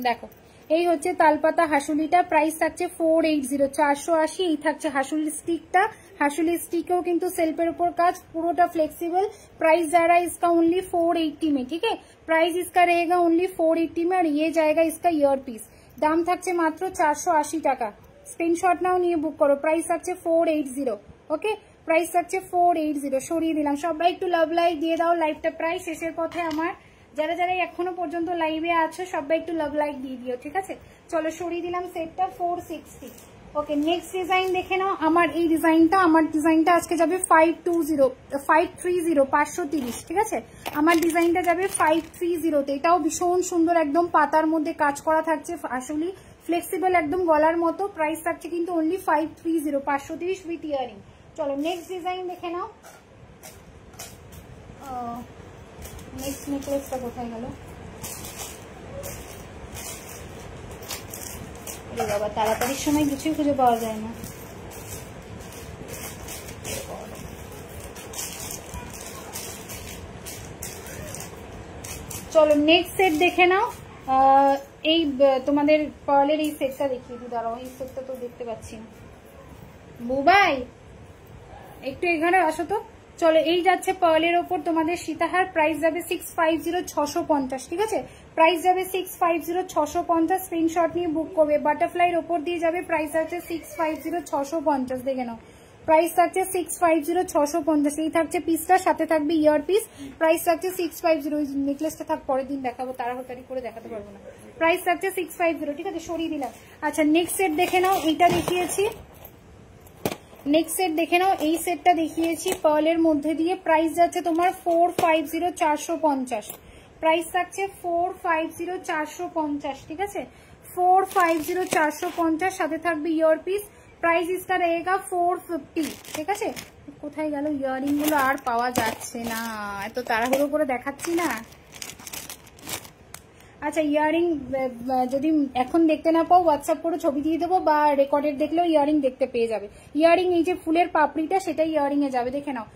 দেখো এই হচ্ছে তালপাতা হাসুলিটা, প্রাইস থাকছে 480, 480। এই থাকছে হাসুলি স্টিকটা, হাসুলি स्टिकेও কিন্তু সেলফের উপর কাজ, পুরোটা ফ্লেক্সিবল। प्राइस जा रहा है इसका ओनली 480 में, ठीक है, प्राइस इसका रहेगा ओनली 480 में और ये जाएगा इसका ईयर पीस। दाम থাকছে মাত্র 480 টাকা। স্ক্রিনশট নাও নিয়ে বুক করো। প্রাইস থাকছে 480, ওকে, প্রাইস থাকছে 480। সরিয়ে দিলাম, সবাই একটু লাভ লাইক দিয়ে দাও। লাইভটা প্রায় শেষের পথে আমার, যারা যারা এখনো পর্যন্ত লাইভে আছো সবাই একটু লাভ লাইক দিয়ে দিও, ঠিক আছে। চলো সরিয়ে দিলাম সেটটা 460। ওকে নেক্সট ডিজাইন দেখে নাও। আমার এই ডিজাইনটা, আমার ডিজাইনটা আজকে যাবে 530, 530, ঠিক আছে, আমার ডিজাইনটা যাবে 530 তে। এটাও ভীষণ সুন্দর, একদম পাতার মধ্যে কাজ করা থাকছে, আসলে ফ্লেক্সিবল একদম গলার মতো। প্রাইস থাকছে কিন্তু অনলি 530, 530 উইথ ইয়ারিং। চলো নেক্সট ডিজাইন দেখে নাও। নেক্সট নেকলেসটা কোথায় গেল? বাবা তাড়াতাড়ির সময় কিছুই খুঁজে পাওয়া যায় না। চলো নেক্সট সেট দেখে নাও। এই তোমাদের পার্লের এই সেটটা দেখিয়ে দিই, দাঁড়াও, এই সেটটা তো দেখতে পাচ্ছি না। বুবাই একটু এখানে আসো তো। চলো এই যাচ্ছে পার্লের ওপর তোমাদের সীতাহার, প্রাইস যাবে 650, 650, ঠিক আছে, প্রাইস যাবে 650, 650। স্ক্রিনশট নিয়ে বুক করবে। বাটারফ্লাইয়ের ওপর দিয়ে যাবে, প্রাইস আছে 650, 650, দেখে নাও, প্রাইস থাকছে 650, 650। এই থাকছে পিসটা, সাথে থাকবে ইয়ার পিস। প্রাইস থাকছে 650। ওই নেকলেসটা থাক পরের দিন দেখাবো, তাড়াতাড়ি করে দেখাতে পারবো না। প্রাইস থাকছে 650, ঠিক আছে, সরিয়ে দিলাম। আচ্ছা নেক্সট সেট দেখে নাও। এইটা দেখিয়েছি, নেক্সট সেট দেখে নাও। এই সেটটা দেখিয়েছি পার্লের মধ্যে দিয়ে, প্রাইস যাচ্ছে তোমার 450, 450। প্রাইস থাকছে 450, 450, ঠিক আছে, 450, 450, সাথে থাকবে ইয়ার পিস। প্রাইস इसका रहेगा 450, ঠিক আছে। কোথায় গেল ইয়ারিং গুলো? আর পাওয়া যাচ্ছে না, এত তাড়াহুড়ো করে দেখাচ্ছি না। আচ্ছা ইয়ারিং যদি এখন দেখতে না পাও হোয়াটসঅ্যাপ করে ছবি দিয়ে দেবো, বা রেকর্ডেড দেখলেও ইয়ারিং দেখতে পেয়ে যাবে। ইয়ারিং এই যে ফুলের পাপড়িটা, সেটাই ইয়ারিং এ যাবে, দেখে নাও।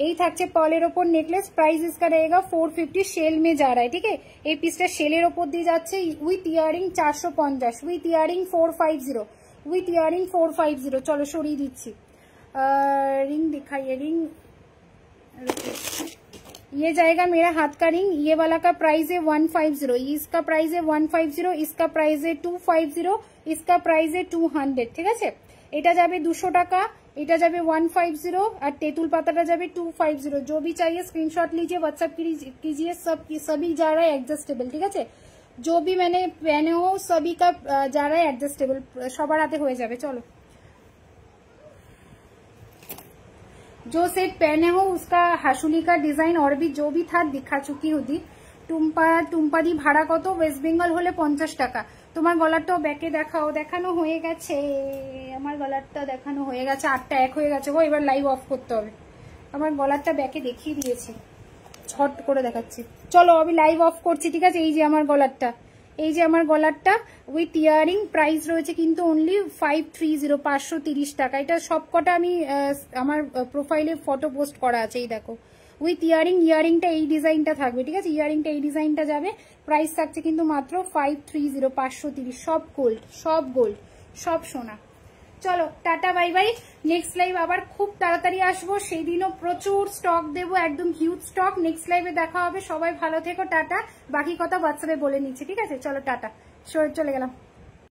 এই থাকছে পার্লের ওপর নেকলেস, প্রাইস इसका रहेगा 450, शेल में जा रहा है, ठीक है। এই পিসটা শেলের ওপর দিয়ে যাচ্ছে with earring 450, with earring 450, with earring 450। চলো সরিয়ে দিচ্ছি, रिंग दिखाइए, रिंग ये जाएगा मेरा हाथ का रिंग। ये वाला का प्राइस है 150, इसका प्राइस है 150, इसका प्राइस है 250, इसका प्राइस है 200, ঠিক আছে। এটা যাবে 200 টাকা, এটা যাবে 150 और तेतुल पाताटा जाबे 250। जो भी चाहिए स्क्रीनशॉट लीजिए, व्हाट्सएप कीजिए। सभी जा रहा है एडजस्टेबल, ठीक है, जो भी मैंने पहने हो सभी का जा रहा है एडजस्टेबल, सबार हाथे हो जाए। चलो जो सेट पहने हो उसका हासुली का डिजाइन और भी जो भी था दिखा चुकी होती। টুম্পা দি ভাড়া কত? ওয়েস্ট বেঙ্গল হলে 50 টাকা। তোমার গলারটাও ব্যাকে দেখাও। দেখানো হয়ে গেছে, আমার গলারটা দেখানো হয়ে গেছে, 8টা 1 হয়ে গেছে গো। এবার লাইভ অফ করতে হবে। আমার গলারটা ব্যাকে দেখিয়ে দিয়েছি, ছট করে দেখাচ্ছি। চলো আমি লাইভ অফ করছি, ঠিক আছে। এই যে আমার গলারটা, এই যে আমার গলারটা উইথ ইয়ারিং, প্রাইস রয়েছে কিন্তু অনলি 530, 530 টাকা। এটা সবকটা আমি আমার প্রোফাইলে ফটো পোস্ট করা আছে, এই দেখো উইথ ইয়ারিংটা এই ডিজাইনটা থাকবে, ঠিক আছে? ইয়ারিংটা এই ডিজাইনটা যাবে। প্রাইস থাকছে কিন্তু মাত্র 530, 530। সব গোল্ড, সব গোল্ড, সব সোনা। চলো tata, bye bye. Next live আবার খুব তাড়াতাড়ি আসবো, সেই দিনও প্রচুর স্টক দেবো, একদম হিউজ স্টক। নেক্সট লাইভে দেখা হবে, সবাই ভালো থেকো, টাটা। বাকি কথা হোয়াটসঅ্যাপে বলে নিচ্ছি, ঠিক আছে? চলো টাটা, চলে গেলাম।